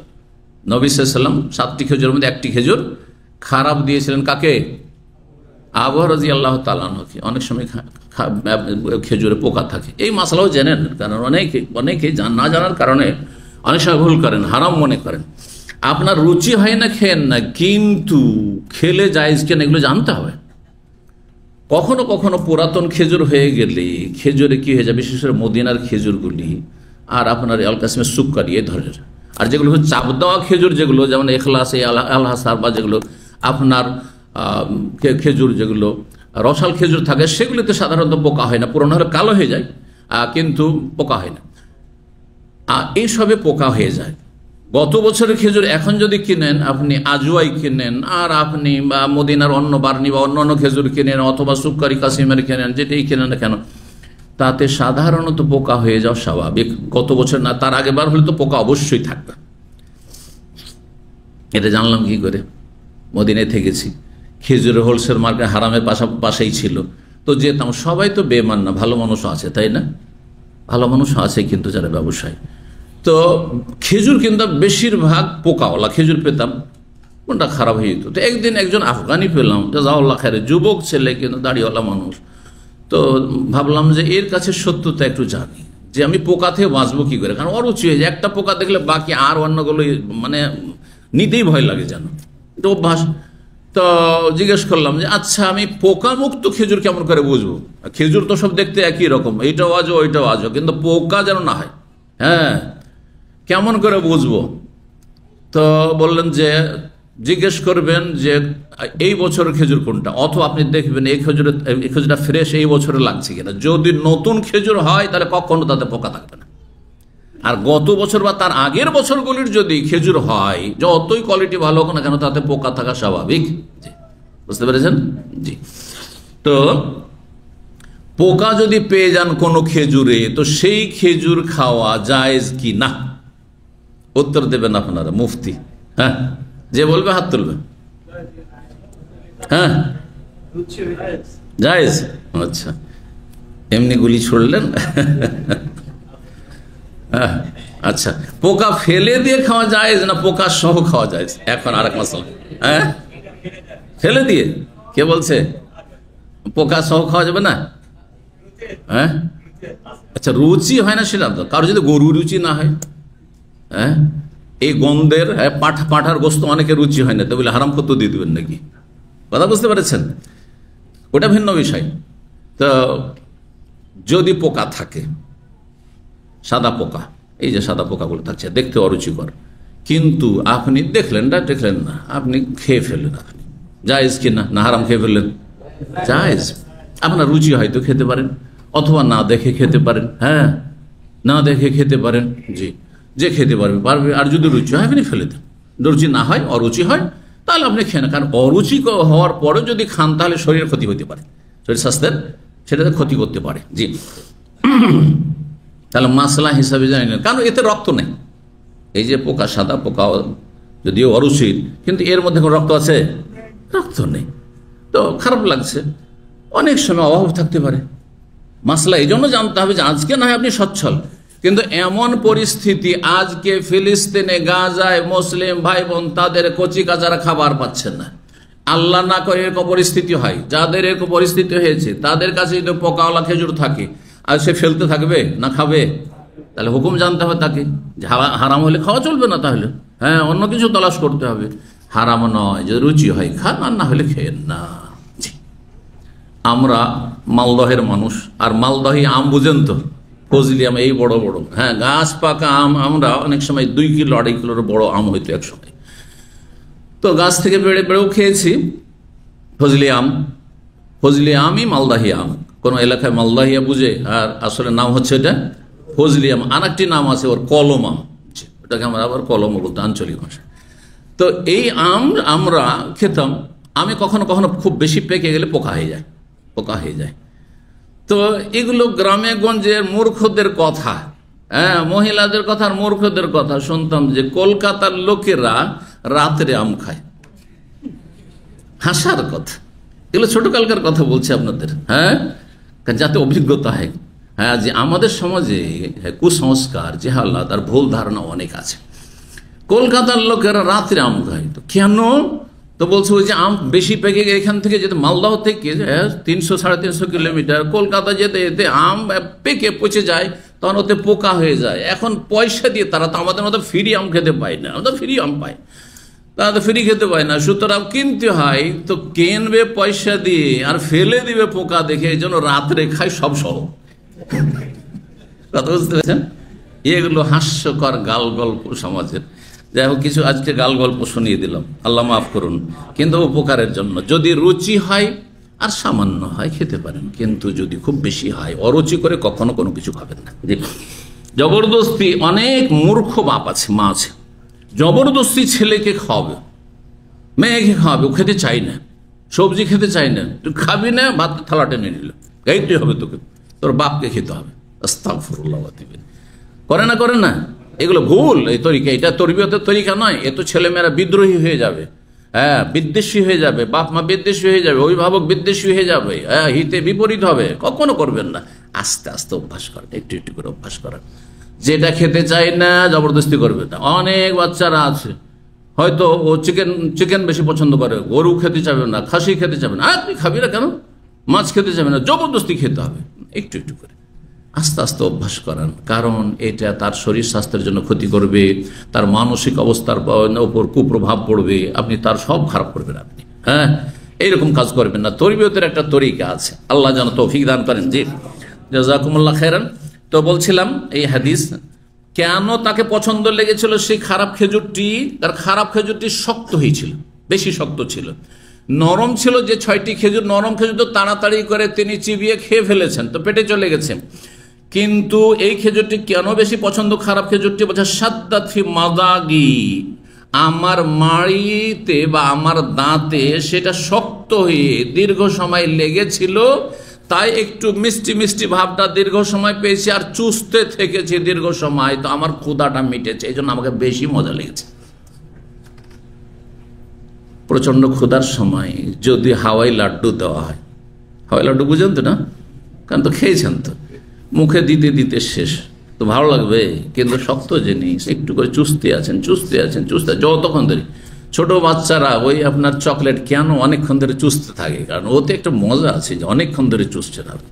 [SPEAKER 1] নবী সাল্লাল্লাহু আলাইহি ওয়াসাল্লাম 7টি খেজুরের মধ্যে একটি খেজুর খারাপ দিয়েছিলেন। কাকে? আবু রাদিয়াল্লাহু তাআলা আনহুকে। অনেক সময় খেজুরে পোকা থাকে, এই মাসলাও জেনেন, কারণ অনেকে না জানার কারণে অনেক সময় ভুল করেন, হারাম মনে করেন। আপনার রুচি হয় না, খেয়েন না, কিন্তু খেলে জায়েজ কেন এগুলো জানতে হবে। কখনো কখনো পুরাতন খেজুর হয়ে গেলে খেজুরে কি হয়ে যায়, বিশেষ করে মদিনার খেজুরগুলি আর আপনার আল কাসিমের সুক্কারি এ ধরনের, আর যেগুলো চাপ দেওয়া খেজুর, যেগুলো যেমন এখলাস, আল হাসার বা যেগুলো আপনার খেজুর, যেগুলো রসাল খেজুর থাকে, সেগুলিতে সাধারণত পোকা হয় না, পুরনো হলে কালো হয়ে যায়, কিন্তু পোকা হয় না। এইসবে পোকা হয়ে যায়। গত বছরের খেজুর এখন যদি কিনেন, আপনি আজওয়াই কিনেন, আর আপনি বা মদিনার অন্য বার্নি বা অন্য খেজুর কিনেন, অথবা সুক্কারি কাসিমের কিনেন, যেটাই কিনেন না কেন, তাতে সাধারণত পোকা হয়ে যাওয়া স্বাভাবিক। গত বছর না, তার আগের বার হলে তো পোকা অবশ্যই থাকবে। এটা জানলাম কি করে? মদিনায় থেকেছি, খেজুরের হোলসেল মার্কেট হারামের পাশেই ছিল, তো যেতাম। সবাই তো বেমান না, ভালো মানুষও আছে, তাই না? ভালো মানুষও আছে, কিন্তু যারা ব্যবসায়ী, তো খেজুর কিন্তু বেশিরভাগ পোকাওয়ালা খেজুর পেতাম, কোনটা খারাপ হয়ে যেত। তো একদিন একজন আফগানি পেলাম, জাযাকাল্লাহু খায়র, যুবক ছেলে, কিন্তু দাড়িওয়ালা মানুষ। তো ভাবলাম যে এর কাছে সত্যতা একটু জানি, যে আমি পোকা থেকে বাঁচবো কি করে, কারণ অরুচি হয়ে যায়। একটা পোকা দেখলে বাকি আর অন্যগুলো মানে নিতেই ভয় লাগে, যেন এটা অভ্যাস। তো জিজ্ঞেস করলাম যে আচ্ছা, আমি পোকা মুক্ত খেজুর কেমন করে বুঝবো? খেজুর তো সব দেখতে একই রকম, এইটাও আজও ওইটাও আজও, কিন্তু পোকা যেন না হয়, হ্যাঁ, কেমন করে বুঝবো? তো বললেন যে জিজ্ঞেস করবেন যে এই বছরের খেজুর কোনটা, অথবা আপনি দেখবেন এই খেজুরটা ফ্রেশ এই বছরে লাগছে কিনা। যদি নতুন খেজুর হয় তাহলে কখনো তাতে পোকা থাকবে না। আর গত বছর বা তার আগের বছরগুলির যদি খেজুর হয়, যতই কোয়ালিটি ভালো হোক না কেন, তাতে পোকা থাকা স্বাভাবিক। বুঝতে পেরেছেন? জি। তো পোকা যদি পেয়ে যান কোনো খেজুরে, তো সেই খেজুর খাওয়া জায়েজ কি না? উত্তর দেবেন আপনারা, মুফতি। হ্যাঁ, যে বলবে হাত তুলবে। হ্যাঁ, জায়েজ। আচ্ছা, এমনি গুলি ছুড়লেন। হ্যাঁ, আচ্ছা, পোকা ফেলে দিয়ে খাওয়া জায়েজ না পোকা সহ খাওয়া জায়েজ? এখন আরেক মাসলা। হ্যাঁ, ফেলে দিয়ে কে বলছে পোকা সহ খাওয়া যাবে না? হ্যাঁ, আচ্ছা, রুচি হয় না সেটা তো, কারো যদি গরু রুচি না হয়, হ্যাঁ, এই গন্ধের, হ্যাঁ, পাঁঠার গোস্ত অনেকে রুচি হয় না, তো বলে হারাম কত দিয়ে দেবেন নাকি? কথা বুঝতে পেরেছেন? ওটা ভিন্ন বিষয়। তো যদি পোকা থাকে, সাদা পোকা, এই যে সাদা পোকাগুলো থাকছে, দেখতে অরুচিকর, কিন্তু আপনি দেখলেন না, আপনি খেয়ে ফেললেন, আপনি জায়েজ কিনা? না হারাম খেয়ে ফেললেন? জায়েজ। আপনার রুচি হয়তো খেতে পারেন, অথবা না দেখে খেতে পারেন। হ্যাঁ, না দেখে খেতে পারেন, জি, যে খেতে পারবে। আর যদি রুচি হয় আপনি ফেলে দেন, রুচি না হয়, অরুচি হয়, তাহলে আপনি খেয়ে না। কারণ অরুচি হওয়ার পরেও যদি খান, তাহলে শরীরের ক্ষতি হতে পারে, শরীর স্বাস্থ্যের সেটাতে ক্ষতি করতে পারে। জি, তাহলে মাসলা হিসাবে জানি না, কারণ এতে রক্ত নেই। এই যে পোকা, সাদা পোকা যদিও অরুচির, কিন্তু এর মধ্যে কোনো রক্ত আছে? রক্ত নেই। তো খারাপ লাগছে, অনেক সময় অভাব থাকতে পারে। মাসলা এই জন্য জানতে হবে যে আজকে না হয় আপনি সচ্ছল, কিন্তু এমন পরিস্থিতি আজকে ফিলিস্তিনে, গাজায় মুসলিম ভাই বোন, তাদের কচি কাচারা খাবার পাচ্ছেন না। আল্লাহ না করে এরকম পরিস্থিতি হয়, যাদের এরকম পরিস্থিতি হয়েছে তাদের কাছে যদি পোকাওয়ালা খেজুর থাকে, আর সে ফেলতে থাকবে না খাবে? তাহলে হুকুম জানতে হবে তাকে, যে হারাম হলে খাওয়া চলবে না, তাহলে হ্যাঁ, অন্য কিছু তলাশ করতে হবে। হারাম নয়, যদি রুচি হয় খান, আর না হলে খেয়েন না। আমরা মালদহের মানুষ, আর মালদহি আম বুঝেন তো, ফজলি আম, এই বড় বড়, হ্যাঁ, গাছ পাকা আম। আমরা অনেক সময় 2 কিলো 2.5 কিলোর বড় আম হইতো এক সময়। তো গাছ থেকে বেড়েও খেয়েছি ফজলি আমই মালদাহি আম। কোন এলাকায় মালদাহিয়া বুঝে, আর আসলে নাম হচ্ছে এটা ফজলি আম। আর একটি নাম আছে ওর, কলম আম, ওটাকে আমরা আবার কলম বলতো আঞ্চলিক ভাষায়। তো এই আম আমরা খেতাম। আমি কখনো কখনো খুব বেশি পেকে গেলে পোকা হয়ে যায়। তো এগুলো গ্রামে গঞ্জের মূর্খদের কথা, হ্যাঁ, মহিলাদের কথা আর মূর্খদের কথা শুনতাম, যে কলকাতার লোকেরা রাত্রে আম খায়। হাসার কথা, এগুলো ছোটকালকার কথা বলছি আপনাদের, হ্যাঁ, যাতে অভিজ্ঞতা হয়। হ্যাঁ, যে আমাদের সমাজে কুসংস্কার, জেহালাত আর ভুল ধারণা অনেক আছে। কলকাতার লোকেরা রাত্রে আম খায়, তো কেন? তো বলছে ওই যে আম বেশি পেকে এখান থেকে যেতে, মালদহ থেকে 300-350 কিলোমিটার কলকাতা যেতে যেতে আম পেকে পচে যায়, তখন ওতে পোকা হয়ে যায়। এখন পয়সা দিয়ে তারা তো আমাদের মতো ফ্রি আম খেতে পায় না, আমরা ফ্রি আম পাই, তারা তো ফ্রি খেতে পায় না, সুতরাং কিনতে হয়। তো কিনবে পয়সা দিয়ে আর ফেলে দিবে পোকা দেখে, এই জন্য রাত্রে খায় সব সহ। কথা বুঝতে পেরেছেন? এগুলো হাস্যকর গাল গল্প সমাজের। যাই হোক, কিছু আজকে গাল গল্প শুনিয়ে দিলাম, আল্লাহ মাফ করুন, কিন্তু উপকারের জন্য। যদি রুচি হয় আর সামান্য হয় খেতে পারেন, কিন্তু যদি খুব বেশি হয় অরুচি করে কখনো কোনো কিছু খাবেন না। জবরদস্তি, অনেক মূর্খ বাপ আছে, মা আছে, জবরদস্তি ছেলেকে খাওয়াবে, মেয়েকে খাওয়াবে, ও খেতে চাই না, সবজি খেতে চাই না, তুই খাবি না, ভাত থালা টেনে নিল, খাইতে হবে তোকে, তোর বাপকে খেতে হবে। আস্তাগফিরুল্লাহ। করে না, করে না, এগুলো ভুল। এই তরিকা, এটা তরবিয়তের তরিকা নয়। এ তো ছেলেমেয়েরা বিদ্রোহী হয়ে যাবে, হ্যাঁ, বিদ্বেষী হয়ে যাবে, বাপ মা বিদ্বেষী হয়ে যাবে, অভিভাবক বিদ্বেষী হয়ে যাবে, হ্যাঁ, হিতে বিপরীত হবে। কখনো করবেন না, আস্তে আস্তে অভ্যাস করেন, একটু একটু করে অভ্যাস করেন। যেটা খেতে চাই না জবরদস্তি করবে না। অনেক বাচ্চারা আছে, হয়তো ও চিকেন বেশি পছন্দ করে, গরু খেতে চাবে না, খাসি খেতে চাবে না, তুই খাবি না কেন, মাছ খেতে চাবে না, জবরদস্তি খেতে হবে। একটু একটু করে আস্তে আস্তে অভ্যাস করান, কারণ এটা তার শরীর স্বাস্থ্যের জন্য ক্ষতি করবে, তার মানসিক অবস্থার উপর কুপ্রভাব পড়বে, আপনি তার সব খারাপ করবেন আপনি। হ্যাঁ, এইরকম কাজ করবেন না। তরবিয়তের একটা তরিকা আছে, আল্লাহ যেন তৌফিক দান করেন। জি, জাযাকুমুল্লাহ খায়রান। তো বলছিলাম এই হাদিস কেন তাকে পছন্দ লেগেছিল সেই খারাপ খেজুরটি, তার খারাপ খেজুরটি শক্ত হয়েছিল, বেশি শক্ত ছিল। নরম ছিল যে 6টি খেজুর, নরম খেজুর তো তাড়াতাড়ি করে তিনি চিবিয়ে খেয়ে ফেলেছেন, তো পেটে চলে গেছে। কিন্তু এই খেজুরটি কেন বেশি পছন্দ, খারাপ খেজুরটি? বলছে সাদ্দাত ফি মাদাগি, আমার মাড়িতে বা আমার দাঁতে সেটা শক্ত হয়ে দীর্ঘ সময় লেগেছিল, তাই একটু মিষ্টি মিষ্টি ভাবটা দীর্ঘ সময় পেয়েছি, আর চুষতে থেকেছি দীর্ঘ সময়, তো আমার ক্ষুধাটা মিটেছে, এই জন্য আমাকে বেশি মজা লেগেছে। প্রচন্ড ক্ষুধার সময় যদি হাওয়াই লাড্ডু দেওয়া হয়, হাওয়াই লাড্ডু বুঝেন তো না, কারণ তো খেয়েছেন, তো মুখে দিতে দিতে শেষ, তো ভালো লাগবে, কিন্তু শক্ত জিনিস, একটু করে চুষতে আছেন যতক্ষণ ধরে। ছোট বাচ্চারা ওই আপনার চকলেট কেন অনেকক্ষণ ধরে চুষতে থাকে, কারণ ওতে একটা মজা আছে যে অনেকক্ষণ ধরে চুষছে থাকে।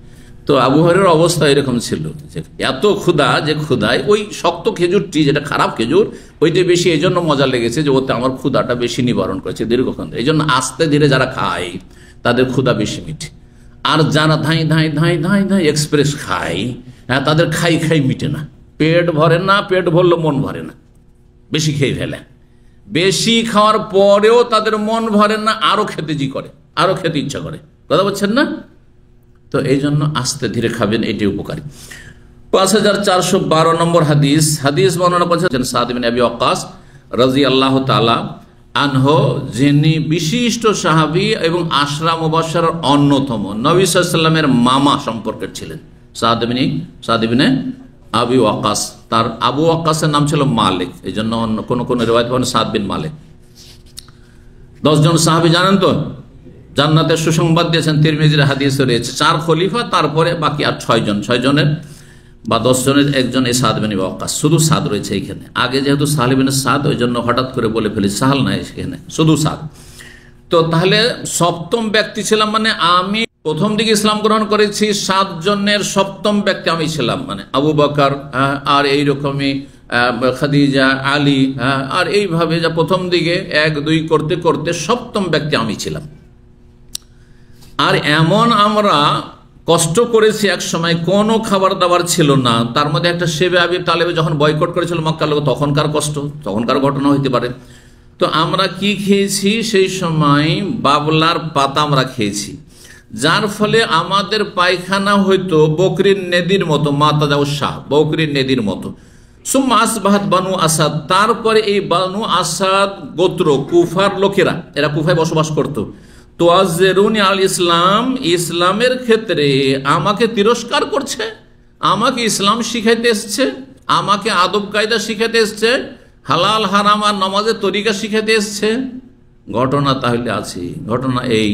[SPEAKER 1] তো আবু হুরায়রার অবস্থা এরকম ছিল যে এত ক্ষুধা, যে ক্ষুধায় ওই শক্ত খেজুরটি, যেটা খারাপ খেজুর, ওইটা বেশি এই জন্য মজা লেগেছে যে ওতে আমার ক্ষুধাটা বেশি নিবারণ করেছে দীর্ঘক্ষণ। এই জন্য আস্তে ধীরে যারা খায় তাদের ক্ষুধা বেশি মিটে, আর যারা ধাই ধাই ধাই ধাই ধাই এক্সপ্রেস খায়, হ্যাঁ, তাদের খাই খাই মিটে না, পেট ভরে না, পেট ভরলে মন ভরে না, বেশি খেয়ে ফেলে। বেশি খাওয়ার পরেও তাদের মন ভরে না, আরো খেতে করে, আরো খেতে ইচ্ছা করে। কথা বলছেন না? তো এই জন্য আস্তে ধীরে খাবেন, এটি উপকারী। 5412 নম্বর হাদিস বর্ণনা করেছেন সাদ বিন আবি ওয়াক্কাস রাদিয়াল্লাহু তাআলা আনহু, যিনি বিশিষ্ট সাহাবী এবং আশরা মুবাশশারার অন্যতম, নবী সাল্লাল্লাহু আলাইহি ওয়াসাল্লামের মামা সম্পর্কের ছিলেন। সাদ বিন আবি ওয়াক্কাস, তার আবু ওয়াক্কাসের নাম ছিল মালিক, এই জন্য কোন কোন রিওয়ায়াত বলেন সাদ বিন মালিক। 10 জন সাহাবী জানেন তো, জান্নাতের সুসংবাদ দিয়েছেন, তিরমিজির হাদিসে রয়েছে। 4 খলিফা, তারপরে বাকি আর 6 জন, 6 জনের বা 10 জনের একজন এই সাদ বিন ওয়াক্কাস। শুধু সাদ রয়েছে এখানে, আগে যেহেতু সাহেল বিন সাদ, ওই জন্য হঠাৎ করে বলে ফেলি সাহাল নাই, সেখানে শুধু সাদ। তো তাহলে 7ম ব্যক্তি ছিলাম, মানে আমি প্রথম দিকে ইসলাম গ্রহণ করেছি, 7 জনের 7ম ব্যক্তি আমি ছিলাম, মানে আবু বকর, আর এইরকমই খাদিজা, আলী, আর এইভাবে যা প্রথম দিকে 1 2 করতে করতে 7ম ব্যক্তি আমি ছিলাম। আর এমন আমরা কষ্ট করেছি, এক সময় কোনো খাবার দাবার ছিল না, তার মধ্যে একটা শেবে আবি তালেবে যখন বয়কট করেছিল মক্কার লোক, তখনকার কষ্ট, তখনকার ঘটনা হইতে পারে। তো আমরা কি খেয়েছি সেই সময়? বাবলার পাতা আমরা খেয়েছি, যার ফলে আমাদের পায়খানা হয়তো বকরির নেদির মতো, মাতা যাও শাহ, বকরির নেদির মতো। সুম্মা আসবাহাত বানু আসাদ, তারপরে এই বানু আসাদ গোত্র, কুফার লোকেরা, এরা কুফায় বসবাস করতো, তোয়াজ্জেরুনি আল ইসলাম, ইসলামের ক্ষেত্রে আমাকে তিরস্কার করছে, আমাকে ইসলাম শিখাইতে এসছে, আমাকে আদব কায়দা শিখাইতে এসছে, হালাল হারাম আর নামাজের তরিকা শিখাইতে এসছে। ঘটনা তাহলে আছে, ঘটনা এই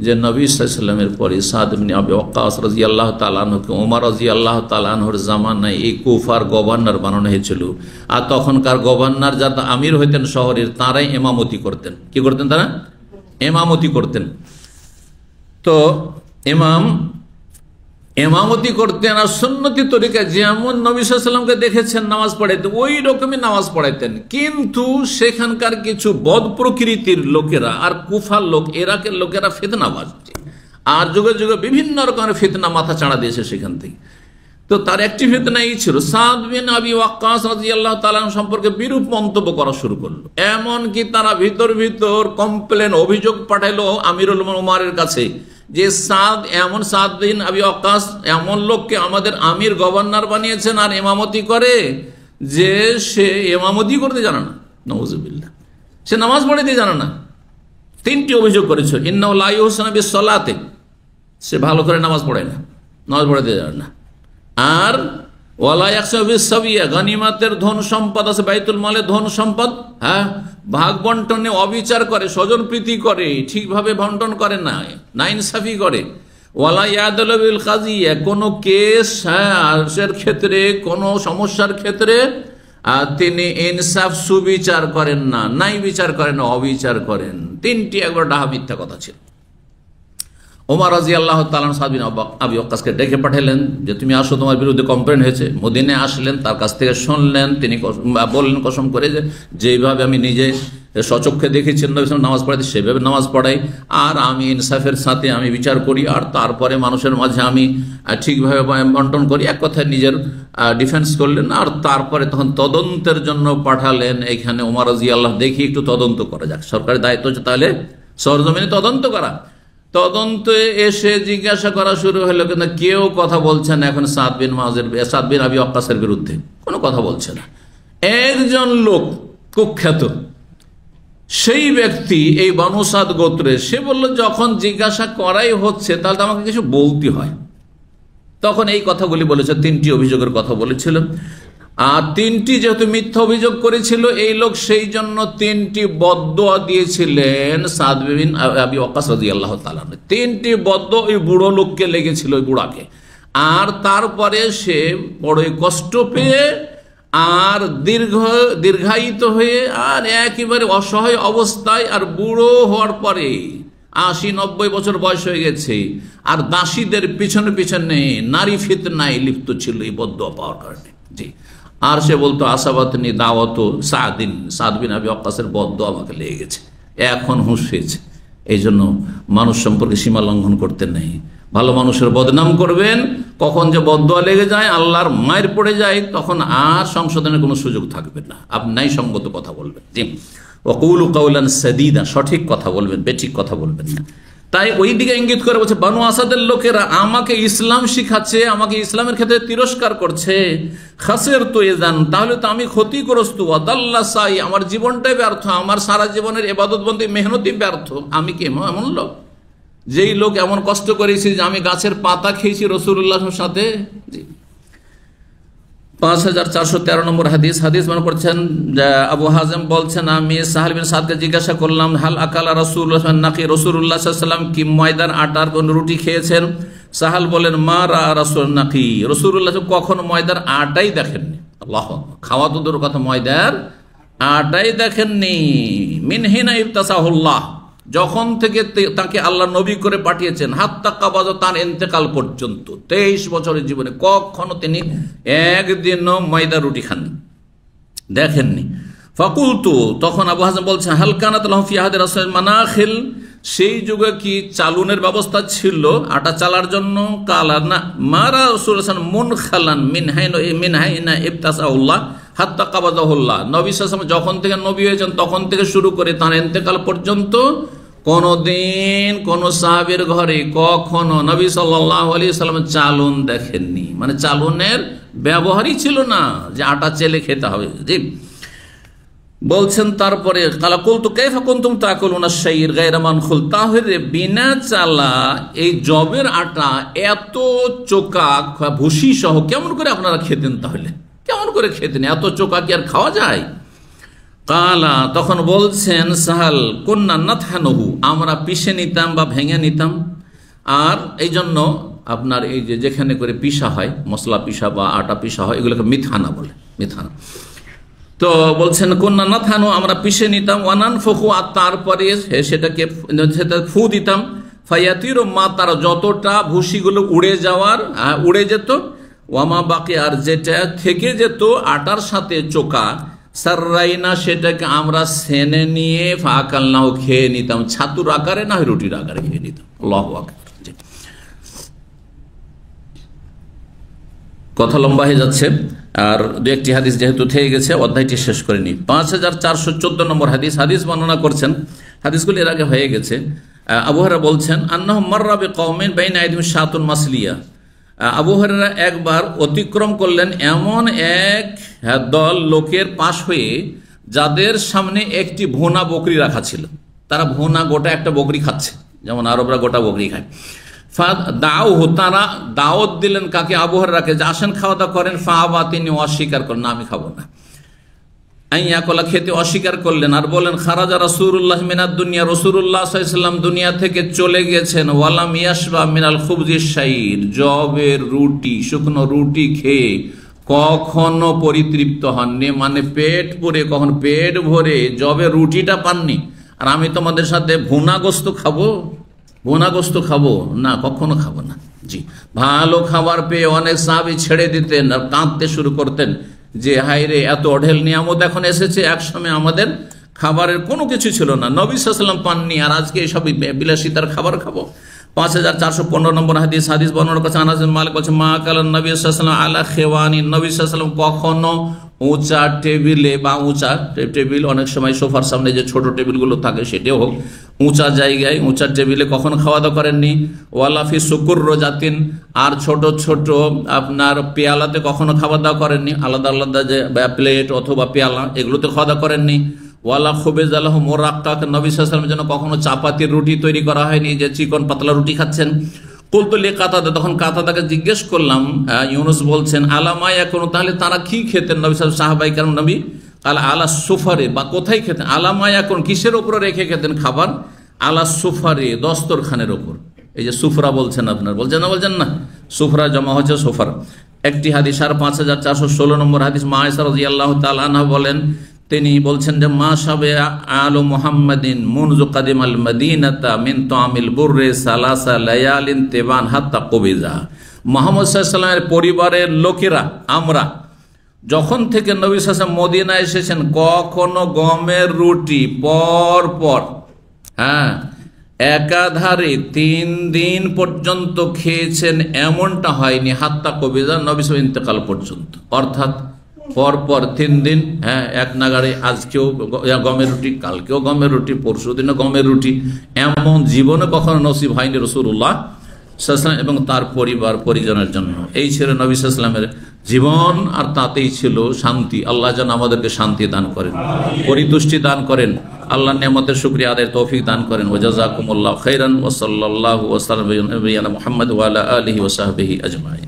[SPEAKER 1] যে নবী সাল্লাল্লাহু আলাইহি ওয়াসাল্লামের পরে সাদ ইবনে আবি ওয়াক্কাস রাদিয়াল্লাহু তাআলা আনহুকে ওমর রাদিয়াল্লাহু তাআলা আনহুর জামানায় এই কুফার গভর্নর বানানো হয়েছিল। আর তখনকার গভর্নর যারা আমির হইতেন শহরের, তারাই ইমামতি করতেন। কি করতেন? তারা ইমামতি করতেন। তো ইমামতি করতেন আর সুন্নতি তরিকা যেমন নবী সাল্লাল্লাহু আলাইহি ওয়াসাল্লামকে দেখেছেন নামাজ পড়াইতেন, ওই রকমই নামাজ পড়াইতেন। কিন্তু সেখানকার কিছু বদ প্রকৃতির লোকেরা আর কুফার লোক, এরাকের লোকেরা ফিতনাবাজ, আর যুগে যুগে বিভিন্ন রকমের ফিতনা মাথা চাড়া দিয়েছে সেখান থেকে। তো তার একটি ফিতনা এই ছিল, সাদ বিন আবি ওয়াক্কাস রাদিয়াল্লাহু তাআলা সম্পর্কে বিরূপ মন্তব্য করা শুরু করলো। এমনকি তারা ভিতর কমপ্লেন, অভিযোগ পাঠাইলো আমিরুল উমারের কাছে যে সাদ বিন আবি ওয়াক্কাস এমন লোককে আমাদের আমির গভর্নর বানিয়েছেন আর ইমামতি করে যে সে ইমামতি করতে জানে না, নাউযুবিল্লাহ, সে নামাজ পড়াইতে জানে না। তিনটি অভিযোগ করেছে। ইন্নাহু লা ইউহসিনু বিস-সালাতি, সে ভালো করে নামাজ পড়ায় না, নামাজ পড়াইতে জানে না। আর ওয়ালা ইয়াকসু বিস-সাবিয়া, গনিমতের ধন সম্পদ আছে, বাইতুল মালের ধন সম্পদ, হ্যাঁ, ভাগ বন্টনে অবিচার করে, স্বজন প্রীতি করে, ঠিকভাবে বন্টন করে না, নাইনসাফি করে। ওয়ালা ইয়াদলু বিল কাজিয়া, কোন কেস এর ক্ষেত্রে, কোন সমস্যার ক্ষেত্রে তিনি ইনসাফ সুবিচার করেন না, নাই বিচার করেন না, অবিচার করেন। তিনটি একবার ডাহা মিথ্যা কথা ছিল। ওমর রাদিয়াল্লাহু তাআলা সাদ বিন আবি ওয়াক্কাসকে ডেকে পাঠালেন যে তুমি আসো, তোমার বিরুদ্ধে কমপ্লেন হয়েছে। মদিনায় আসলেন, তার কাছ থেকে শুনলেন। তিনি বললেন কসম করে যে যেইভাবে আমি নিজে স্বচক্ষে দেখেছি নামাজ পড়াইতে, সেভাবে নামাজ পড়াই, আর আমি ইনসাফের সাথে আমি বিচার করি, আর তারপরে মানুষের মাঝে আমি ঠিকভাবে বন্টন করি। এক কথায় নিজের ডিফেন্স করলেন। আর তারপরে তখন তদন্তের জন্য পাঠালেন এখানে ওমর রাদিয়াল্লাহু, দেখি একটু তদন্ত করা যাক, সরকারের দায়িত্ব হচ্ছে তাহলে সরজমিনে তদন্ত করা। তদন্তে এসে জিজ্ঞাসা করা শুরু হলো, কিন্তু কেউ কথা বলছে না এখন সাদ বিন আবি ওয়াক্কাসের বিরুদ্ধে, কোনো কথা বলছে না। একজন লোক কুখ্যাত, সেই ব্যক্তি এই বানু সাদ গোত্রে, সে বলল যখন জিজ্ঞাসা করাই হচ্ছে তাহলে তো আমাকে কিছু বলতে হয়। তখন এই কথাগুলি বলেছে, তিনটি অভিযোগের কথা বলেছিল। আর তিনটি যেহেতু মিথ্যা অভিযোগ করেছিল এই লোক, সেই জন্য তিনটি বদদোয়া দিয়েছিলেন সাদ বিন আবি ওয়াক্কাস রাদিয়াল্লাহু তাআলা। তিনটি বদদোয়া ওই বুড়ো লোককে লেগেছিল, ওই বুড়াকে। আর তারপরে সে বড়ই কষ্ট পেয়ে আর দীর্ঘায়িত হয়ে আর একেবারে অসহায় অবস্থায়, আর বুড়ো হওয়ার পরে 80-90 বছর বয়স হয়ে গেছে, আর দাসীদের পিছনে পিছনে নারী ফিতনায় লিপ্ত ছিল এই বদদোয়া পাওয়ার কারণে। জি, আর সে বলতো আসাবাতনি দাওয়াত সাদ বিন আবি ওয়াক্কাসের বদদোয়া আমাকে লেগে গেছে, এখন হুঁশ হয়েছে। এই জন্য মানুষ সম্পর্কে সীমা লঙ্ঘন করতে নেই। ভালো মানুষের বদনাম করবেন, কখন যে বদদোয়া লেগে যায়, আল্লাহর মায়ের পড়ে যায়, তখন আর সংশোধনের কোনো সুযোগ থাকবে না। আপনি নাই সঙ্গত কথা বলবেন। জি, ওয়াকুলু কাওলান সাদীদা, সঠিক কথা বলবেন, বেঠিক কথা বলবেন না। তাই ওই দিকে ইঙ্গিত করে বলছে, বানু আসাদের লোকেরা আমাকে ইসলাম শিখাচ্ছে, আমাকে ইসলামের ক্ষেত্রে তিরস্কার করছে। খাসের তো এজান, তাহলে তো আমি ক্ষতিগ্রস্ত। ওয়াদাল্লা সাই, আমার জীবনটাই ব্যর্থ, আমার সারা জীবনের ইবাদত বন্দি মেহনতি ব্যর্থ। আমি কি এমন লোক, যেই লোক এমন কষ্ট করেছি যে আমি গাছের পাতা খেয়েছি রাসূলুল্লাহর সাথে? জি, 5413 নম্বর হাদিস মনে করছেন আবু হাজেম বলছেন, আমি সাহাল বিন সাদকে জিজ্ঞাসা করলাম, হাল আকালা রাসূলুল্লাহ নাকি রাসূলুল্লাহ সাল্লাল্লাহু আলাইহি ওয়াসাল্লাম কি ময়দার আটার কোন রুটি খেয়েছেন? সাহাল বলেন, মা রা রাসূল নাকি, রাসূলুল্লাহ কখনো ময়দার আটাই দেখেননি। আল্লাহ, খাওয়া তো দূর কথা, ময়দার আটাই দেখেননি। মিনহিনা ইবতাসাহুল্লাহ, যখন থেকে তাকে আল্লাহ নবী করে পাঠিয়েছেন, হাত্তা কাবাজা, তার ইন্তেকাল পর্যন্ত 23 বছরের জীবনে কখনো তিনি একদিনও ময়দা রুটি খাননি, দেখেননি। ফাকুলতু, তখন আবু হাসান বলছেন, হাল কানাত লাহু ফি আহাদি রাসূল মানাখিল, সেই যুগে কি চালুনের ব্যবস্থা ছিল আটা চালার জন্য? কালা না, মারা রাসূলুল্লাহ মুনখালান মিনহাইনা ইবতাসাহুল্লাহ হাত্তা কাবাজাহুল্লাহ, নবী সাল্লাল্লাহু আলাইহি ওয়াসাল্লাম যখন থেকে নবী হয়েছেন তখন থেকে শুরু করে তার ইন্তেকাল পর্যন্ত কোনদিন কোন সাহাবীর ঘরে কখনো নবী সাল্লাল্লাহু আলাইহি ওয়াসাল্লাম চালুন দেখেননি। মানে চালুনের ব্যবহারই ছিল না যে আটা চেলে খেতে হবে। জি, বলছেন তারপরে কালা কুলতু কাইফা কুনতুম তাকুলুনা শাইর গায়রা মানখুল, তাহলে বিনা চালা এই জবের আটা এত চোকা ভুসি সহ কেমন করে আপনারা খেতেন? তাহলে কেমন করে খেতেন? এত চোকা কি আর খাওয়া যায়? কালা, তখন বলছেন সাহাল, কন্যা নাথানহু, আমরা পিষে নিতাম বা ভেঙে নিতাম। আর এই জন্য আপনার এই যে যেখানে করে পিষা হয়, মশলা পিষা বা আটা পিষা হয়, এগুলোকে মিথানা বলে, মিথানা। তো বলছেন কন্যা নাথানু, আমরা পিষে নিতাম, ওয়ানান ফখু, আর তারপরে সেটাকে ফু দিতাম, ফায়াতির মা, তার যতটা ভুসিগুলো উড়ে যেত, ওয়ামা বাকি, আর যেটা থেকে যেত আটার সাথে চোকা, সাররাইনা, সেটাকে আমরা সেনে নিয়ে ফাকালনাহ, খেয়ে নিতাম, ছাতুর আকারে না হয় রুটির আকারে খেয়ে নিতাম। আল্লাহু আকবার। কথা লম্বা হয়ে যাচ্ছে, আর দু একটি হাদিস যেহেতু থেকে গেছে অধ্যায়টি শেষ করে নি। 5414 নম্বর হাদিস বর্ণনা করছেন, হাদিসগুলি এর আগে হয়ে গেছে। আবু হুরায়রা বলছেন, আন্নাহু মাররা বিকওমিন বাইনা আইদিহিম শাতুন মাসলিয়া, আবু হুরায়রা একবার অতিক্রম করলেন এমন এক দল লোকের পাশ হয়ে যাদের সামনে একটি ভুনা বকরি রাখা ছিল। তারা ভুনা গোটা একটা বকরি খাচ্ছে, যেমন আরবরা গোটা বকরি খায়। তারা দাওয়াত দিলেন কাকে? আবু হুরায়রাকে, যে আসেন খাওয়া দাওয়া করেন। ফাআবা, তিনি অস্বীকার করলেন, না আমি খাবো না। আইয়াকলা, খেতে অস্বীকার করলেন। আর বলেন, খারাজা রাসূলুল্লাহ মিনাদ দুনিয়া, রাসূলুল্লাহ সাল্লাল্লাহু আলাইহি ওয়াসাল্লাম দুনিয়া থেকে চলে গেছেন। ওয়ালাম ইয়াশবা মিনাল খুবজিশ শাইর, জবের রুটি, শুকনো রুটি খেয়ে কখনো পরিতৃপ্ত হননি, মানে পেট পুরে, কখন পেট ভরে জবের রুটিটা পাননি। আর আমি তোমাদের সাথে ভুনা গোস্ত খাবো? ভুনা গোস্ত খাবো না, কখনো খাবো না। জি, ভালো খাবার পেয়ে অনেক সাহাবী ছেড়ে দিতেন আর কাঁদতে শুরু করতেন যে হায় রে, এত অঢেল নিয়ামত এখন এসেছে, একসময় আমাদের খাবারের কোনো কিছু ছিল না, নবী সাল্লাল্লাহু আলাইহি ওয়াসাল্লাম পাননি, আর আজকে এসব বিলাসিতার খাবার খাবো। 5415 নম্বর হাদিস বর্ণনা করছে আনাস বিন মালিক বলছে, মা কালান নবী সাল্লাল্লাহু আলাইহি ওয়াসাল্লাম আলা খেওয়ানি, নবী সাল্লাল্লাহু আলাইহি ওয়াসাল্লাম কখনো উঁচা টেবিলে, বা উঁচা টেবিল, অনেক সময় সোফার সামনে যে ছোট টেবিলগুলো থাকে সেটাও হোক, উঁচা জায়গায় উঁচা টেবিলে কখনো খাওয়া দাওয়া করেননি। ওয়ালাফি শুকুর রোজাতিন, আর ছোট ছোট আপনার পেয়ালাতে কখনো খাওয়া দাওয়া করেননি, আলাদা আলাদা যে প্লেট অথবা পেয়ালা, এগুলোতে খাওয়া দাওয়া করেননি। ওয়ালা খুবেজ আলাহ মোরাক্কাক, নবী সাল্লাল্লাহু আলাইহি ওয়াসাল্লামের জন্য কখনো চাপাতির রুটি তৈরি করা হয়নি, যে চিকন পাতলা রুটি খাচ্ছেন। কুলতু লিকাতাদা, তখন কাতাদাকে জিজ্ঞেস করলাম, ইউনুস বলছেন, আলামা ইয়াকুনু, তাহলে তারা কি খেতেন নবী সাল্লাল্লাহু, সাহাবায়ে কেরাম, নবী আলা সুফারে, বা কোথায় খেতেন? আলামা ইয়াকুন, কিসের উপরে রেখে খেতেন খাবার? আলা সুফারে, দস্তরখানের উপর। এই যে সুফরা বলছেন, আপনার বলছেন না, সুফরা জমা হচ্ছে সুফার। একটি হাদিস 5416 নম্বর হাদিস, মা আয়েশা রাদিয়াল্লাহু তাআলা আনহা বলেন, তিনি বলছেন যে, মা সাবে আলু মুহাম্মাদিন মুনযু কাদিমাল মদিনাতা মিন তামিল বুররে সালাসা লায়ালিন তিবান হাত্তা কবিজা, মুহাম্মদ সাল্লাল্লাহু আলাইহি ওয়াসাল্লামের পরিবারের লোকেরা, আমরা যখন থেকে নবী সাল্লাল্লাহু আলাইহি ওয়াসাল্লাম মদিনা এসেছেন, কখনো গমের রুটি পর পর, একাধারে 3 দিন পর্যন্ত খেয়েছেন, এমনটা হয়নি। হাত্তা কবিজা, নবী সাল্লাল্লাহু ইন্তেকাল পর্যন্ত, অর্থাৎ পরপর 3 দিন, এক নাগাড়ে, আজকেও গমের রুটি, কালকেও গমের রুটি, পরশু দিনও গমের রুটি, এমন জীবনে কখনো নসিব হয়নি রাসূলুল্লাহ সাল্লাল্লাহু আলাইহি ওয়াসাল্লাম এবং তার পরিবার পরিজনের জন্য। এই ছিল নবী সাল্লাল্লাহু আলাইহি ওয়াসাল্লামের জীবন, আর তাতেই ছিল শান্তি। আল্লাহ যেন আমাদেরকে শান্তি দান করেন, পরিতুষ্টি দান করেন, আল্লাহর নিয়ামতের শুকরিয়া আদায়ের তৌফিক দান করেন। ওয়া জাযাকুমুল্লাহু খাইরান, ওয়া সাল্লাল্লাহু ওয়া সাল্লাম আলা মুহাম্মদ ওয়া আলা আলিহি ওয়া সাহবিহি আজমাইন।